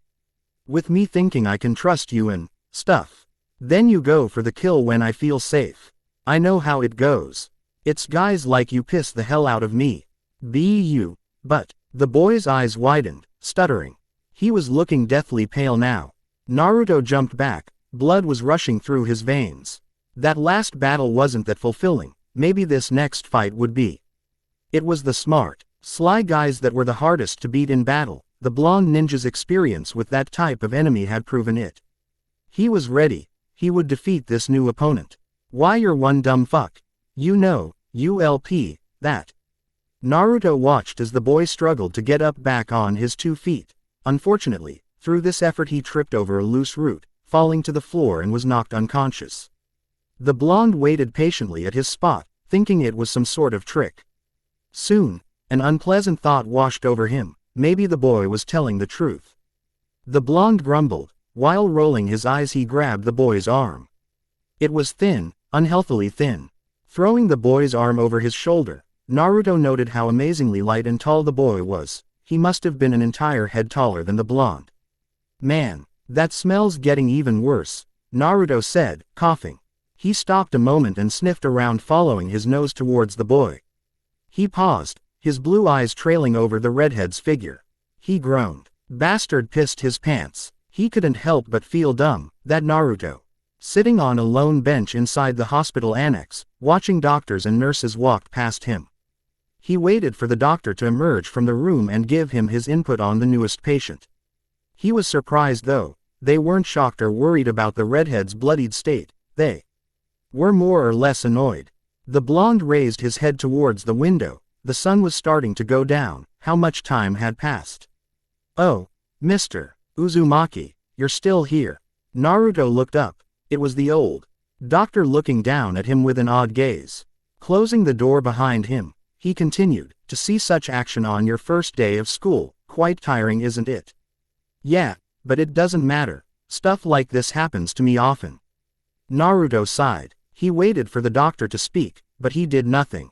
With me thinking I can trust you and stuff. Then you go for the kill when I feel safe. I know how it goes. It's guys like you piss the hell out of me. But, the boy's eyes widened, stuttering. He was looking deathly pale now. Naruto jumped back, blood was rushing through his veins. That last battle wasn't that fulfilling, maybe this next fight would be. It was the smart, sly guys that were the hardest to beat in battle. The blonde ninja's experience with that type of enemy had proven it. He was ready, he would defeat this new opponent. Why you're one dumb fuck. You know, ULP, that. Naruto watched as the boy struggled to get up back on his 2 feet. Unfortunately, through this effort he tripped over a loose root, falling to the floor and was knocked unconscious. The blonde waited patiently at his spot, thinking it was some sort of trick. Soon, an unpleasant thought washed over him. Maybe the boy was telling the truth. The blonde grumbled. While rolling his eyes, he grabbed the boy's arm. It was thin, unhealthily thin. Throwing the boy's arm over his shoulder, Naruto noted how amazingly light and tall the boy was. He must have been an entire head taller than the blonde. Man, that smells getting even worse, Naruto said, coughing. He stopped a moment and sniffed around, following his nose towards the boy. He paused, his blue eyes trailing over the redhead's figure. He groaned. Bastard pissed his pants. He couldn't help but feel dumb, that Naruto. Sitting on a lone bench inside the hospital annex, watching doctors and nurses walk past him. He waited for the doctor to emerge from the room and give him his input on the newest patient. He was surprised though. They weren't shocked or worried about the redhead's bloodied state. They were more or less annoyed. The blonde raised his head towards the window. The sun was starting to go down. How much time had passed? Oh, Mr. Uzumaki, you're still here. Naruto looked up. It was the old doctor looking down at him with an odd gaze. Closing the door behind him, he continued, to see such action on your first day of school, quite tiring, isn't it? Yeah, but it doesn't matter. Stuff like this happens to me often. Naruto sighed. He waited for the doctor to speak, but he did nothing.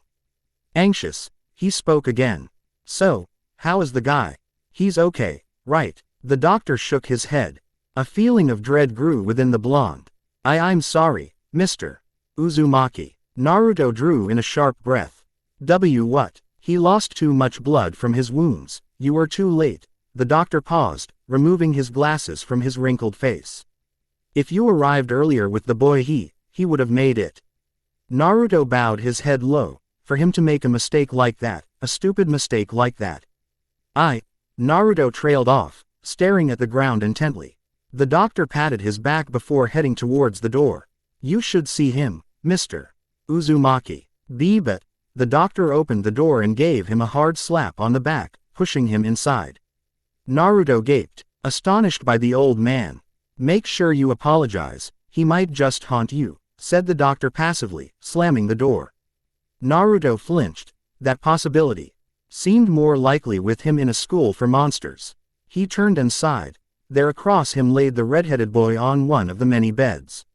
Anxious, he spoke again. So, how is the guy? He's okay, right? The doctor shook his head. A feeling of dread grew within the blonde. I'm sorry, Mr. Uzumaki. Naruto drew in a sharp breath. What? He lost too much blood from his wounds. You were too late. The doctor paused, removing his glasses from his wrinkled face. If you arrived earlier with the boy, he would have made it. Naruto bowed his head low. For him to make a mistake like that, a stupid mistake like that. Naruto trailed off, staring at the ground intently. The doctor patted his back before heading towards the door. You should see him, Mr. Uzumaki. But the doctor opened the door and gave him a hard slap on the back, pushing him inside. Naruto gaped, astonished by the old man. Make sure you apologize, he might just haunt you, said the doctor passively, slamming the door. Naruto flinched. That possibility seemed more likely with him in a school for monsters. He turned and sighed. There across him laid the red-headed boy on one of the many beds.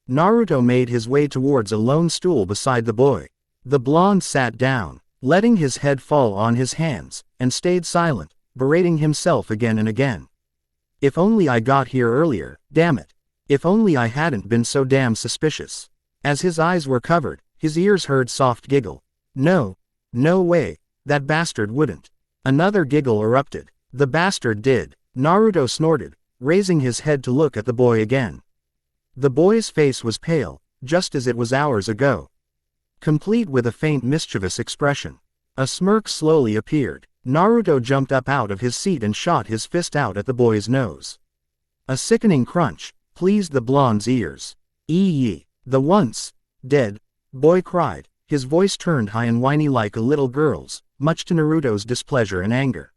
Naruto made his way towards a lone stool beside the boy. The blonde sat down, letting his head fall on his hands, and stayed silent, berating himself again and again. If only I got here earlier, damn it. If only I hadn't been so damn suspicious. As his eyes were covered, his ears heard soft giggle. No way, that bastard wouldn't. Another giggle erupted. The bastard did. Naruto snorted, raising his head to look at the boy again. The boy's face was pale, just as it was hours ago. Complete with a faint mischievous expression. A smirk slowly appeared. Naruto jumped up out of his seat and shot his fist out at the boy's nose. A sickening crunch pleased the blonde's ears. The once dead boy cried, his voice turned high and whiny like a little girl's, much to Naruto's displeasure and anger.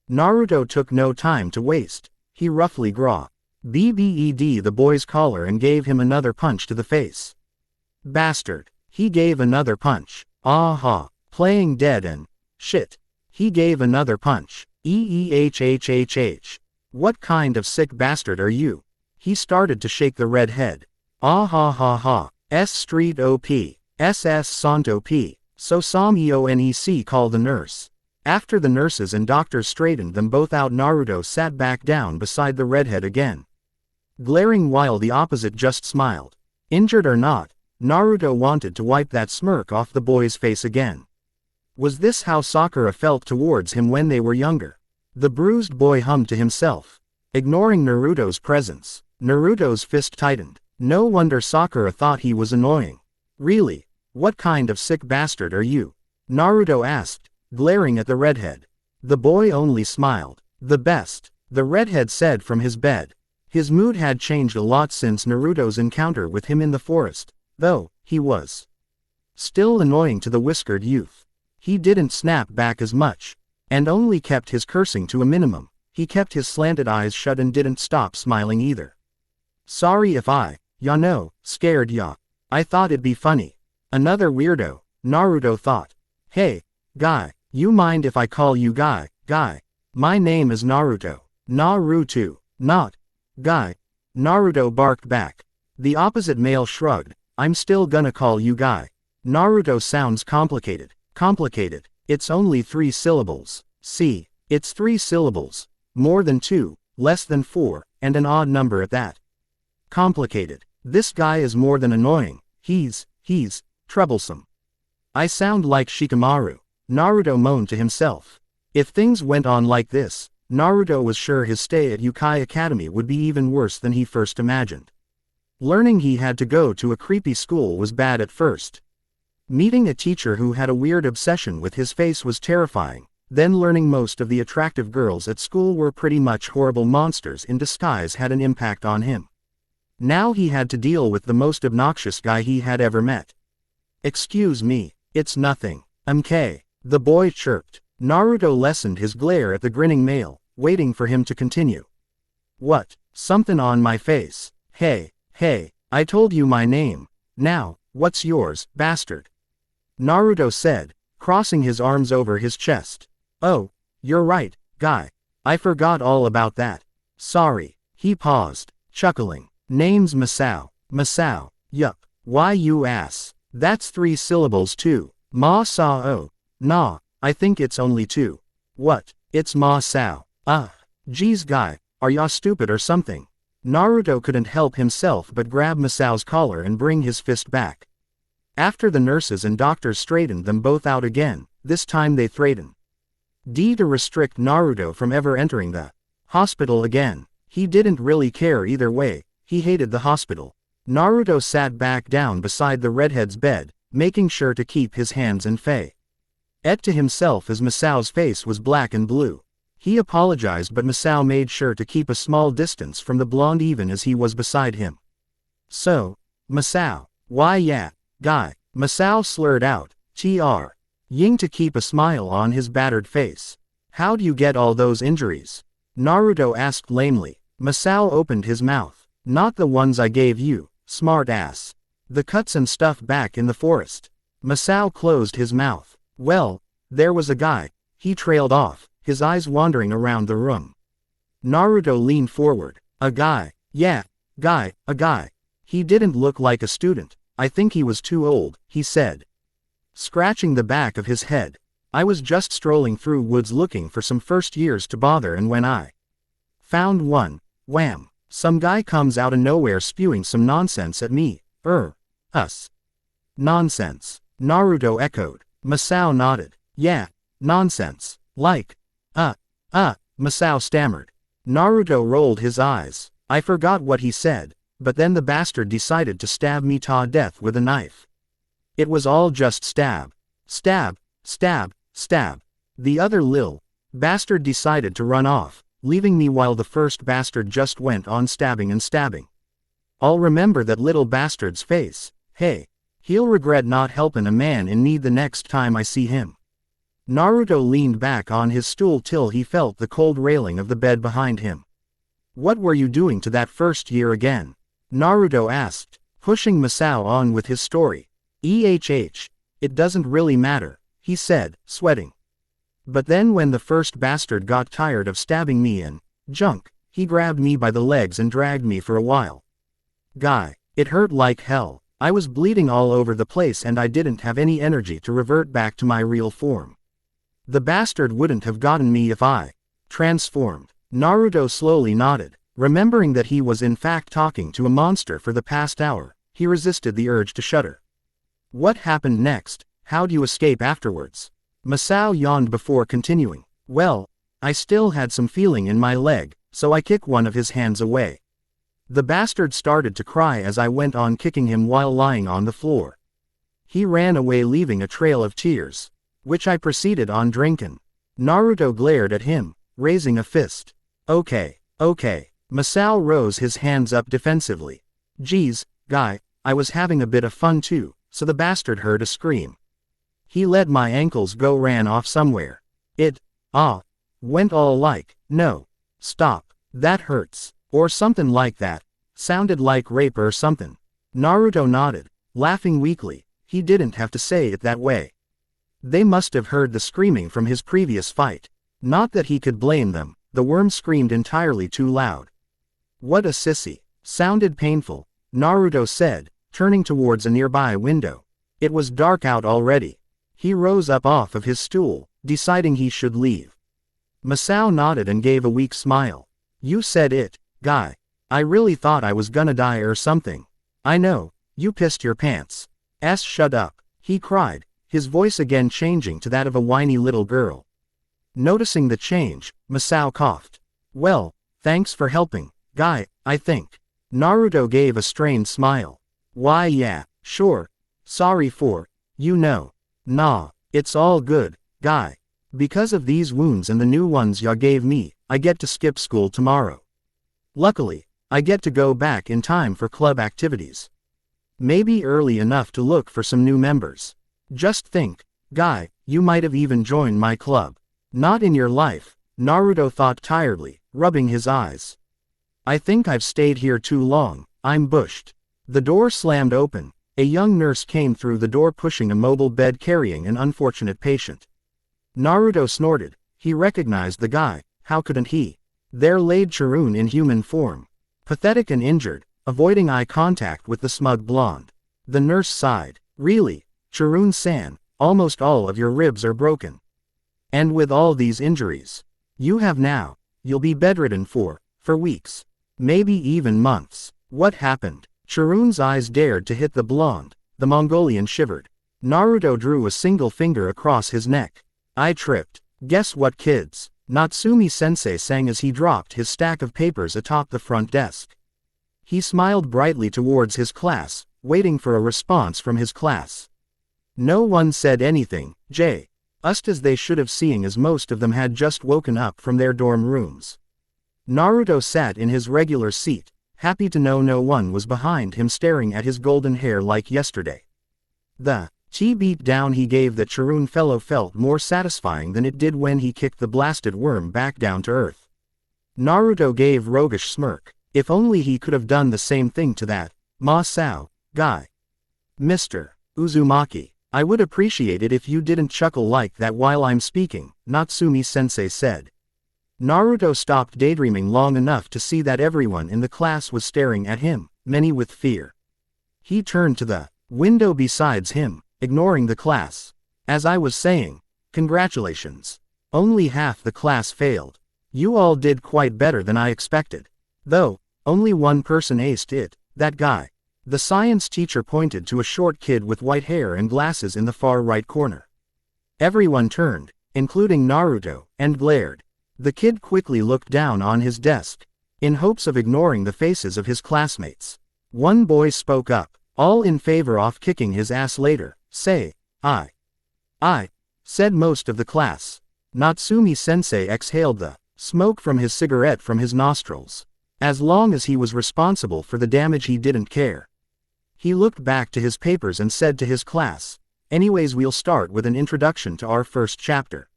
Naruto took no time to waste. He roughly grabbed the boy's collar and gave him another punch to the face. Bastard. He gave another punch. Aha. Playing dead and shit. He gave another punch. What kind of sick bastard are you? He started to shake the red head. Ah ha ha ha. S Street OP. SS Santo P. So Sam Eonec, called the nurse. After the nurses and doctors straightened them both out, Naruto sat back down beside the redhead again, glaring while the opposite just smiled. Injured or not, Naruto wanted to wipe that smirk off the boy's face again. Was this how Sakura felt towards him when they were younger? The bruised boy hummed to himself, ignoring Naruto's presence. Naruto's fist tightened. No wonder Sakura thought he was annoying. Really? What kind of sick bastard are you? Naruto asked, glaring at the redhead. The boy only smiled. The best, the redhead said from his bed. His mood had changed a lot since Naruto's encounter with him in the forest, though he was still annoying to the whiskered youth. He didn't snap back as much, and only kept his cursing to a minimum. He kept his slanted eyes shut and didn't stop smiling either. Sorry if ya know, scared ya. I thought it'd be funny. Another weirdo, Naruto thought. Hey, guy, you mind if I call you guy? My name is Naruto. Naruto, not guy. Naruto barked back. The opposite male shrugged. I'm still gonna call you guy. Naruto sounds complicated. Complicated. It's only 3 syllables. See, it's 3 syllables. More than 2, less than 4, and an odd number at that. Complicated. This guy is more than annoying. He's troublesome. I sound like Shikamaru. Naruto moaned to himself. If things went on like this, Naruto was sure his stay at Yukai Academy would be even worse than he first imagined. Learning he had to go to a creepy school was bad at first. Meeting a teacher who had a weird obsession with his face was terrifying, then learning most of the attractive girls at school were pretty much horrible monsters in disguise had an impact on him. Now he had to deal with the most obnoxious guy he had ever met. Excuse me, it's nothing. MK, the boy chirped. Naruto lessened his glare at the grinning male, waiting for him to continue. What? Something on my face. Hey, I told you my name. Now, what's yours, bastard? Naruto said, crossing his arms over his chest. Oh, you're right, guy. I forgot all about that. Sorry. He paused, chuckling. Name's Masao. Masao. Yup. Why you ass? That's 3 syllables too. Ma-sao. Nah, I think it's only 2. What? It's Ma-sao. Geez guy, are ya stupid or something? Naruto couldn't help himself but grab Masao's collar and bring his fist back. After the nurses and doctors straightened them both out again, this time they threatened to restrict Naruto from ever entering the hospital again. He didn't really care either way, he hated the hospital. Naruto sat back down beside the redhead's bed, making sure to keep his hands in Fei. To himself as Masao's face was black and blue. He apologized but Masao made sure to keep a small distance from the blonde even as he was beside him. So, Masao, why yeah, guy, Masao slurred out, Ying to keep a smile on his battered face. How'd you get all those injuries? Naruto asked lamely. Masao opened his mouth. Not the ones I gave you, smart ass. The cuts and stuff back in the forest. Masao closed his mouth. Well, there was a guy. He trailed off, his eyes wandering around the room. Naruto leaned forward. A guy. Yeah, a guy. He didn't look like a student. I think he was too old, he said, scratching the back of his head. I was just strolling through woods looking for some first years to bother and when I found one, wham, some guy comes out of nowhere spewing some nonsense at me. Us. Nonsense. Naruto echoed. Masao nodded. Yeah, nonsense. Like, Masao stammered. Naruto rolled his eyes. I forgot what he said, but then the bastard decided to stab me to death with a knife. It was all just stab. Stab. The other lil bastard decided to run off, leaving me while the first bastard just went on stabbing and stabbing. I'll remember that little bastard's face. Hey, he'll regret not helping a man in need the next time I see him. Naruto leaned back on his stool till he felt the cold railing of the bed behind him. What were you doing to that first year again? Naruto asked, pushing Masao on with his story. It doesn't really matter, he said, sweating. But then when the first bastard got tired of stabbing me and junk, he grabbed me by the legs and dragged me for a while. Guy, it hurt like hell. I was bleeding all over the place and I didn't have any energy to revert back to my real form. The bastard wouldn't have gotten me if I transformed. Naruto slowly nodded. Remembering that he was in fact talking to a monster for the past hour, he resisted the urge to shudder. What happened next? How'd you escape afterwards? Masao yawned before continuing. Well, I still had some feeling in my leg, so I kicked one of his hands away. The bastard started to cry as I went on kicking him while lying on the floor. He ran away leaving a trail of tears, which I proceeded on drinking. Naruto glared at him, raising a fist. Okay. Masao rose his hands up defensively. Geez, guy, I was having a bit of fun too, so the bastard heard a scream. He let my ankles go ran off somewhere. It, went all like, no, stop, that hurts, or something like that. Sounded like rape or something. Naruto nodded, laughing weakly. He didn't have to say it that way. They must have heard the screaming from his previous fight. Not that he could blame them, the worm screamed entirely too loud. What a sissy. Sounded painful, Naruto said, turning towards a nearby window. It was dark out already. He rose up off of his stool, deciding he should leave. Masao nodded and gave a weak smile. You said it, guy. I really thought I was gonna die or something. I know, you pissed your pants. Shut up, he cried, his voice again changing to that of a whiny little girl. Noticing the change, Masao coughed. Well, thanks for helping, guy, I think. Naruto gave a strained smile. Why yeah, sure. Sorry for, Nah, it's all good, guy. Because of these wounds and the new ones ya gave me, I get to skip school tomorrow. Luckily, I get to go back in time for club activities. Maybe early enough to look for some new members. Just think, guy, you might have even joined my club. Not in your life, Naruto thought tiredly, rubbing his eyes. I think I've stayed here too long, I'm bushed. The door slammed open. A young nurse came through the door pushing a mobile bed carrying an unfortunate patient. Naruto snorted. He recognized the guy, how couldn't he? There laid Chirun in human form. Pathetic and injured, avoiding eye contact with the smug blonde. The nurse sighed. Really, Chirun-san, almost all of your ribs are broken. And with all these injuries you'll be bedridden for weeks. Maybe even months. What happened? Chirun's eyes dared to hit the blonde. The Mongolian shivered. Naruto drew a single finger across his neck. I tripped. Guess what, kids? Natsumi-sensei sang as he dropped his stack of papers atop the front desk. He smiled brightly towards his class, waiting for a response from his class. No one said anything, just as they should have, seeing as most of them had just woken up from their dorm rooms. Naruto sat in his regular seat, happy to know no one was behind him staring at his golden hair like yesterday. The beat down he gave that Chirun fellow felt more satisfying than it did when he kicked the blasted worm back down to earth. Naruto gave roguish smirk. If only he could have done the same thing to that Masao guy. Mr. Uzumaki, I would appreciate it if you didn't chuckle like that while I'm speaking, Natsumi-sensei said. Naruto stopped daydreaming long enough to see that everyone in the class was staring at him, many with fear. He turned to the window besides him, ignoring the class. As I was saying, congratulations. Only half the class failed. You all did quite better than I expected. Though, only one person aced it, that guy. The science teacher pointed to a short kid with white hair and glasses in the far right corner. Everyone turned, including Naruto, and glared. The kid quickly looked down on his desk, in hopes of ignoring the faces of his classmates. One boy spoke up, all in favor of kicking his ass later. Say, I, said most of the class. Natsumi-sensei exhaled the smoke from his cigarette from his nostrils. As long as he was responsible for the damage, he didn't care. He looked back to his papers and said to his class, anyways, we'll start with an introduction to our first chapter.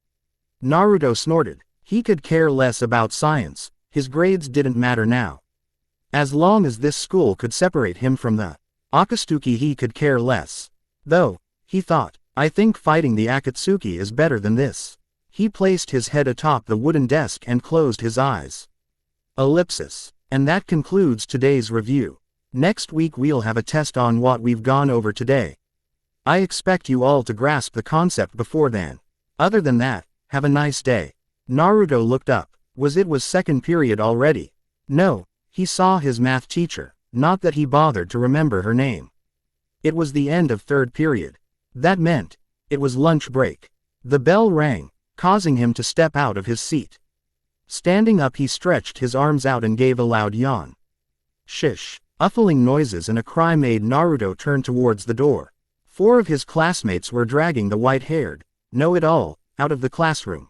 Naruto snorted. He could care less about science, his grades didn't matter now. As long as this school could separate him from the Akatsuki, he could care less. Though, he thought, I think fighting the Akatsuki is better than this. He placed his head atop the wooden desk and closed his eyes. Ellipsis. And that concludes today's review. Next week we'll have a test on what we've gone over today. I expect you all to grasp the concept before then. Other than that, have a nice day. Naruto looked up. Was second period already? No, he saw his math teacher, not that he bothered to remember her name. It was the end of third period. That meant, it was lunch break. The bell rang, causing him to step out of his seat. Standing up, he stretched his arms out and gave a loud yawn. Shish. Uffling noises and a cry made Naruto turn towards the door. 4 of his classmates were dragging the white-haired know-it-all out of the classroom.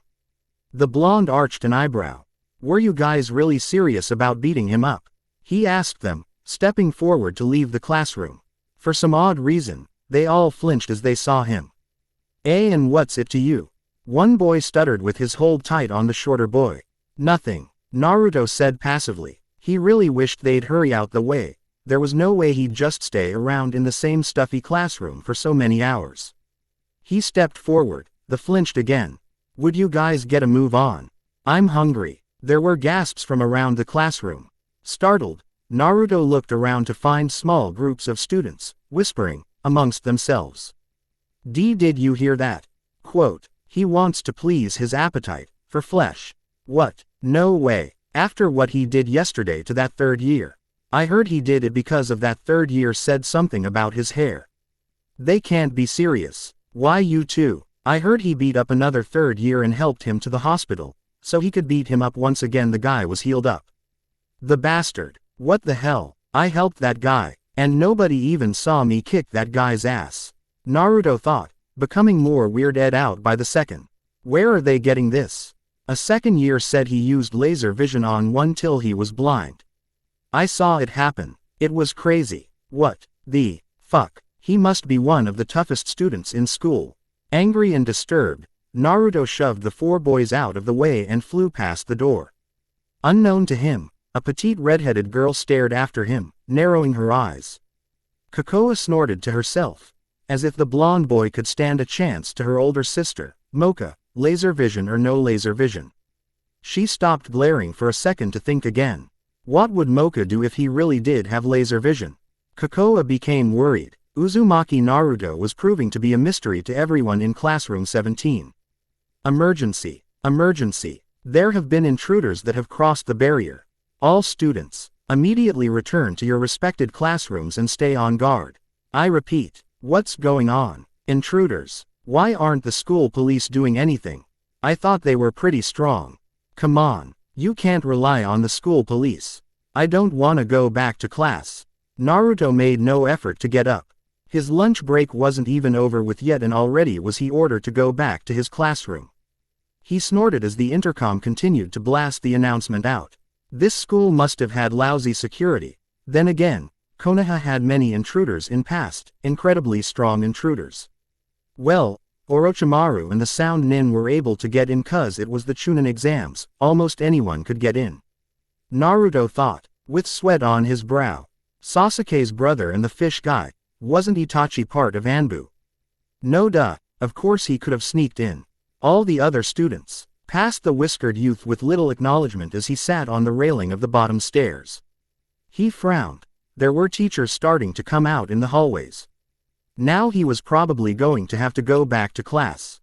The blonde arched an eyebrow. Were you guys really serious about beating him up? He asked them, stepping forward to leave the classroom. For some odd reason, they all flinched as they saw him. And what's it to you? One boy stuttered with his hold tight on the shorter boy. Nothing, Naruto said passively. He really wished they'd hurry out the way. There was no way he'd just stay around in the same stuffy classroom for so many hours. He stepped forward, then flinched again. Would you guys get a move on? I'm hungry. There were gasps from around the classroom. Startled, Naruto looked around to find small groups of students, whispering, amongst themselves. Did you hear that? Quote, he wants to please his appetite for flesh. What? No way. After what he did yesterday to that third year. I heard he did it because of that third year said something about his hair. They can't be serious. Why you too? I heard he beat up another third year and helped him to the hospital, so he could beat him up once again. The guy was healed up. The bastard. What the hell? I helped that guy, and nobody even saw me kick that guy's ass. Naruto thought, becoming more weirded out by the second. Where are they getting this? A second year said he used laser vision on one till he was blind. I saw it happen. It was crazy. What the fuck? He must be one of the toughest students in school. Angry and disturbed, Naruto shoved the four boys out of the way and flew past the door. Unknown to him, a petite red-headed girl stared after him, narrowing her eyes. Kokoa snorted to herself, as if the blonde boy could stand a chance to her older sister, Mocha, laser vision or no laser vision. She stopped glaring for a second to think again. What would Mocha do if he really did have laser vision? Kokoa became worried. Uzumaki Naruto was proving to be a mystery to everyone in classroom 17. Emergency. Emergency. There have been intruders that have crossed the barrier. All students, immediately return to your respected classrooms and stay on guard. I repeat, what's going on? Intruders. Why aren't the school police doing anything? I thought they were pretty strong. Come on. You can't rely on the school police. I don't want to go back to class. Naruto made no effort to get up. His lunch break wasn't even over with yet and already was he ordered to go back to his classroom. He snorted as the intercom continued to blast the announcement out. This school must have had lousy security. Then again, Konoha had many intruders in past, incredibly strong intruders. Well, Orochimaru and the Sound Nin were able to get in cause it was the Chunin exams, almost anyone could get in. Naruto thought, with sweat on his brow. Sasuke's brother and the fish guy, wasn't Itachi part of Anbu? No duh, of course he could have sneaked in. All the other students, past the whiskered youth with little acknowledgement as he sat on the railing of the bottom stairs. He frowned. There were teachers starting to come out in the hallways. Now he was probably going to have to go back to class.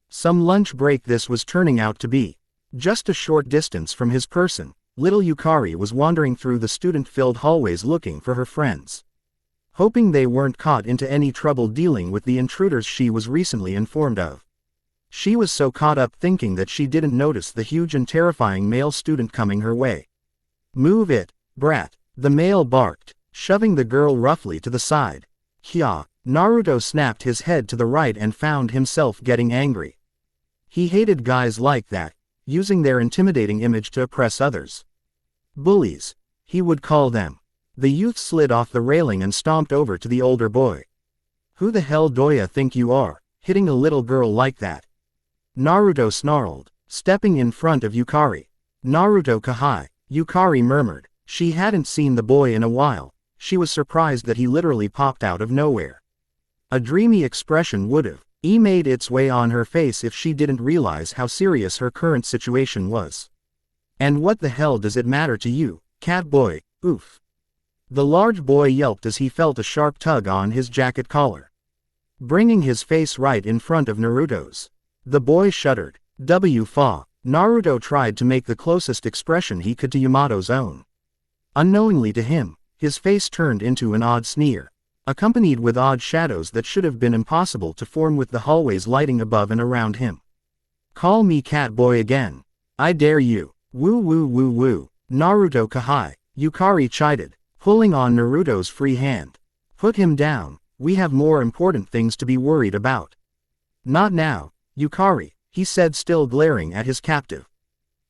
Some lunch break this was turning out to be. Just a short distance from his person, little Yukari was wandering through the student-filled hallways looking for her friends. Hoping they weren't caught into any trouble dealing with the intruders she was recently informed of. She was so caught up thinking that she didn't notice the huge and terrifying male student coming her way. Move it, brat, the male barked, shoving the girl roughly to the side. Hya. Naruto snapped his head to the right and found himself getting angry. He hated guys like that, using their intimidating image to oppress others. Bullies, he would call them. The youth slid off the railing and stomped over to the older boy. Who the hell do ya think you are, hitting a little girl like that? Naruto snarled, stepping in front of Yukari. Naruto Kahai, Yukari murmured. She hadn't seen the boy in a while. She was surprised that he literally popped out of nowhere. A dreamy expression would've made its way on her face if she didn't realize how serious her current situation was. And what the hell does it matter to you, cat boy, oof. The large boy yelped as he felt a sharp tug on his jacket collar, bringing his face right in front of Naruto's. The boy shuddered. Fa. Naruto tried to make the closest expression he could to Yamato's own. Unknowingly to him, his face turned into an odd sneer, accompanied with odd shadows that should have been impossible to form with the hallways lighting above and around him. Call me cat boy again. I dare you. Woo woo woo woo. Naruto Kahai, Yukari chided, pulling on Naruto's free hand. Put him down, we have more important things to be worried about. Not now, Yukari, he said, still glaring at his captive.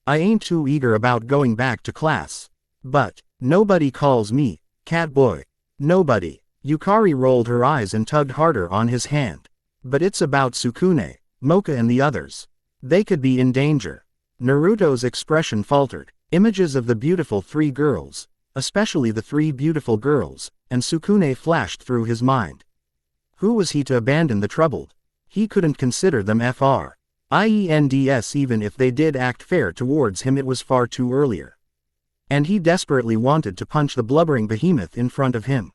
I ain't too eager about going back to class. But, nobody calls me cat boy. Nobody. Yukari rolled her eyes and tugged harder on his hand. But it's about Sukune, Mocha and the others. They could be in danger. Naruto's expression faltered. Images of the beautiful three girls, especially the three beautiful girls, and Sukune flashed through his mind. Who was he to abandon the troubled? He couldn't consider them friends, even if they did act fair towards him, it was far too earlier. And he desperately wanted to punch the blubbering behemoth in front of him.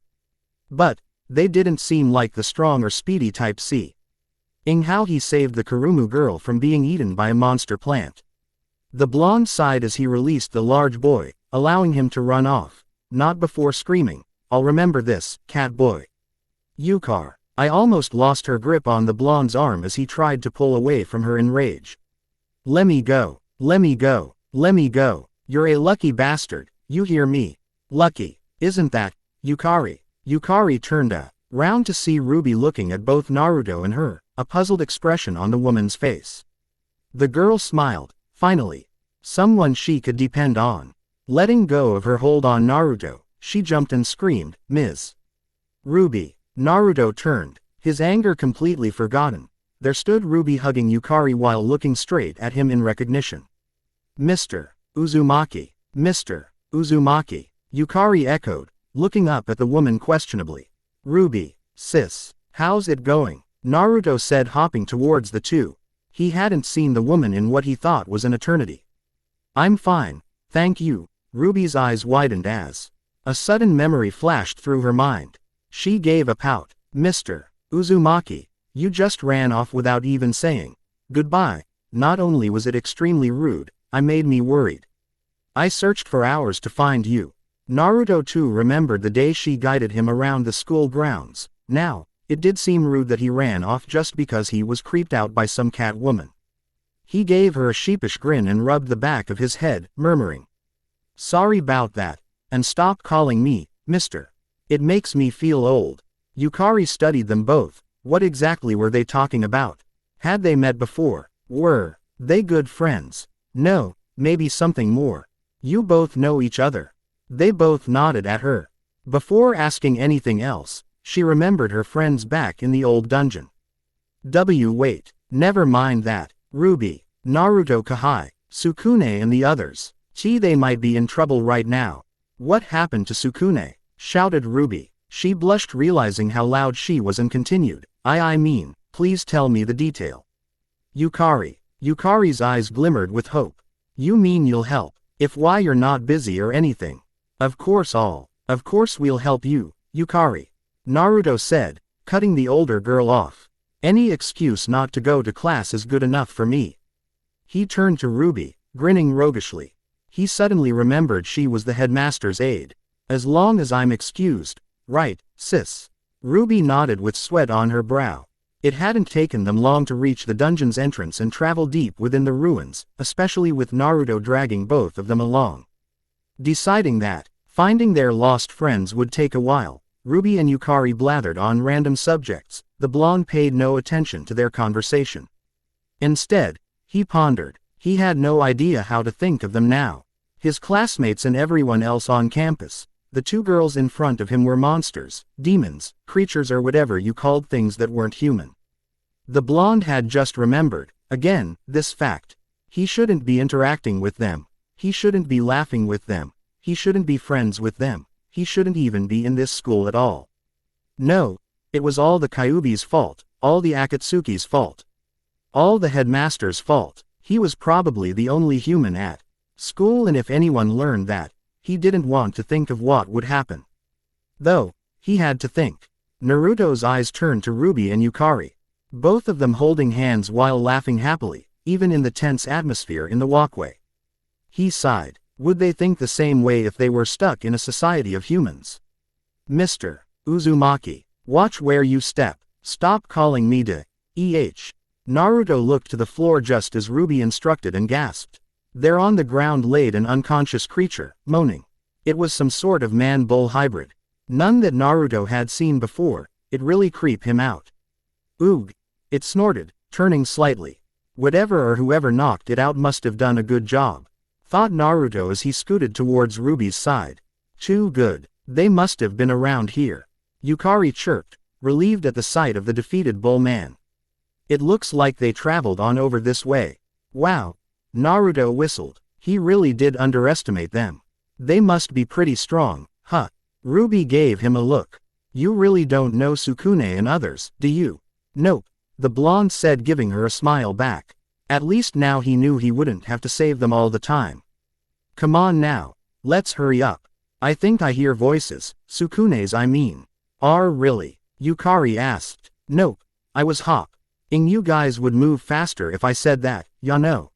But they didn't seem like the strong or speedy type. How he saved the Kurumu girl from being eaten by a monster plant. The blonde sighed as he released the large boy, allowing him to run off, not before screaming, "I'll remember this, cat boy." Yukari. I almost lost her grip on the blonde's arm as he tried to pull away from her in rage. "Let me go, let me go, let me go. You're a lucky bastard, you hear me? Lucky, isn't that, Yukari?" Yukari turned round to see Ruby looking at both Naruto and her, a puzzled expression on the woman's face. The girl smiled, finally. Someone she could depend on. Letting go of her hold on Naruto, she jumped and screamed, "Ms. Ruby." Naruto turned, his anger completely forgotten. There stood Ruby hugging Yukari while looking straight at him in recognition. "Mr. Uzumaki, Mr. Uzumaki," Yukari echoed, looking up at the woman questionably. "Ruby, sis, how's it going?" Naruto said, hopping towards the two. He hadn't seen the woman in what he thought was an eternity. "I'm fine, thank you." Ruby's eyes widened as a sudden memory flashed through her mind. She gave a pout. "Mr. Uzumaki, you just ran off without even saying goodbye." Not only was it extremely rude, it made me worried. "I searched for hours to find you." Naruto too remembered the day she guided him around the school grounds. Now, it did seem rude that he ran off just because he was creeped out by some cat woman. He gave her a sheepish grin and rubbed the back of his head, murmuring, "Sorry about that, and stop calling me Mr. It makes me feel old." Yukari studied them both. What exactly were they talking about? Had they met before? Were they good friends? No, maybe something more. "You both know each other?" They both nodded at her. Before asking anything else, she remembered her friends back in the old dungeon. Wait, never mind that. Ruby, Naruto Kahai, Sukune and the others. They might be in trouble right now. "What happened to Sukune?" shouted Ruby. She blushed realizing how loud she was and continued, I mean, please tell me the detail." Yukari. Yukari's eyes glimmered with hope. "You mean you'll help? If why you're not busy or anything." Of course we'll help you, Yukari," Naruto said, cutting the older girl off. "Any excuse not to go to class is good enough for me." He turned to Ruby, grinning roguishly. He suddenly remembered she was the headmaster's aide. "As long as I'm excused, right, sis?" Ruby nodded with sweat on her brow. It hadn't taken them long to reach the dungeon's entrance and travel deep within the ruins, especially with Naruto dragging both of them along. Deciding that finding their lost friends would take a while, Ruby and Yukari blathered on random subjects. The blonde paid no attention to their conversation. Instead, he pondered. He had no idea how to think of them now. His classmates and everyone else on campus. The two girls in front of him were monsters, demons, creatures or whatever you called things that weren't human. The blonde had just remembered, again, this fact. He shouldn't be interacting with them. He shouldn't be laughing with them. He shouldn't be friends with them. He shouldn't even be in this school at all. No, it was all the Kyuubi's fault, all the Akatsuki's fault. All the headmaster's fault. He was probably the only human at school, and if anyone learned that, he didn't want to think of what would happen. Though, he had to think. Naruto's eyes turned to Ruby and Yukari. Both of them holding hands while laughing happily, even in the tense atmosphere in the walkway. He sighed. Would they think the same way if they were stuck in a society of humans? "Mr. Uzumaki, watch where you step. Stop calling me Naruto looked to the floor just as Ruby instructed and gasped. There on the ground laid an unconscious creature, moaning. It was some sort of man-bull hybrid. None that Naruto had seen before. It really creeped him out. "Oog!" it snorted, turning slightly. Whatever or whoever knocked it out must have done a good job, thought Naruto as he scooted towards Ruby's side. Too good. They must have been around here. Yukari chirped, relieved at the sight of the defeated bull man. "It looks like they traveled on over this way." "Wow." Naruto whistled. He really did underestimate them. They must be pretty strong, huh? Ruby gave him a look. You really don't know Sukune and others, do you? Nope, the blonde said, giving her a smile back. At least now he knew he wouldn't have to save them all the time. Come on now, let's hurry up. I think I hear voices, Sukune's I mean. Are really? Yukari asked. Nope, I was hoping you guys would move faster if I said that, ya know.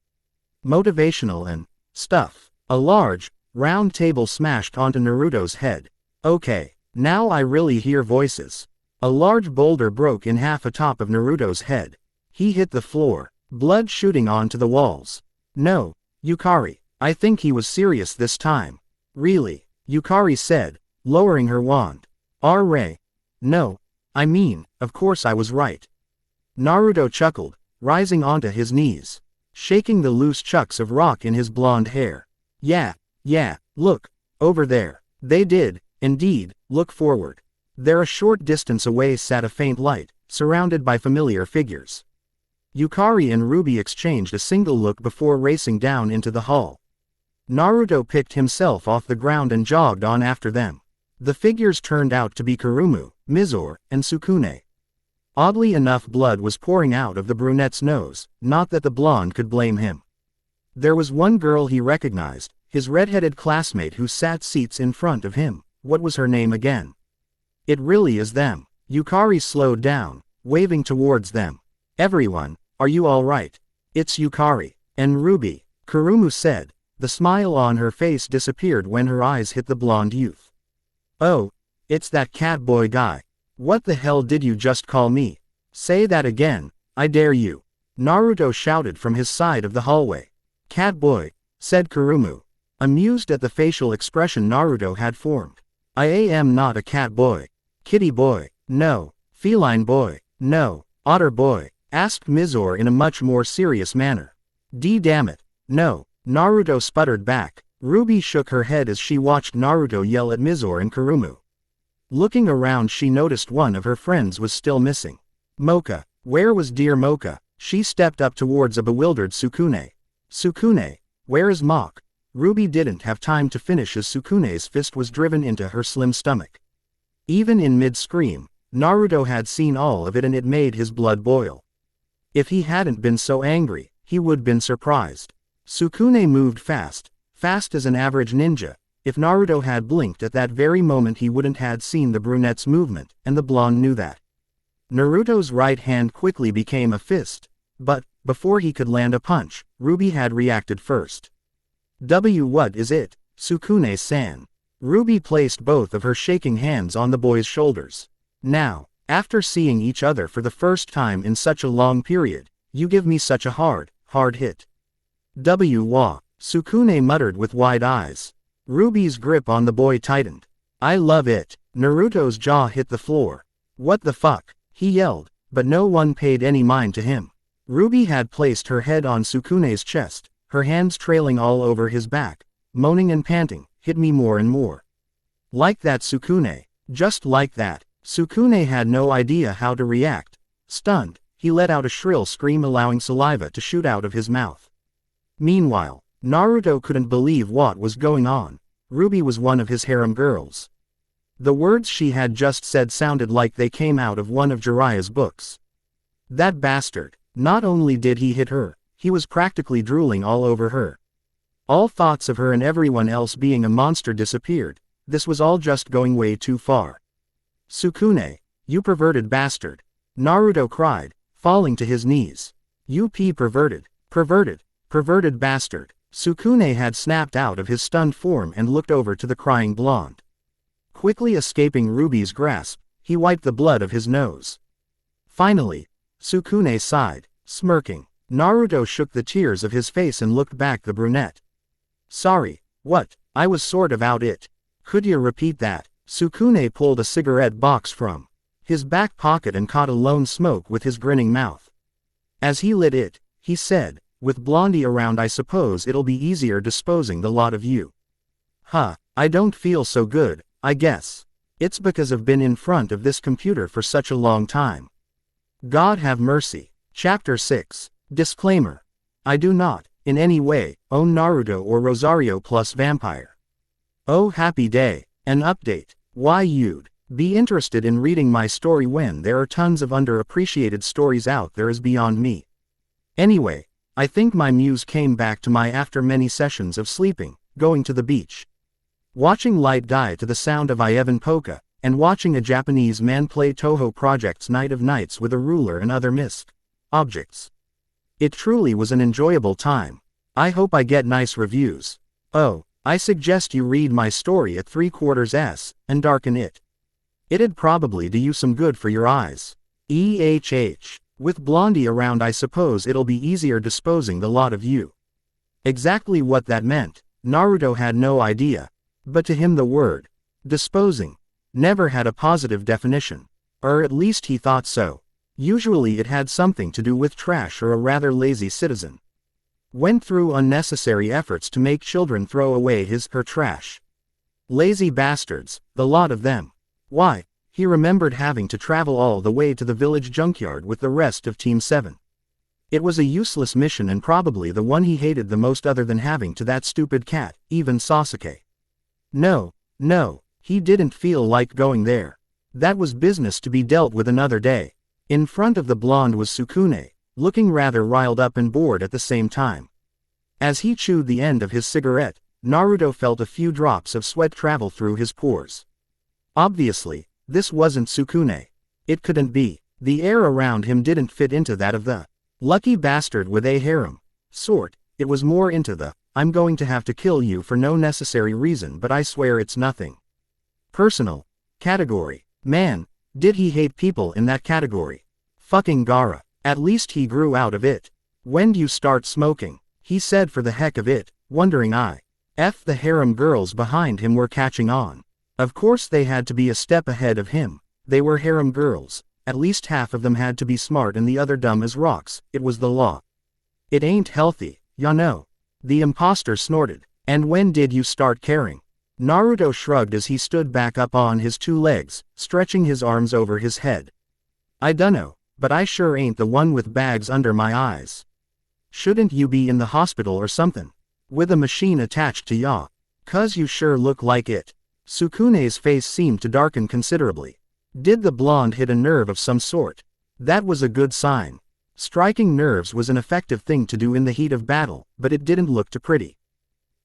Motivational and stuff. A large, round table smashed onto Naruto's head. Okay, now I really hear voices. A large boulder broke in half atop of Naruto's head. He hit the floor, blood shooting onto the walls. No, Yukari, I think he was serious this time. Really? Yukari said, lowering her wand. R-Ray. No, I mean, of course I was right. Naruto chuckled, rising onto his knees, shaking the loose chunks of rock in his blonde hair. Yeah, look, over there. They did, indeed, look forward. There a short distance away sat a faint light, surrounded by familiar figures. Yukari and Ruby exchanged a single look before racing down into the hall. Naruto picked himself off the ground and jogged on after them. The figures turned out to be Kurumu, Mizore, and Sukune. Oddly enough, blood was pouring out of the brunette's nose, not that the blonde could blame him. There was one girl he recognized, his red-headed classmate who sat seats in front of him. What was her name again? It really is them. Yukari slowed down, waving towards them. Everyone, are you all right? It's Yukari. And Ruby, Kurumu said. The smile on her face disappeared when her eyes hit the blonde youth. Oh, it's that cat boy guy. What the hell did you just call me? Say that again, I dare you. Naruto shouted from his side of the hallway. Cat boy, said Kurumu, amused at the facial expression Naruto had formed. I am not a cat boy. Kitty boy, no. Feline boy, no. Otter boy, asked Mizore in a much more serious manner. Damn it, no. Naruto sputtered back. Ruby shook her head as she watched Naruto yell at Mizore and Kurumu. Looking around, she noticed one of her friends was still missing. Mocha, where was dear Mocha? She stepped up towards a bewildered Sukune. Sukune, where is Mach? Ruby didn't have time to finish as Sukune's fist was driven into her slim stomach. Even in mid-scream, Naruto had seen all of it and it made his blood boil. If he hadn't been so angry, he would been surprised. Sukune moved fast as an average ninja. If Naruto had blinked at that very moment he wouldn't had seen the brunette's movement, and the blonde knew that. Naruto's right hand quickly became a fist, but, before he could land a punch, Ruby had reacted first. What is it, Sukune-san? Ruby placed both of her shaking hands on the boy's shoulders. Now, after seeing each other for the first time in such a long period, you give me such a hard hit. Wa, Sukune muttered with wide eyes. Ruby's grip on the boy tightened. I love it. Naruto's jaw hit the floor. What the fuck? He yelled, but no one paid any mind to him. Ruby had placed her head on Sukune's chest, her hands trailing all over his back, moaning and panting, hit me more and more. Like that, Sukune. Just like that. Sukune had no idea how to react. Stunned, he let out a shrill scream, allowing saliva to shoot out of his mouth. Meanwhile, Naruto couldn't believe what was going on. Ruby was one of his harem girls. The words she had just said sounded like they came out of one of Jiraiya's books. That bastard. Not only did he hit her, he was practically drooling all over her. All thoughts of her and everyone else being a monster disappeared. This was all just going way too far. Sukune, you perverted bastard. Naruto cried, falling to his knees. You perverted bastard. Sukune had snapped out of his stunned form and looked over to the crying blonde. Quickly escaping Ruby's grasp, he wiped the blood of his nose. Finally, Sukune sighed, smirking. Naruto shook the tears of his face and looked back the brunette. Sorry, what? I was sort of out it. Could you repeat that? Sukune pulled a cigarette box from his back pocket and caught a lone smoke with his grinning mouth. As he lit it, he said, with Blondie around, I suppose it'll be easier disposing the lot of you. Huh, I don't feel so good, I guess. It's because I've been in front of this computer for such a long time. God have mercy. Chapter 6. Disclaimer. I do not in any way, own Naruto or Rosario plus vampire. Oh happy day. An update. Why you'd be interested in reading my story when there are tons of underappreciated stories out there is beyond me. Anyway, I think my muse came back to my after many sessions of sleeping, going to the beach, watching light die to the sound of Ievan polka, and watching a Japanese man play Toho Project's Night of Nights with a ruler and other mist objects. It truly was an enjoyable time. I hope I get nice reviews. Oh, I suggest you read my story at 3/4 s, and darken it. It'd probably do you some good for your eyes. With Blondie around I suppose it'll be easier disposing the lot of you. Exactly what that meant, Naruto had no idea. But to him the word, disposing, never had a positive definition. Or at least he thought so. Usually it had something to do with trash or a rather lazy citizen. Went through unnecessary efforts to make children throw away her trash. Lazy bastards, the lot of them. Why, he remembered having to travel all the way to the village junkyard with the rest of Team 7. It was a useless mission and probably the one he hated the most other than having to that stupid cat, even Sasuke. No, he didn't feel like going there. That was business to be dealt with another day. In front of the blonde was Sukune, looking rather riled up and bored at the same time. As he chewed the end of his cigarette, Naruto felt a few drops of sweat travel through his pores. Obviously, this wasn't Sukune. It couldn't be. The air around him didn't fit into that of the lucky bastard with a harem sort. It was more into the, I'm going to have to kill you for no necessary reason but I swear it's nothing personal category. Man, did he hate people in that category. Fucking Gaara. At least he grew out of it. When'd you start smoking? He said for the heck of it, wondering the harem girls behind him were catching on. Of course they had to be a step ahead of him. They were harem girls. At least half of them had to be smart and the other dumb as rocks. It was the law. It ain't healthy, ya know. The imposter snorted. And when did you start caring? Naruto shrugged as he stood back up on his 2 legs, stretching his arms over his head. I dunno, but I sure ain't the one with bags under my eyes. Shouldn't you be in the hospital or something? With a machine attached to ya? 'Cause you sure look like it. Sukune's face seemed to darken considerably. Did the blonde hit a nerve of some sort? That was a good sign. Striking nerves was an effective thing to do in the heat of battle, but it didn't look too pretty.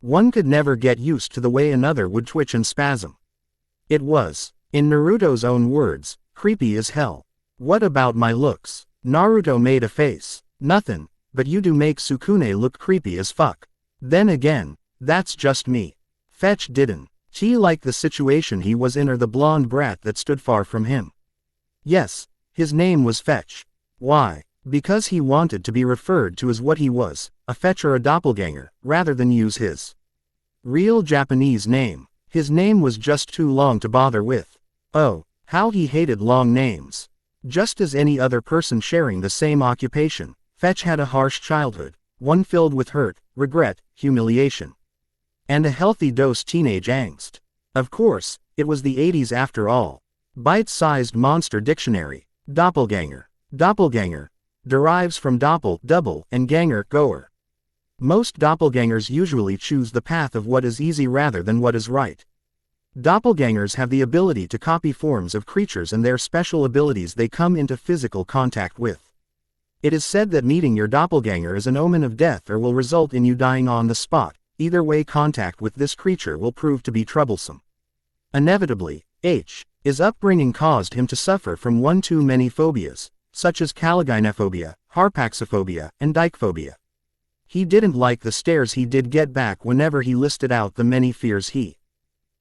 One could never get used to the way another would twitch and spasm. It was, in Naruto's own words, creepy as hell. What about my looks? Naruto made a face. Nothing, but you do make Sukune look creepy as fuck. Then again, that's just me. Fetch didn't. He liked the situation he was in or the blonde brat that stood far from him. Yes, his name was Fetch. Why? Because he wanted to be referred to as what he was, a fetch or a doppelganger, rather than use his real Japanese name. His name was just too long to bother with. Oh, how he hated long names. Just as any other person sharing the same occupation, Fetch had a harsh childhood, one filled with hurt, regret, humiliation, and a healthy dose teenage angst. Of course, it was the 80s after all. Bite-sized monster dictionary. Doppelganger. Doppelganger derives from doppel, double, and ganger, goer. Most doppelgangers usually choose the path of what is easy rather than what is right. Doppelgangers have the ability to copy forms of creatures and their special abilities they come into physical contact with. It is said that meeting your doppelganger is an omen of death or will result in you dying on the spot. Either way, contact with this creature will prove to be troublesome. Inevitably, his upbringing caused him to suffer from one too many phobias, such as caligynophobia, harpaxophobia, and dikephobia. He didn't like the stares he did get back whenever he listed out the many fears he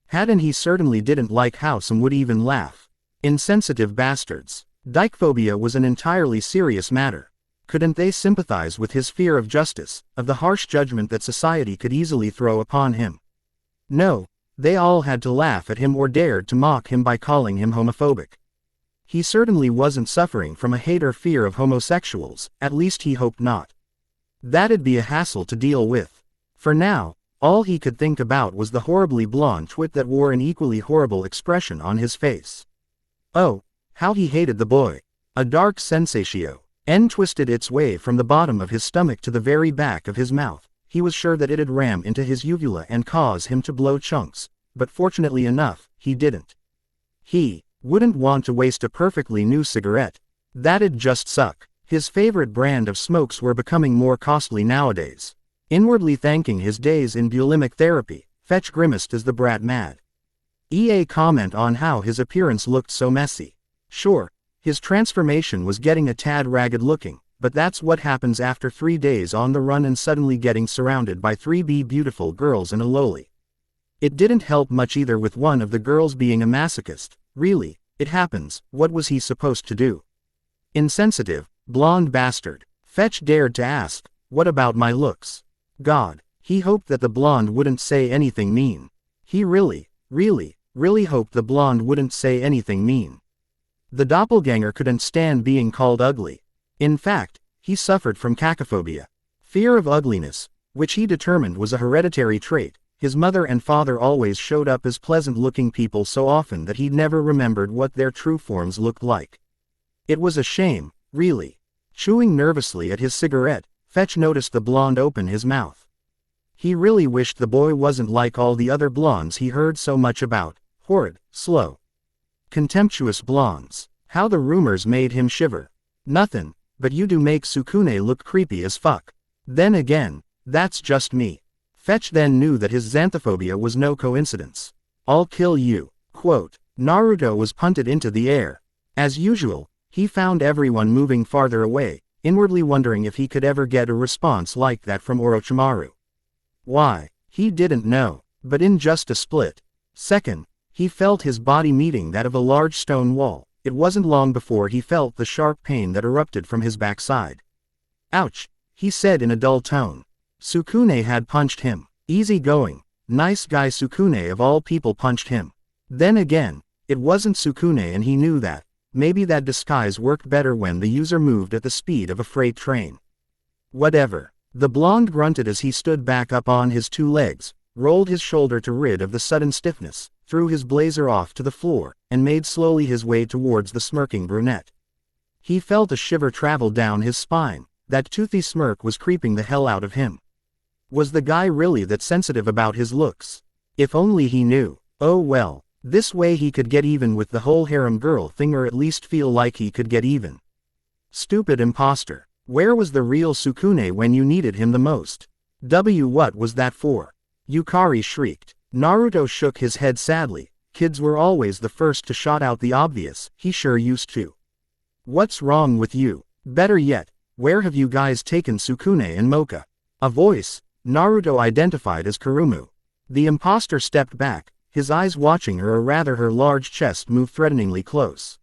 had, and he certainly didn't like how some would even laugh. Insensitive bastards. Dikephobia was an entirely serious matter. Couldn't they sympathize with his fear of justice, of the harsh judgment that society could easily throw upon him? No, they all had to laugh at him or dared to mock him by calling him homophobic. He certainly wasn't suffering from a hate or fear of homosexuals, at least he hoped not. That'd be a hassle to deal with. For now, all he could think about was the horribly blonde twit that wore an equally horrible expression on his face. Oh, how he hated the boy. A dark sensatio twisted its way from the bottom of his stomach to the very back of his mouth, he was sure that it'd ram into his uvula and cause him to blow chunks, but fortunately enough, he didn't. He wouldn't want to waste a perfectly new cigarette. That'd just suck. His favorite brand of smokes were becoming more costly nowadays. Inwardly thanking his days in bulimic therapy, Fetch grimaced as the brat mad. Comment on how his appearance looked so messy. Sure, his transformation was getting a tad ragged looking, but that's what happens after 3 days on the run and suddenly getting surrounded by 3 beautiful girls and a loli. It didn't help much either with one of the girls being a masochist. Really, it happens, what was he supposed to do? Insensitive, blonde bastard. Fetch dared to ask, what about my looks? God, he hoped that the blonde wouldn't say anything mean. He really hoped the blonde wouldn't say anything mean. The doppelganger couldn't stand being called ugly. In fact, he suffered from cacophobia. Fear of ugliness, which he determined was a hereditary trait. His mother and father always showed up as pleasant-looking people so often that he never remembered what their true forms looked like. It was a shame, really. Chewing nervously at his cigarette, Fetch noticed the blonde open his mouth. He really wished the boy wasn't like all the other blondes he heard so much about. Horrid, slow, contemptuous blondes. How the rumors made him shiver. Nothin', but you do make Sukune look creepy as fuck. Then again, that's just me. Fetch then knew that his xanthophobia was no coincidence. I'll kill you. Quote, Naruto was punted into the air. As usual, he found everyone moving farther away, inwardly wondering if he could ever get a response like that from Orochimaru. Why, he didn't know, but in just a split second, he felt his body meeting that of a large stone wall. It wasn't long before he felt the sharp pain that erupted from his backside. Ouch, he said in a dull tone. Sukune had punched him. Easy going, nice guy. Sukune of all people punched him. Then again, it wasn't Sukune and he knew that. Maybe that disguise worked better when the user moved at the speed of a freight train. Whatever. The blonde grunted as he stood back up on his 2 legs, rolled his shoulder to rid of the sudden stiffness, threw his blazer off to the floor, and made slowly his way towards the smirking brunette. He felt a shiver travel down his spine. That toothy smirk was creeping the hell out of him. Was the guy really that sensitive about his looks? If only he knew. Oh well, this way he could get even with the whole harem girl thing, or at least feel like he could get even. Stupid imposter. Where was the real Sukune when you needed him the most? What was that for? Yukari shrieked. Naruto shook his head sadly. Kids were always the first to shout out the obvious. He sure used to. What's wrong with you? Better yet, where have you guys taken Sukune and Mocha? A voice, Naruto identified as Kurumu. The imposter stepped back, his eyes watching her, or rather her large chest move threateningly close.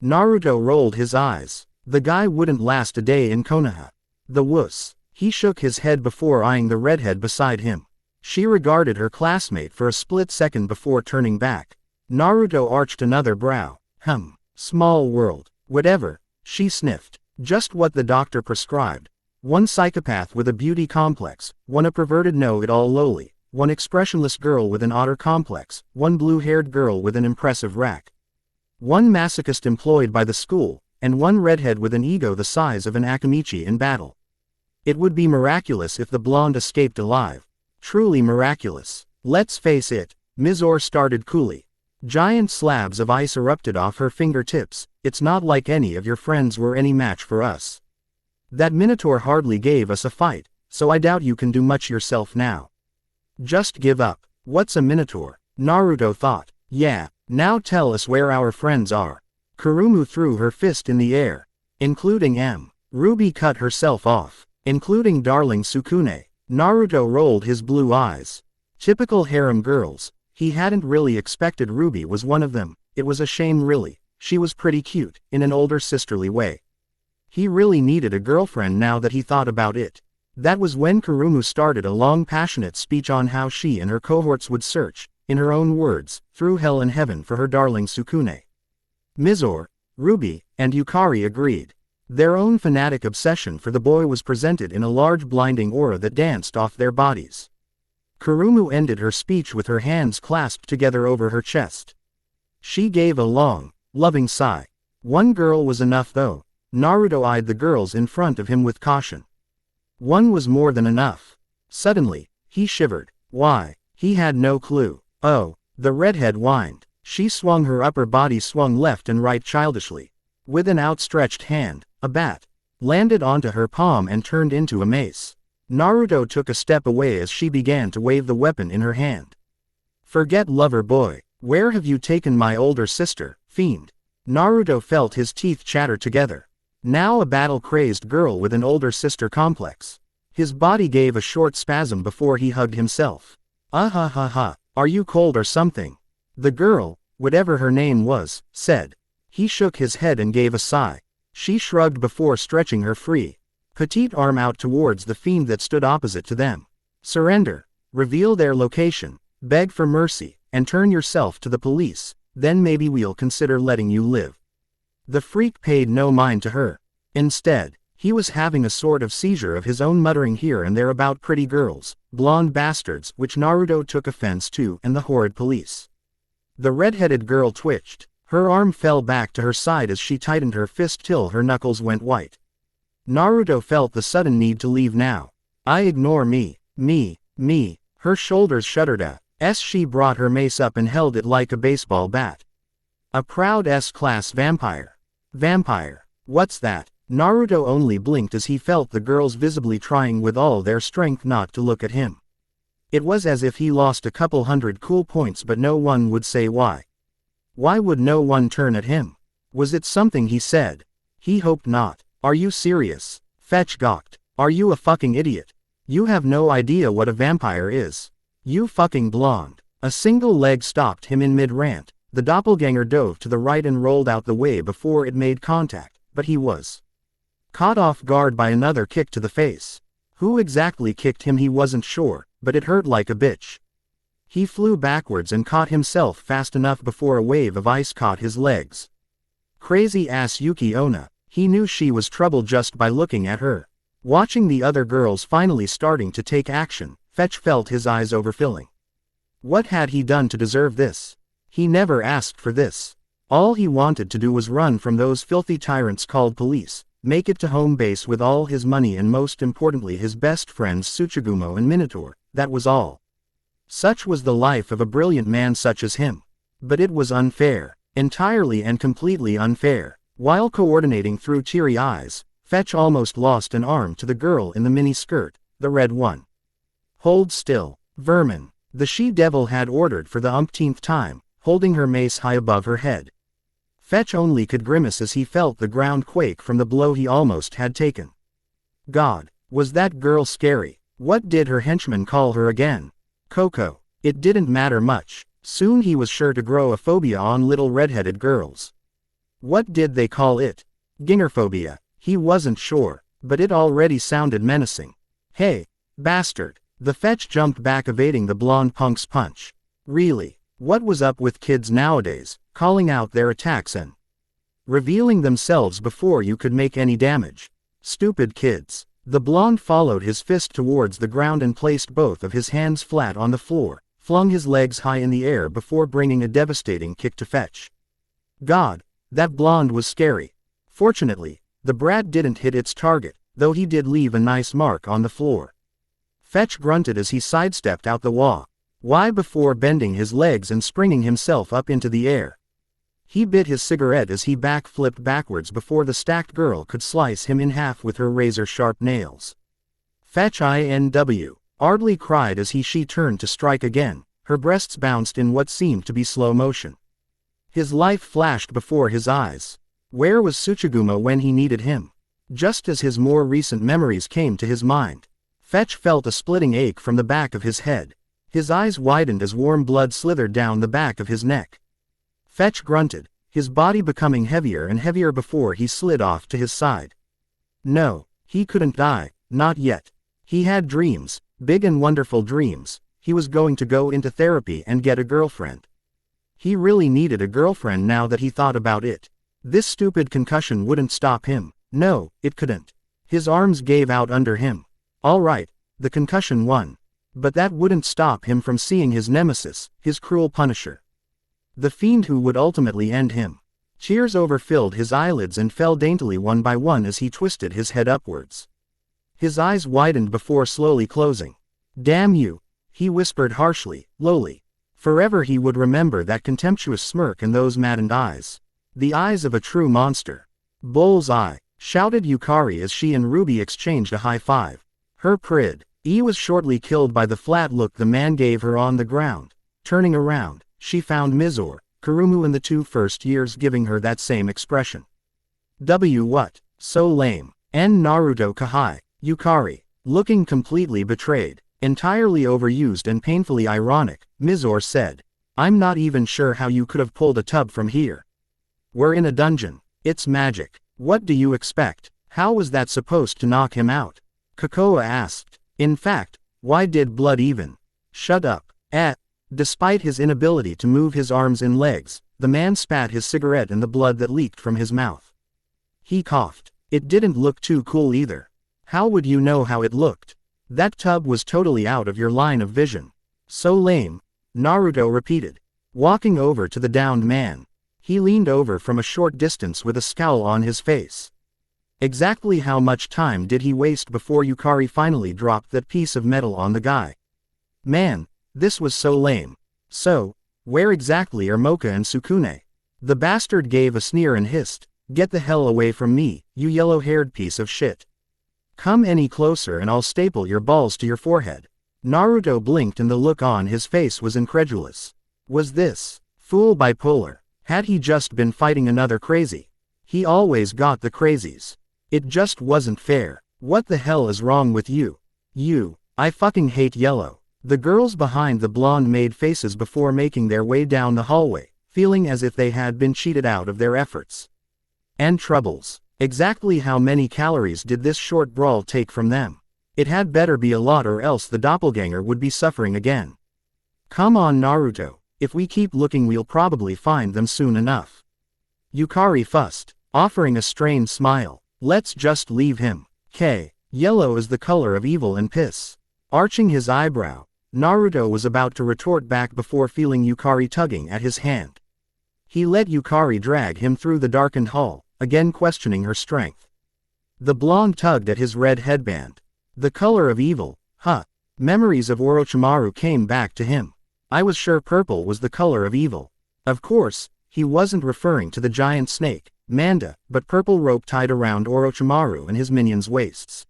Naruto rolled his eyes. The guy wouldn't last a day in Konoha. The wuss. He shook his head before eyeing the redhead beside him. She regarded her classmate for a split second before turning back. Naruto arched another brow. Small world. Whatever, she sniffed. Just what the doctor prescribed. One psychopath with a beauty complex, one a perverted know-it-all loli, one expressionless girl with an otter complex, one blue-haired girl with an impressive rack. One masochist employed by the school, and one redhead with an ego the size of an Akamichi in battle. It would be miraculous if the blonde escaped alive. Truly miraculous. Let's face it, Mizore started coolly. Giant slabs of ice erupted off her fingertips. It's not like any of your friends were any match for us. That Minotaur hardly gave us a fight, so I doubt you can do much yourself now. Just give up. What's a Minotaur? Naruto thought. Yeah, now tell us where our friends are. Kurumu threw her fist in the air. Including M. Ruby cut herself off. Including darling Sukune. Naruto rolled his blue eyes. Typical harem girls. He hadn't really expected Ruby was one of them. It was a shame really. She was pretty cute, in an older sisterly way. He really needed a girlfriend now that he thought about it. That was when Kurumu started a long passionate speech on how she and her cohorts would search, in her own words, through hell and heaven for her darling Sukune. Mizore, Ruby, and Yukari agreed. Their own fanatic obsession for the boy was presented in a large blinding aura that danced off their bodies. Kurumu ended her speech with her hands clasped together over her chest. She gave a long, loving sigh. One girl was enough though. Naruto eyed the girls in front of him with caution. One was more than enough. Suddenly, he shivered. Why? He had no clue. Oh, the redhead whined. She swung her upper body swung left and right childishly. With an outstretched hand, a bat landed onto her palm and turned into a mace. Naruto took a step away as she began to wave the weapon in her hand. Forget lover boy. Where have you taken my older sister, fiend? Naruto felt his teeth chatter together. Now a battle-crazed girl with an older sister complex. His body gave a short spasm before he hugged himself. Ah ha ha ha, are you cold or something? The girl, whatever her name was, said. He shook his head and gave a sigh. She shrugged before stretching her free, petite arm out towards the fiend that stood opposite to them. Surrender. Reveal their location, beg for mercy, and turn yourself to the police, then maybe we'll consider letting you live. The freak paid no mind to her. Instead, he was having a sort of seizure of his own, muttering here and there about pretty girls, blonde bastards, which Naruto took offense to, and the horrid police. The red-headed girl twitched. Her arm fell back to her side as she tightened her fist till her knuckles went white. Naruto felt the sudden need to leave now. I ignore me. Her shoulders shuddered as she brought her mace up and held it like a baseball bat. A proud S-class vampire. Vampire. What's that? Naruto only blinked as he felt the girls visibly trying with all their strength not to look at him. It was as if he lost a couple hundred cool points, but no one would say why. Why would no one turn at him? Was it something he said? He hoped not. Are you serious? Fetch gawked. Are you a fucking idiot? You have no idea what a vampire is. You fucking blonde. A single leg stopped him in mid-rant. The doppelganger dove to the right and rolled out the way before it made contact, but he was caught off guard by another kick to the face. Who exactly kicked him he wasn't sure, but it hurt like a bitch. He flew backwards and caught himself fast enough before a wave of ice caught his legs. Crazy ass Yuki Onna. He knew she was trouble just by looking at her. Watching the other girls finally starting to take action, Fetch felt his eyes overfilling. What had he done to deserve this? He never asked for this. All he wanted to do was run from those filthy tyrants called police, make it to home base with all his money and most importantly his best friends Tsuchigumo and Minotaur, that was all. Such was the life of a brilliant man such as him. But it was unfair. Entirely and completely unfair. While coordinating through teary eyes, Fetch almost lost an arm to the girl in the mini-skirt, the red one. Hold still, vermin. The she-devil had ordered for the umpteenth time, holding her mace high above her head. Fetch only could grimace as he felt the ground quake from the blow he almost had taken. God, was that girl scary? What did her henchmen call her again? Coco. It didn't matter much. Soon he was sure to grow a phobia on little red-headed girls. What did they call it? Gingerphobia. He wasn't sure, but it already sounded menacing. Hey, bastard. The Fetch jumped back, evading the blonde punk's punch. Really? What was up with kids nowadays, calling out their attacks and revealing themselves before you could make any damage? Stupid kids. The blonde followed his fist towards the ground and placed both of his hands flat on the floor, flung his legs high in the air before bringing a devastating kick to Fetch. God, that blonde was scary. Fortunately, the brat didn't hit its target, though he did leave a nice mark on the floor. Fetch grunted as he sidestepped out the why before bending his legs and springing himself up into the air. He bit his cigarette as he backflipped backwards before the stacked girl could slice him in half with her razor-sharp nails. Fetch INW, Ardley cried as she turned to strike again. Her breasts bounced in what seemed to be slow motion. His life flashed before his eyes. Where was Tsuchigumo when he needed him? Just as his more recent memories came to his mind, Fetch felt a splitting ache from the back of his head. His eyes widened as warm blood slithered down the back of his neck. Fetch grunted, his body becoming heavier and heavier before he slid off to his side. No, he couldn't die, not yet. He had dreams, big and wonderful dreams. He was going to go into therapy and get a girlfriend. He really needed a girlfriend now that he thought about it. This stupid concussion wouldn't stop him. No, it couldn't. His arms gave out under him. All right, the concussion won. But that wouldn't stop him from seeing his nemesis, his cruel punisher. The fiend who would ultimately end him. Tears overfilled his eyelids and fell daintily one by one as he twisted his head upwards. His eyes widened before slowly closing. Damn you, he whispered harshly, lowly. Forever he would remember that contemptuous smirk and those maddened eyes. The eyes of a true monster. Bull's eye, shouted Yukari as she and Ruby exchanged a high five. Her prid. E was shortly killed by the flat look the man gave her on the ground. Turning around, she found Mizore, Kurumu in the 2 first years giving her that same expression. What? So lame. N Naruto Kahai. Yukari. Looking completely betrayed, entirely overused and painfully ironic, Mizore said. I'm not even sure how you could have pulled a tub from here. We're in a dungeon. It's magic. What do you expect? How was that supposed to knock him out? Kokoa asked. In fact, why did blood even? Shut up. Despite his inability to move his arms and legs, the man spat his cigarette in the blood that leaked from his mouth. He coughed. It didn't look too cool either. How would you know how it looked? That tub was totally out of your line of vision. So lame, Naruto repeated. Walking over to the downed man. He leaned over from a short distance with a scowl on his face. Exactly how much time did he waste before Yukari finally dropped that piece of metal on the guy? Man, this was so lame. So, where exactly are Mocha and Sukune? The bastard gave a sneer and hissed, get the hell away from me, you yellow-haired piece of shit. Come any closer and I'll staple your balls to your forehead. Naruto blinked and the look on his face was incredulous. Was this fool bipolar? Had he just been fighting another crazy? He always got the crazies. It just wasn't fair. What the hell is wrong with you? I fucking hate yellow. The girls behind the blonde made faces before making their way down the hallway, feeling as if they had been cheated out of their efforts. And troubles. Exactly how many calories did this short brawl take from them? It had better be a lot or else the doppelganger would be suffering again. Come on Naruto, if we keep looking we'll probably find them soon enough. Yukari fussed, offering a strained smile. Let's just leave him. Yellow is the color of evil and piss. Arching his eyebrow, Naruto was about to retort back before feeling Yukari tugging at his hand. He let Yukari drag him through the darkened hall, again questioning her strength. The blonde tugged at his red headband. The color of evil, huh? Memories of Orochimaru came back to him. I was sure purple was the color of evil. Of course, he wasn't referring to the giant snake, Manda, but purple rope tied around Orochimaru and his minions' waists.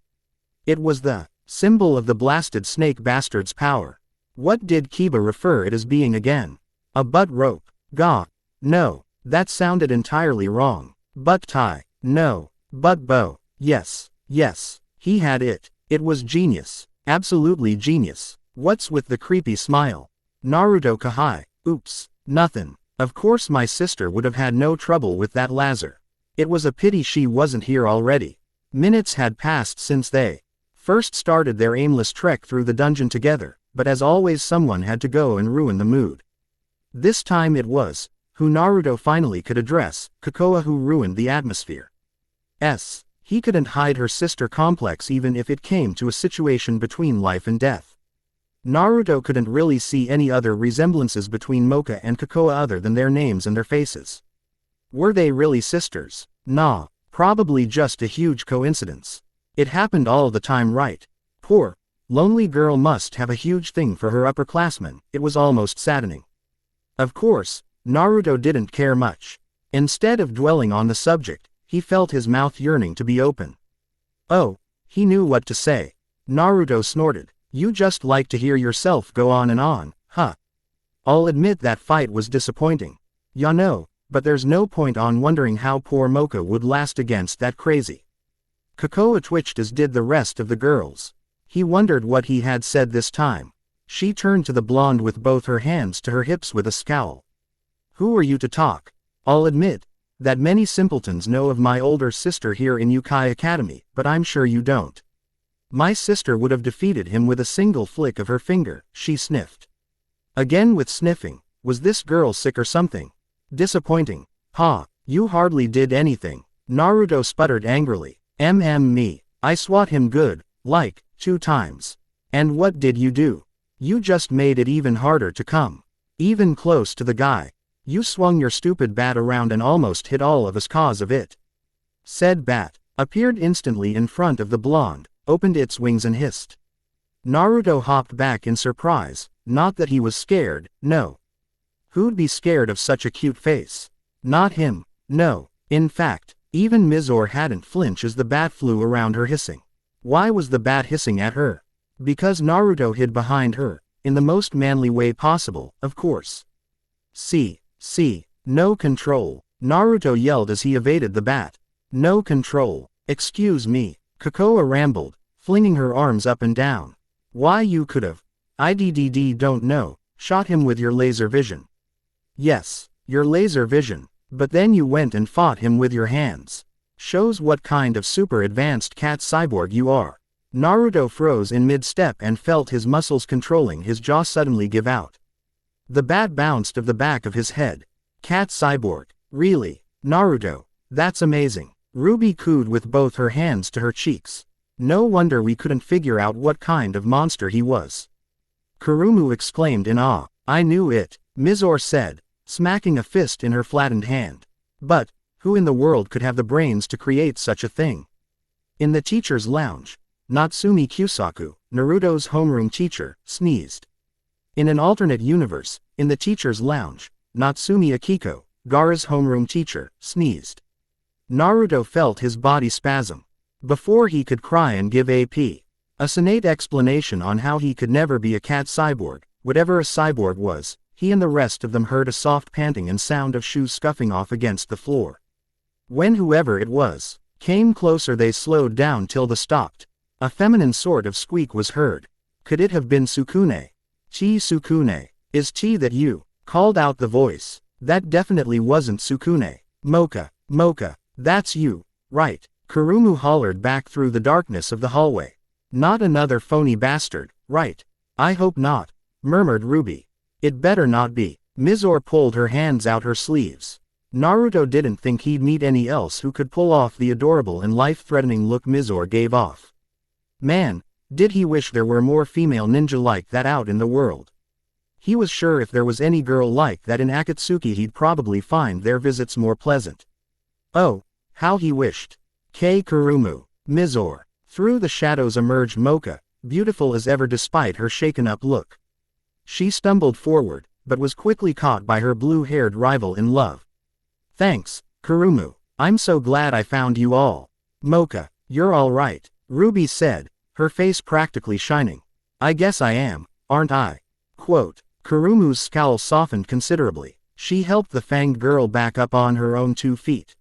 It was the symbol of the blasted snake bastard's power. What did Kiba refer it as being again? A butt rope. Gah. No, that sounded entirely wrong. Butt tie. No. Butt bow. Yes, he had it. It was genius. Absolutely genius. What's with the creepy smile? Naruto Kahai. Oops, nothing. Of course my sister would have had no trouble with that Lazar. It was a pity she wasn't here already. Minutes had passed since they first started their aimless trek through the dungeon together, but as always someone had to go and ruin the mood. This time it was, who Naruto finally could address, Kokoa who ruined the atmosphere. He couldn't hide her sister complex even if it came to a situation between life and death. Naruto couldn't really see any other resemblances between Mocha and Kokoa other than their names and their faces. Were they really sisters? Nah, probably just a huge coincidence. It happened all the time, right? Poor, lonely girl must have a huge thing for her upperclassmen. It was almost saddening. Of course, Naruto didn't care much. Instead of dwelling on the subject, he felt his mouth yearning to be open. Oh, he knew what to say. Naruto snorted. You just like to hear yourself go on and on, huh? I'll admit that fight was disappointing. Ya know, but there's no point on wondering how poor Mocha would last against that crazy. Kokoa twitched as did the rest of the girls. He wondered what he had said this time. She turned to the blonde with both her hands to her hips with a scowl. Who are you to talk? I'll admit that many simpletons know of my older sister here in Yukai Academy, but I'm sure you don't. My sister would have defeated him with a single flick of her finger, she sniffed. Again with sniffing, was this girl sick or something? Disappointing. Ha, you hardly did anything. Naruto sputtered angrily. Me, I swat him good, like, 2 times. And what did you do? You just made it even harder to come. Even close to the guy. You swung your stupid bat around and almost hit all of us cause of it. Said bat, appeared instantly in front of the blonde, opened its wings and hissed. Naruto hopped back in surprise, not that he was scared, no. Who'd be scared of such a cute face? Not him, no. In fact, even Mizore hadn't flinched as the bat flew around her hissing. Why was the bat hissing at her? Because Naruto hid behind her, in the most manly way possible, of course. See, no control, Naruto yelled as he evaded the bat. No control, excuse me, Kokoa rambled, flinging her arms up and down. Why you could've, don't know, shot him with your laser vision. Yes, your laser vision, but then you went and fought him with your hands. Shows what kind of super advanced cat cyborg you are. Naruto froze in mid-step and felt his muscles controlling his jaw suddenly give out. The bat bounced off the back of his head. Cat cyborg, really, Naruto, that's amazing. Ruby cooed with both her hands to her cheeks. No wonder we couldn't figure out what kind of monster he was. Kurumu exclaimed in awe. I knew it, Mizore said, smacking a fist in her flattened hand. But, who in the world could have the brains to create such a thing? In the teacher's lounge, Natsumi Kusaku, Naruto's homeroom teacher, sneezed. In an alternate universe, in the teacher's lounge, Natsumi Akiko, Gaara's homeroom teacher, sneezed. Naruto felt his body spasm. Before he could cry and give a sonate explanation on how he could never be a cat cyborg, whatever a cyborg was, he and the rest of them heard a soft panting and sound of shoes scuffing off against the floor. When whoever it was came closer, they slowed down till they stopped. A feminine sort of squeak was heard. Could it have been Sukune? Chi Sukune, is Chi that you? Called out the voice. That definitely wasn't Sukune. Mocha, that's you, right? Kurumu hollered back through the darkness of the hallway. Not another phony bastard, right? I hope not, murmured Ruby. It better not be. Mizore pulled her hands out her sleeves. Naruto didn't think he'd meet any else who could pull off the adorable and life-threatening look Mizore gave off. Man, did he wish there were more female ninja like that out in the world. He was sure if there was any girl like that in Akatsuki he'd probably find their visits more pleasant. Oh, how he wished. Kurumu, Mizore. Through the shadows emerged Mocha, beautiful as ever despite her shaken-up look. She stumbled forward, but was quickly caught by her blue-haired rival in love. Thanks, Kurumu. I'm so glad I found you all. Mocha, you're all right, Ruby said, her face practically shining. I guess I am, aren't I? Quote. Kurumu's scowl softened considerably. She helped the fanged girl back up on her own 2 feet.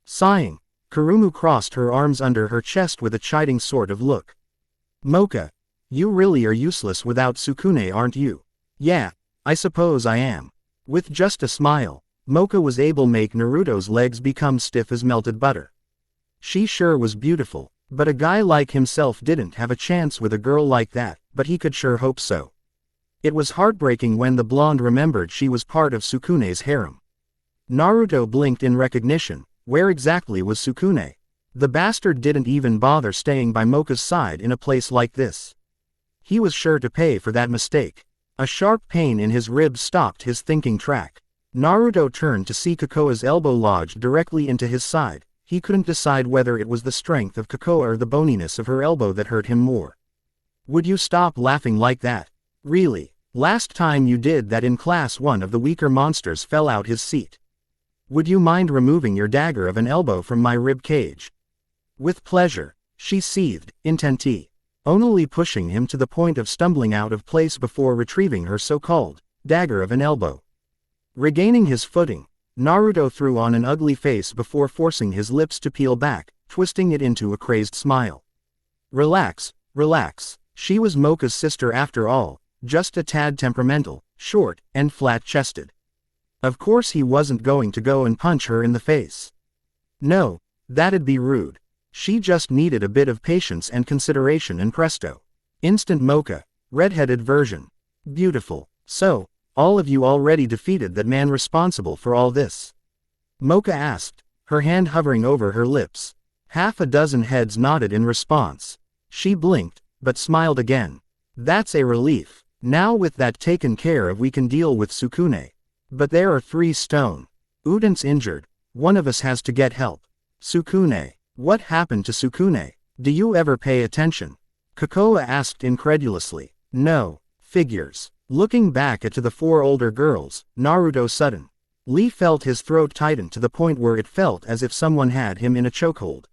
Sighing, Kurumu crossed her arms under her chest with a chiding sort of look. Mocha, you really are useless without Sukune, aren't you? Yeah, I suppose I am. With just a smile, Mocha was able to make Naruto's legs become stiff as melted butter. She sure was beautiful, but a guy like himself didn't have a chance with a girl like that, but he could sure hope so. It was heartbreaking when the blonde remembered she was part of Sukune's harem. Naruto blinked in recognition. Where exactly was Sukune? The bastard didn't even bother staying by Mocha's side in a place like this. He was sure to pay for that mistake. A sharp pain in his ribs stopped his thinking track. Naruto turned to see Kokoa's elbow lodged directly into his side. He couldn't decide whether it was the strength of Kokoa or the boniness of her elbow that hurt him more. Would you stop laughing like that? Really, last time you did that in class one of the weaker monsters fell out his seat. Would you mind removing your dagger of an elbow from my rib cage? With pleasure, she seethed, intently, only pushing him to the point of stumbling out of place before retrieving her so-called dagger of an elbow. Regaining his footing, Naruto threw on an ugly face before forcing his lips to peel back, twisting it into a crazed smile. Relax, relax, she was Mocha's sister after all, just a tad temperamental, short, and flat-chested. Of course he wasn't going to go and punch her in the face. No, that'd be rude. She just needed a bit of patience and consideration and presto. Instant Mocha, red-headed version. Beautiful. So, all of you already defeated that man responsible for all this? Mocha asked, her hand hovering over her lips. Half a dozen heads nodded in response. She blinked, but smiled again. That's a relief. Now with that taken care of we can deal with Sukune. But there are 3 stone. Uden's injured. One of us has to get help. Sukune. What happened to Sukune? Do you ever pay attention? Kokoa asked incredulously. No, figures. Looking back at the four older girls, Naruto sudden. Lee felt his throat tighten to the point where it felt as if someone had him in a chokehold.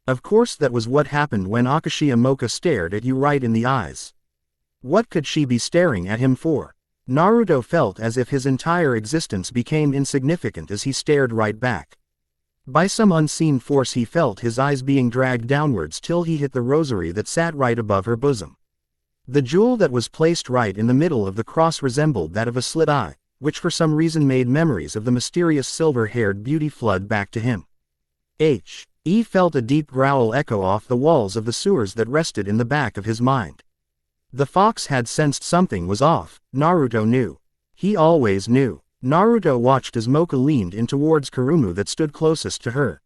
Of course that was what happened when Akashi Mocha stared at you right in the eyes. What could she be staring at him for? Naruto felt as if his entire existence became insignificant as he stared right back. By some unseen force he felt his eyes being dragged downwards till he hit the rosary that sat right above her bosom. The jewel that was placed right in the middle of the cross resembled that of a slit eye, which for some reason made memories of the mysterious silver-haired beauty flood back to him. He felt a deep growl echo off the walls of the sewers that rested in the back of his mind. The fox had sensed something was off, Naruto knew. He always knew. Naruto watched as Mocha leaned in towards Kurumu that stood closest to her.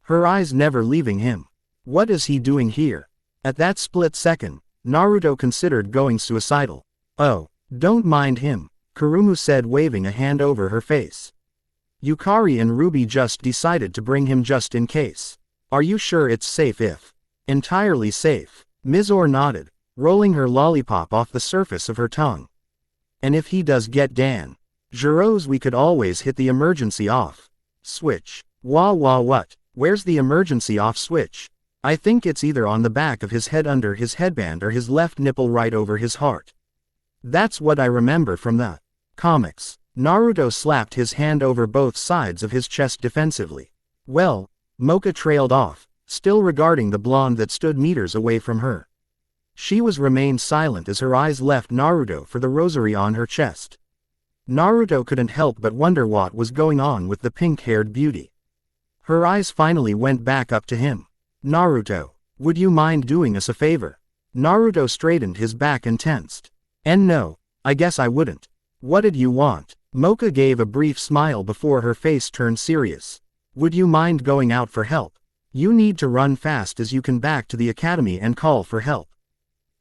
Her eyes never leaving him. What is he doing here? At that split second, Naruto considered going suicidal. Oh, don't mind him, Kurumu said waving a hand over her face. Yukari and Ruby just decided to bring him just in case. Are you sure it's safe if? Entirely safe. Mizore nodded, rolling her lollipop off the surface of her tongue. And if he does get Dan Jiro's, we could always hit the emergency off switch. What? Where's the emergency off switch? I think it's either on the back of his head under his headband or his left nipple right over his heart. That's what I remember from the comics. Naruto slapped his hand over both sides of his chest defensively. Well, Mocha trailed off, still regarding the blonde that stood meters away from her. She remained silent as her eyes left Naruto for the rosary on her chest. Naruto couldn't help but wonder what was going on with the pink-haired beauty. Her eyes finally went back up to him. Naruto, would you mind doing us a favor? Naruto straightened his back and tensed. And no, I guess I wouldn't. What did you want? Mocha gave a brief smile before her face turned serious. Would you mind going out for help? You need to run fast as you can back to the academy and call for help.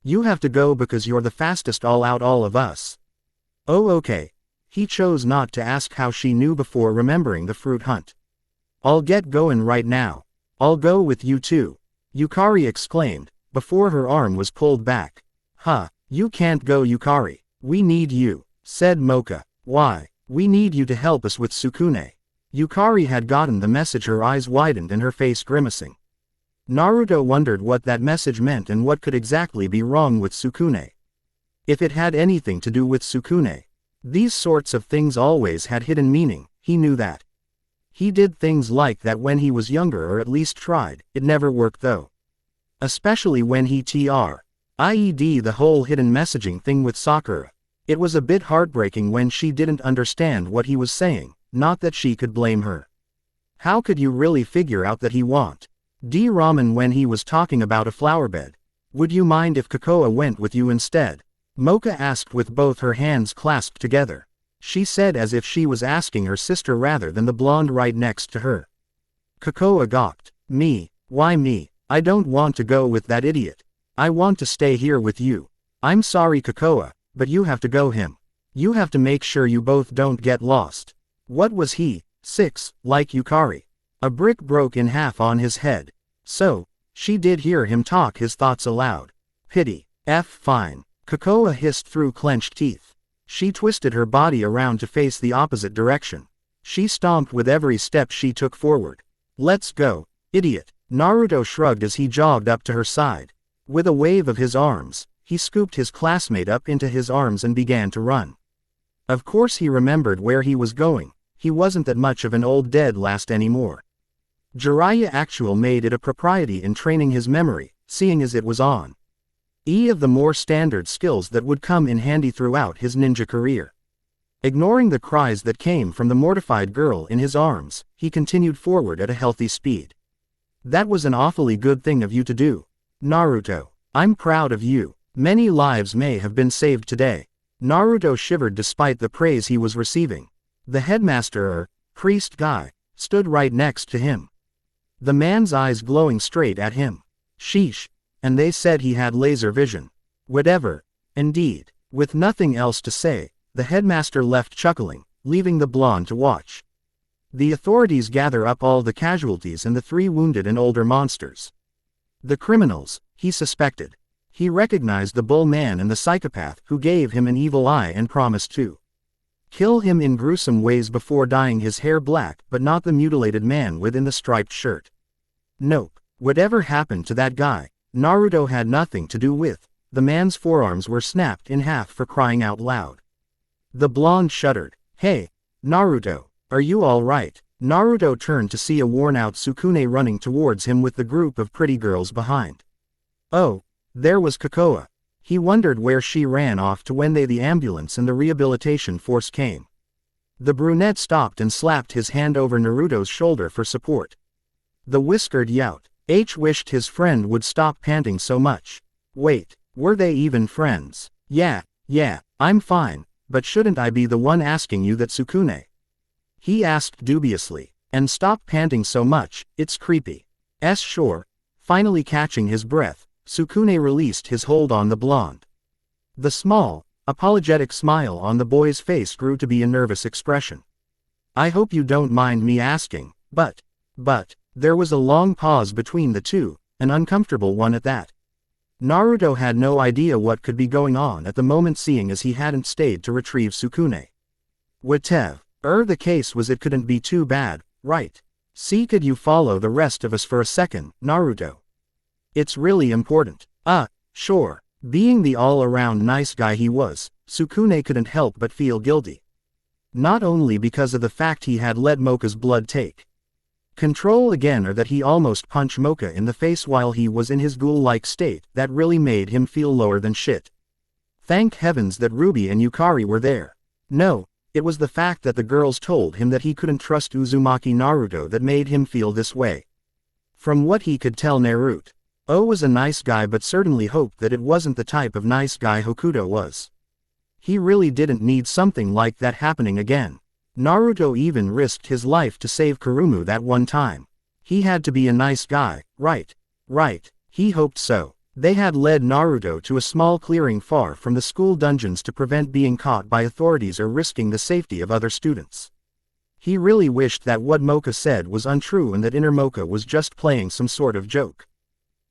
You have to go because you're the fastest all of us. Oh okay. He chose not to ask how she knew before remembering the fruit hunt. I'll get going right now. I'll go with you too, Yukari exclaimed, before her arm was pulled back. Huh, you can't go Yukari. We need you, said Mocha. Why? We need you to help us with Sukune. Yukari had gotten the message, her eyes widened and her face grimacing. Naruto wondered what that message meant and what could exactly be wrong with Sukune. If it had anything to do with Sukune. These sorts of things always had hidden meaning, he knew that. He did things like that when he was younger, or at least tried. It never worked though. Especially when he IED the whole hidden messaging thing with Sakura. It was a bit heartbreaking when she didn't understand what he was saying, not that she could blame her. How could you really figure out that he want ramen when he was talking about a flower bed? Would you mind if Kokoa went with you instead? Mocha asked with both her hands clasped together. She said as if she was asking her sister rather than the blonde right next to her. Kokoa gawked. Me? Why me? I don't want to go with that idiot. I want to stay here with you. I'm sorry Kokoa, but you have to go him. You have to make sure you both don't get lost. What was he? 6, like Yukari. A brick broke in half on his head. So, she did hear him talk his thoughts aloud. Pity. Fine. Kokoa hissed through clenched teeth. She twisted her body around to face the opposite direction. She stomped with every step she took forward. Let's go, idiot. Naruto shrugged as he jogged up to her side. With a wave of his arms, he scooped his classmate up into his arms and began to run. Of course he remembered where he was going. He wasn't that much of an old dead last anymore. Jiraiya Actual made it a propriety in training his memory, seeing as it was on of the more standard skills that would come in handy throughout his ninja career. Ignoring the cries that came from the mortified girl in his arms, he continued forward at a healthy speed. That was an awfully good thing of you to do, Naruto. I'm proud of you. Many lives may have been saved today. Naruto shivered despite the praise he was receiving. The headmaster, priest guy, stood right next to him. The man's eyes glowing straight at him. Sheesh. And they said he had laser vision. Whatever. Indeed. With nothing else to say, the headmaster left chuckling, leaving the blonde to watch. The authorities gather up all the casualties and the 3 wounded and older monsters. The criminals, he suspected. He recognized the bull man and the psychopath who gave him an evil eye and promised to kill him in gruesome ways before dyeing his hair black, but not the mutilated man within the striped shirt. Nope. Whatever happened to that guy, Naruto had nothing to do with. The man's forearms were snapped in half for crying out loud. The blonde shuddered. Hey, Naruto, are you all right? Naruto turned to see a worn-out Sukune running towards him with the group of pretty girls behind. Oh, there was Kokoa. He wondered where she ran off to when the ambulance and the rehabilitation force came. The brunette stopped and slapped his hand over Naruto's shoulder for support. The whiskered yaut wished his friend would stop panting so much. Wait, were they even friends? Yeah, I'm fine, but shouldn't I be the one asking you that, Sukune? He asked dubiously. And stop panting so much, it's creepy. Sure. Finally catching his breath, Sukune released his hold on the blonde. The small, apologetic smile on the boy's face grew to be a nervous expression. I hope you don't mind me asking, but, there was a long pause between the two, an uncomfortable one at that. Naruto had no idea what could be going on at the moment, seeing as he hadn't stayed to retrieve Sukune. Whatever the case was, it couldn't be too bad, right? See, could you follow the rest of us for a second, Naruto? It's really important. Sure. Being the all-around nice guy he was, Sukune couldn't help but feel guilty. Not only because of the fact he had let Mocha's blood take control again, or that he almost punched Mocha in the face while he was in his ghoul-like state, that really made him feel lower than shit. Thank heavens that Ruby and Yukari were there. No, it was the fact that the girls told him that he couldn't trust Uzumaki Naruto that made him feel this way. From what he could tell, Naruto was a nice guy, but certainly hoped that it wasn't the type of nice guy Hokuto was. He really didn't need something like that happening again. Naruto even risked his life to save Kurumu that one time. He had to be a nice guy, right? Right, he hoped so. They had led Naruto to a small clearing far from the school dungeons to prevent being caught by authorities or risking the safety of other students. He really wished that what Mocha said was untrue and that Inner Mocha was just playing some sort of joke.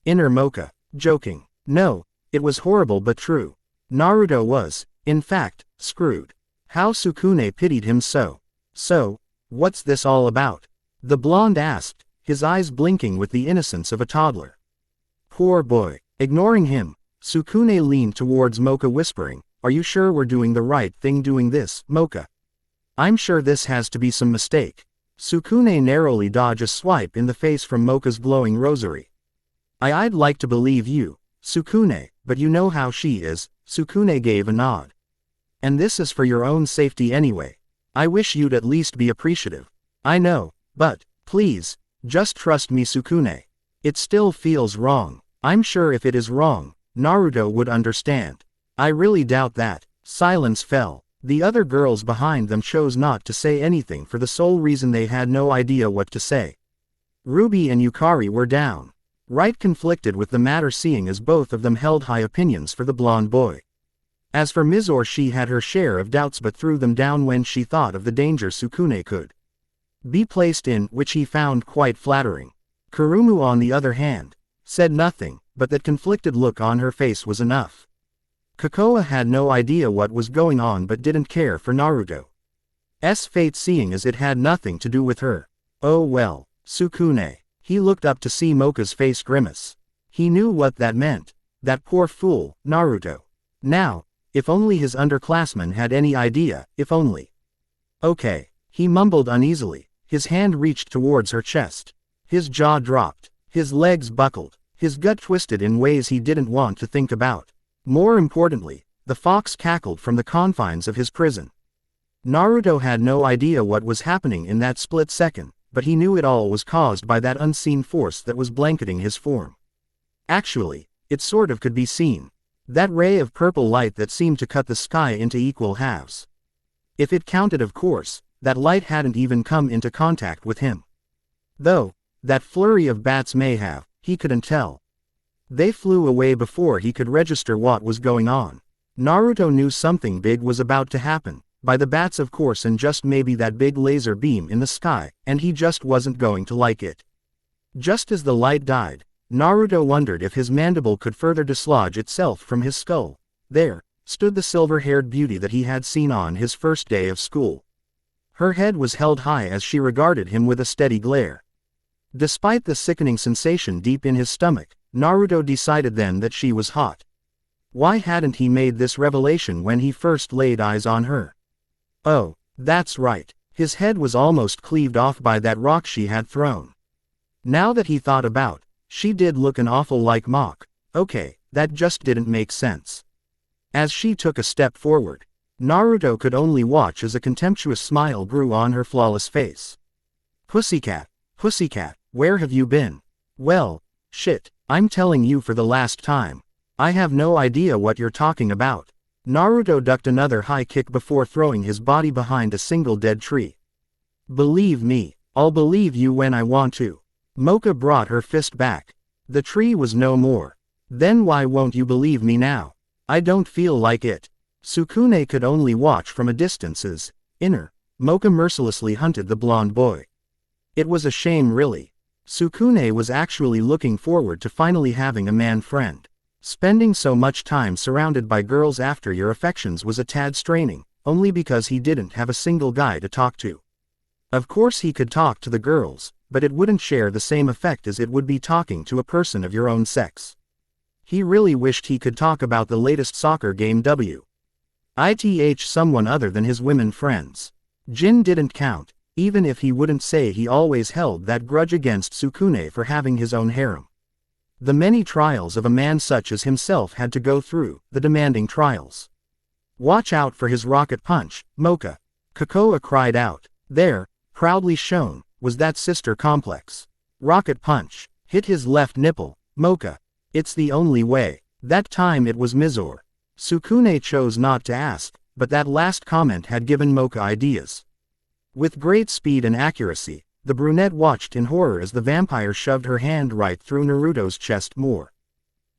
Inner Mocha, joking. No, it was horrible but true. Naruto was, in fact, screwed. How Sukune pitied him so. So, what's this all about? The blonde asked, his eyes blinking with the innocence of a toddler. Poor boy. Ignoring him, Sukune leaned towards Mocha whispering, are you sure we're doing the right thing doing this, Mocha? I'm sure this has to be some mistake. Sukune narrowly dodged a swipe in the face from Mocha's glowing rosary. I'd like to believe you, Sukune, but you know how she is. Sukune gave a nod. And this is for your own safety anyway. I wish you'd at least be appreciative. I know, but, please, just trust me, Sukune. It still feels wrong. I'm sure if it is wrong, Naruto would understand. I really doubt that. Silence fell. The other girls behind them chose not to say anything for the sole reason they had no idea what to say. Ruby and Yukari were down. Right, conflicted with the matter, seeing as both of them held high opinions for the blonde boy. As for Mizore, she had her share of doubts but threw them down when she thought of the danger Sukune could be placed in, which he found quite flattering. Kurumu, on the other hand, said nothing, but that conflicted look on her face was enough. Kokoa had no idea what was going on but didn't care for Naruto's fate, seeing as it had nothing to do with her. Oh well, Sukune. He looked up to see Mocha's face grimace. He knew what that meant. That poor fool, Naruto. Now, if only his underclassmen had any idea, if only. Okay, he mumbled uneasily. His hand reached towards her chest. His jaw dropped. His legs buckled. His gut twisted in ways he didn't want to think about. More importantly, the fox cackled from the confines of his prison. Naruto had no idea what was happening in that split second, but he knew it all was caused by that unseen force that was blanketing his form. Actually, it sort of could be seen. That ray of purple light that seemed to cut the sky into equal halves. If it counted, of course, that light hadn't even come into contact with him. Though, that flurry of bats may have, he couldn't tell. They flew away before he could register what was going on. Naruto knew something big was about to happen, by the bats of course, and just maybe that big laser beam in the sky, and he just wasn't going to like it. Just as the light died, Naruto wondered if his mandible could further dislodge itself from his skull. There stood the silver-haired beauty that he had seen on his first day of school. Her head was held high as she regarded him with a steady glare. Despite the sickening sensation deep in his stomach, Naruto decided then that she was hot. Why hadn't he made this revelation when he first laid eyes on her? Oh, that's right. His head was almost cleaved off by that rock she had thrown. Now that he thought about, she did look an awful like mock. Okay, that just didn't make sense. As she took a step forward, Naruto could only watch as a contemptuous smile grew on her flawless face. Pussycat, where have you been? Well, shit, I'm telling you for the last time. I have no idea what you're talking about. Naruto ducked another high kick before throwing his body behind a single dead tree. Believe me, I'll believe you when I want to. Mocha brought her fist back. The tree was no more. Then why won't you believe me now? I don't feel like it. Sukune could only watch from a distance as, Mocha mercilessly hunted the blonde boy. It was a shame really. Sukune was actually looking forward to finally having a man friend. Spending so much time surrounded by girls after your affections was a tad straining, only because he didn't have a single guy to talk to. Of course he could talk to the girls, but it wouldn't share the same effect as it would be talking to a person of your own sex. He really wished he could talk about the latest soccer game with someone other than his women friends. Jin didn't count, even if he wouldn't say he always held that grudge against Sukune for having his own harem. The many trials of a man such as himself had to go through, the demanding trials. Watch out for his rocket punch, Mocha. Kokoa cried out. There, proudly shown, was that sister complex. Rocket punch, hit his left nipple, Mocha. It's the only way. That time it was Mizore. Sukune chose not to ask, but that last comment had given Mocha ideas. With great speed and accuracy, the brunette watched in horror as the vampire shoved her hand right through Naruto's chest more.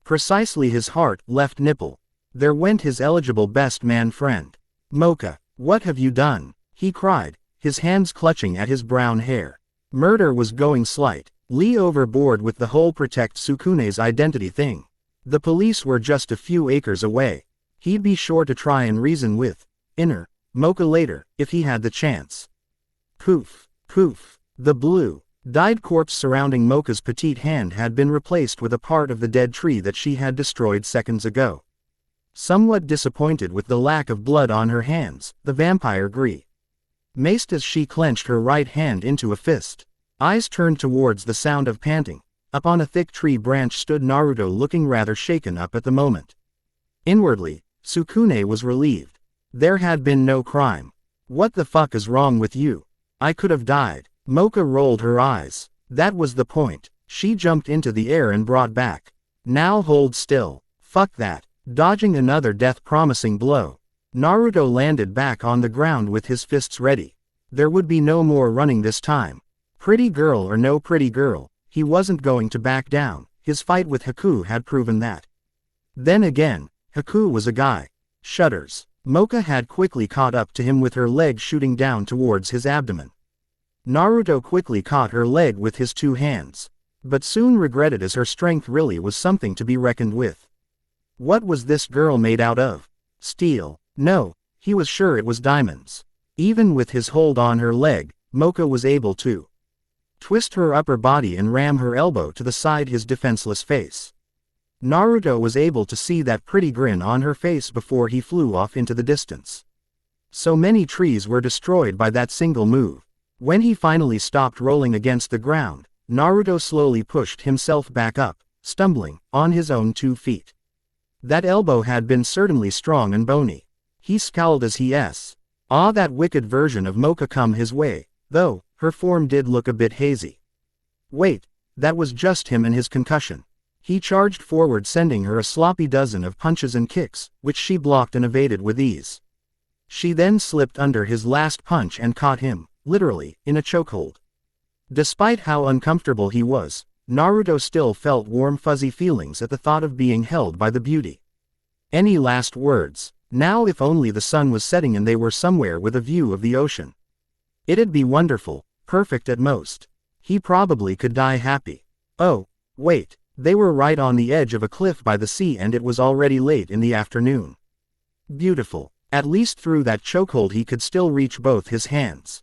Precisely his heart, left nipple. There went his eligible best man friend. Mocha, what have you done? He cried, his hands clutching at his brown hair. Murder was going slightly overboard with the whole protect Sukune's identity thing. The police were just a few acres away. He'd be sure to try and reason with Mocha later, if he had the chance. Poof. The blue-dyed corpse surrounding Mocha's petite hand had been replaced with a part of the dead tree that she had destroyed seconds ago. Somewhat disappointed with the lack of blood on her hands, the vampire grimaced as she clenched her right hand into a fist. Eyes turned towards the sound of panting. Up on a thick tree branch stood Naruto looking rather shaken up at the moment. Inwardly, Sukune was relieved. There had been no crime. What the fuck is wrong with you? I could have died. Mocha rolled her eyes. That was the point. She jumped into the air and brought back. Now hold still. Fuck that. Dodging another death-promising blow, Naruto landed back on the ground with his fists ready. There would be no more running this time. Pretty girl or no pretty girl, he wasn't going to back down. His fight with Haku had proven that. Then again, Haku was a guy. Shudders. Mocha had quickly caught up to him with her leg shooting down towards his abdomen. Naruto quickly caught her leg with his two hands, but soon regretted as her strength really was something to be reckoned with. What was this girl made out of? Steel? No, he was sure it was diamonds. Even with his hold on her leg, Mocha was able to twist her upper body and ram her elbow to the side his defenseless face. Naruto was able to see that pretty grin on her face before he flew off into the distance. So many trees were destroyed by that single move. When he finally stopped rolling against the ground, Naruto slowly pushed himself back up, stumbling on his own 2 feet. That elbow had been certainly strong and bony. He scowled as he saw that wicked version of Mocha come his way, though her form did look a bit hazy. Wait, that was just him and his concussion. He charged forward, sending her a sloppy dozen of punches and kicks, which she blocked and evaded with ease. She then slipped under his last punch and caught him, literally, in a chokehold. Despite how uncomfortable he was, Naruto still felt warm fuzzy feelings at the thought of being held by the beauty. Any last words? Now if only the sun was setting and they were somewhere with a view of the ocean. It'd be wonderful, perfect at most. He probably could die happy. Oh, wait, They were right on the edge of a cliff by the sea and it was already late in the afternoon. Beautiful. At least through that chokehold he could still reach both his hands.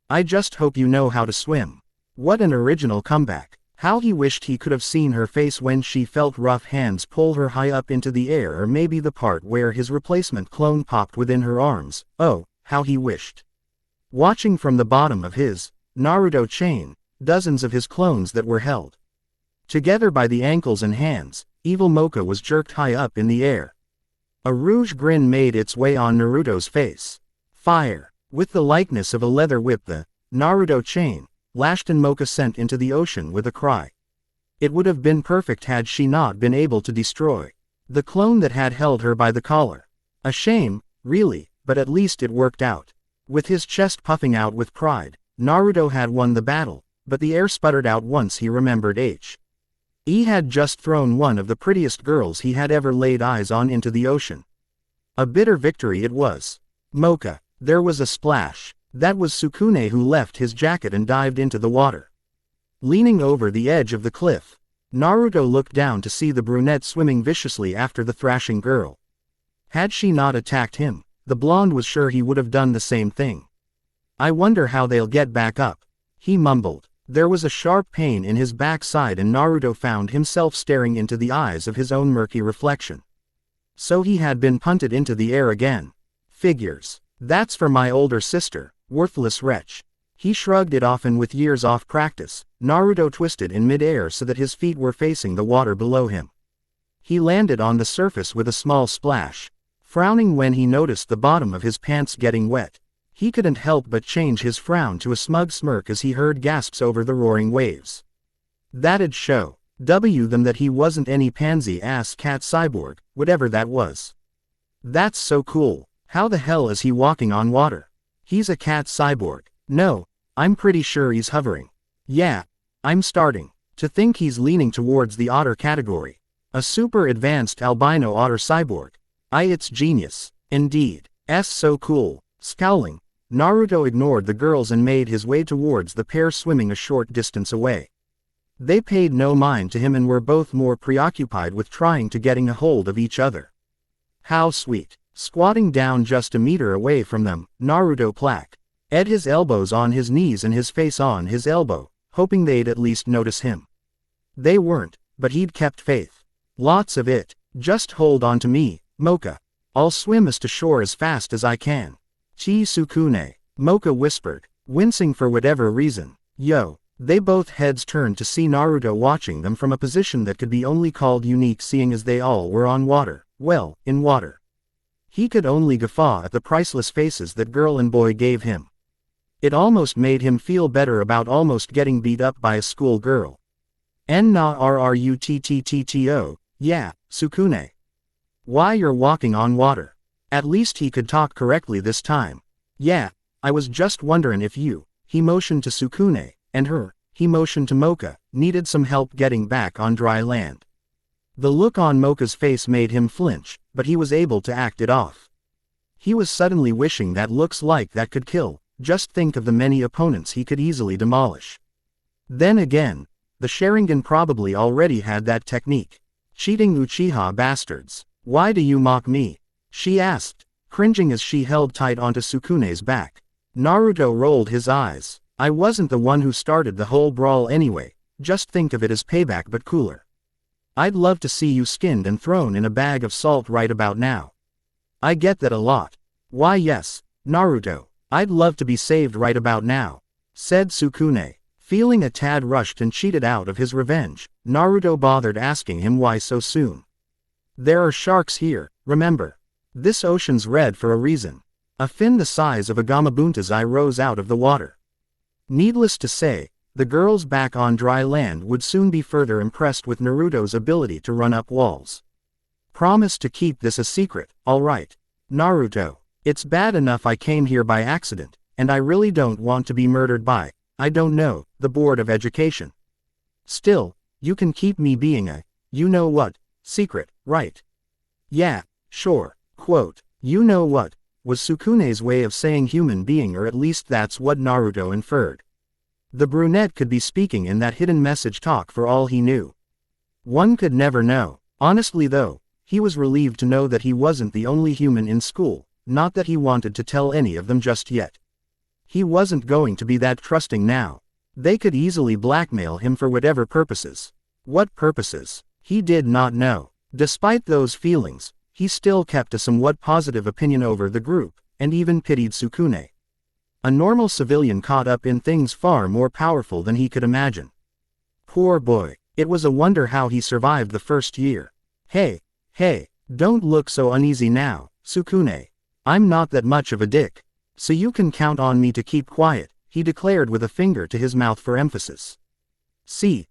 I just hope you know how to swim. What an original comeback. How he wished he could have seen her face when she felt rough hands pull her high up into the air, or maybe the part where his replacement clone popped within her arms. Oh, how he wished. Watching from the bottom of his Naruto chain, dozens of his clones that were held together by the ankles and hands, evil Mocha was jerked high up in the air. A rouge grin made its way on Naruto's face. Fire. With the likeness of a leather whip, the Naruto chain lashed and Mocha sent into the ocean with a cry. It would have been perfect had she not been able to destroy the clone that had held her by the collar. A shame, really, but at least it worked out. With his chest puffing out with pride, Naruto had won the battle, but the air sputtered out once he remembered He had just thrown one of the prettiest girls he had ever laid eyes on into the ocean. A bitter victory it was. Mocha. There was a splash. That was Sukune, who left his jacket and dived into the water. Leaning over the edge of the cliff, Naruto looked down to see the brunette swimming viciously after the thrashing girl. Had she not attacked him, the blonde was sure he would have done the same thing. I wonder how they'll get back up, he mumbled. There was a sharp pain in his backside and Naruto found himself staring into the eyes of his own murky reflection. So he had been punted into the air again. Figures. That's for my older sister, worthless wretch. He shrugged it off, and with years off practice, Naruto twisted in mid-air so that his feet were facing the water below him. He landed on the surface with a small splash, frowning when he noticed the bottom of his pants getting wet. He couldn't help but change his frown to a smug smirk as he heard gasps over the roaring waves. That'd show them that he wasn't any pansy-ass cat cyborg, whatever that was. That's so cool. How the hell is he walking on water? He's a cat cyborg. No, I'm pretty sure he's hovering. Yeah, I'm starting to think he's leaning towards the otter category. A super advanced albino otter cyborg. It's genius. Indeed. So cool. Scowling, Naruto ignored the girls and made his way towards the pair swimming a short distance away. They paid no mind to him and were both more preoccupied with trying to getting a hold of each other. How sweet. Squatting down just a meter away from them, Naruto placked his elbows on his knees and his face on his elbow, hoping they'd at least notice him. They weren't, but he'd kept faith. Lots of it. Just hold on to me, Mocha. I'll swim us to shore as fast as I can. Chi Sukune, Mocha whispered, wincing for whatever reason. Yo. They both heads turned to see Naruto watching them from a position that could be only called unique, seeing as they all were on water. Well, in water. He could only guffaw at the priceless faces that girl and boy gave him. It almost made him feel better about almost getting beat up by a school girl. Narutto, yeah, Sukune. Why, you're walking on water. At least he could talk correctly this time. Yeah, I was just wondering if you, he motioned to Sukune, and her, he motioned to Mocha, needed some help getting back on dry land. The look on Mocha's face made him flinch, but he was able to act it off. He was suddenly wishing that looks like that could kill. Just think of the many opponents he could easily demolish. Then again, the Sharingan probably already had that technique. Cheating Uchiha bastards. Why do you mock me? She asked, cringing as she held tight onto Sukune's back. Naruto rolled his eyes. I wasn't the one who started the whole brawl anyway, just think of it as payback but cooler. I'd love to see you skinned and thrown in a bag of salt right about now. I get that a lot. Why yes, Naruto. I'd love to be saved right about now, said Sukune. Feeling a tad rushed and cheated out of his revenge, Naruto bothered asking him why so soon. There are sharks here, remember. This ocean's red for a reason. A fin the size of a Gamabunta's eye rose out of the water. Needless to say, the girls back on dry land would soon be further impressed with Naruto's ability to run up walls. Promise to keep this a secret, alright? Naruto. It's bad enough I came here by accident, and I really don't want to be murdered by, I don't know, the Board of Education. Still, you can keep me being a, you know what, secret, right? Yeah, sure. Quote, you know what, was Sukune's way of saying human being, or at least that's what Naruto inferred. The brunette could be speaking in that hidden message talk for all he knew. One could never know. Honestly though, he was relieved to know that he wasn't the only human in school, not that he wanted to tell any of them just yet. He wasn't going to be that trusting now. They could easily blackmail him for whatever purposes. What purposes? He did not know. Despite those feelings, he still kept a somewhat positive opinion over the group, and even pitied Sukune. A normal civilian caught up in things far more powerful than he could imagine. Poor boy, it was a wonder how he survived the first year. Hey, don't look so uneasy now, Sukune. I'm not that much of a dick. So you can count on me to keep quiet, he declared with a finger to his mouth for emphasis. See,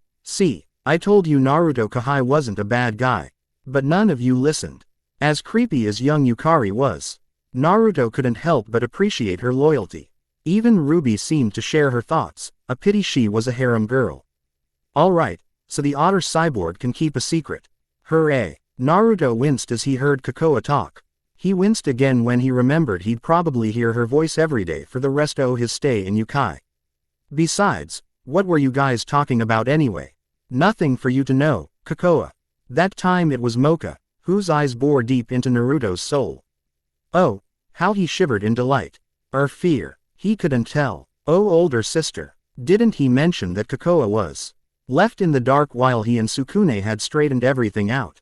I told you Naruto Kahai wasn't a bad guy. But none of you listened. As creepy as young Yukari was, Naruto couldn't help but appreciate her loyalty. Even Ruby seemed to share her thoughts, a pity she was a harem girl. Alright, so the otter cyborg can keep a secret. Hooray! Naruto winced as he heard Kokoa talk. He winced again when he remembered he'd probably hear her voice every day for the rest of his stay in Yukai. Besides, what were you guys talking about anyway? Nothing for you to know, Kokoa. That time it was Mocha, whose eyes bore deep into Naruto's soul. Oh, how he shivered in delight. Or fear, he couldn't tell. Oh older sister, didn't he mention that Kokoa was left in the dark while he and Sukune had straightened everything out?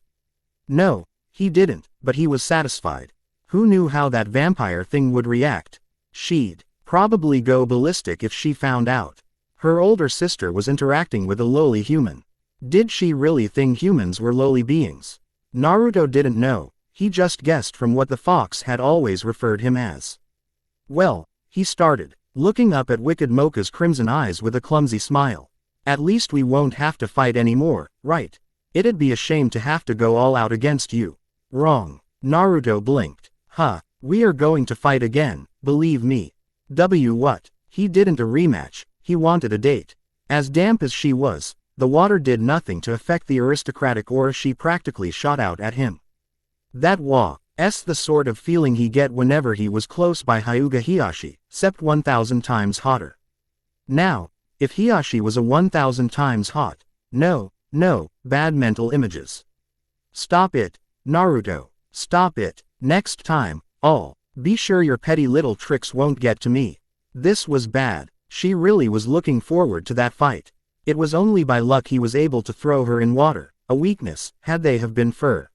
No, he didn't, but he was satisfied. Who knew how that vampire thing would react? She'd probably go ballistic if she found out. Her older sister was interacting with a lowly human. Did she really think humans were lowly beings? Naruto didn't know, he just guessed from what the fox had always referred him as. Well, he started, looking up at Wicked Mocha's crimson eyes with a clumsy smile. At least we won't have to fight anymore, right? It'd be a shame to have to go all out against you. Wrong. Naruto blinked. We are going to fight again, believe me. What? He didn't a rematch, he wanted a date. As damp as she was, the water did nothing to affect the aristocratic aura she practically shot out at him. That was the sort of feeling he get whenever he was close by Hyuga Hiyashi, except 1,000 times hotter. Now, if Hiyashi was a 1,000 times hot, no, bad mental images. Stop it, Naruto, stop it, next time, be sure your petty little tricks won't get to me. This was bad, she really was looking forward to that fight. It was only by luck he was able to throw her in water, a weakness, had they have been fur.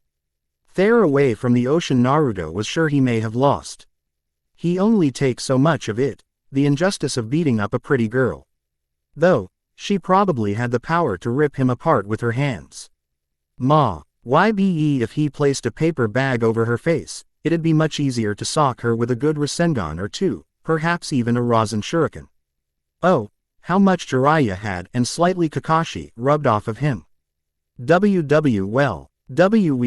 There away from the ocean Naruto was sure he may have lost. He only takes so much of it, the injustice of beating up a pretty girl. Though, she probably had the power to rip him apart with her hands. If he placed a paper bag over her face, it'd be much easier to sock her with a good Rasengan or two, perhaps even a Rasen Shuriken. Oh, how much Jiraiya had and slightly Kakashi rubbed off of him. We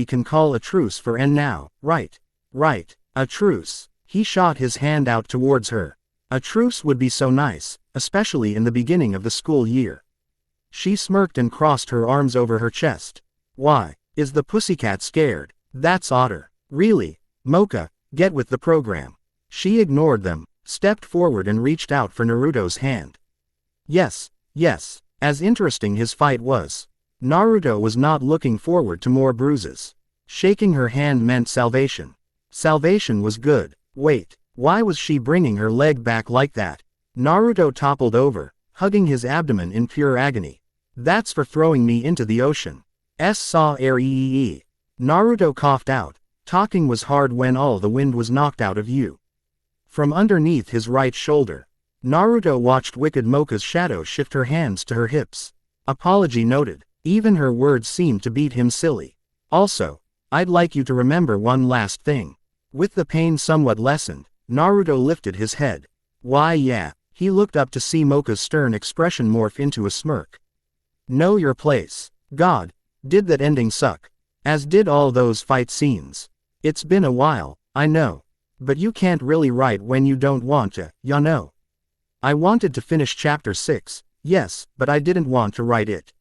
can call a truce for N now, right, a truce. He shot his hand out towards her. A truce would be so nice, especially in the beginning of the school year. She smirked and crossed her arms over her chest. Why, is the pussycat scared? That's otter. Really, Mocha, get with the program. She ignored them, stepped forward and reached out for Naruto's hand. Yes, as interesting his fight was. Naruto was not looking forward to more bruises. Shaking her hand meant salvation. Salvation was good. Wait, why was she bringing her leg back like that? Naruto toppled over, hugging his abdomen in pure agony. That's for throwing me into the ocean. Naruto coughed out. Talking was hard when all the wind was knocked out of you. From underneath his right shoulder, Naruto watched Wicked Mocha's shadow shift her hands to her hips. Apology noted. Even her words seemed to beat him silly. Also, I'd like you to remember one last thing. With the pain somewhat lessened, Naruto lifted his head. Why yeah, he looked up to see Mocha's stern expression morph into a smirk. Know your place. God, did that ending suck. As did all those fight scenes. It's been a while, I know. But you can't really write when you don't want to, ya know. I wanted to finish chapter 6, yes, but I didn't want to write it.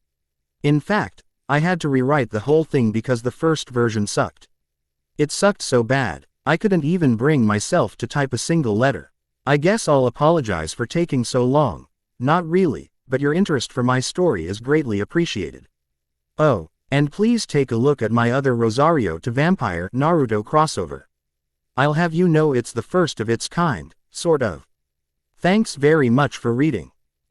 In fact, I had to rewrite the whole thing because the first version sucked. It sucked so bad, I couldn't even bring myself to type a single letter. I guess I'll apologize for taking so long. Not really, but your interest for my story is greatly appreciated. Oh, And please take a look at my other Rosario to Vampire Naruto crossover. I'll have you know it's the first of its kind, sort of. Thanks very much for reading.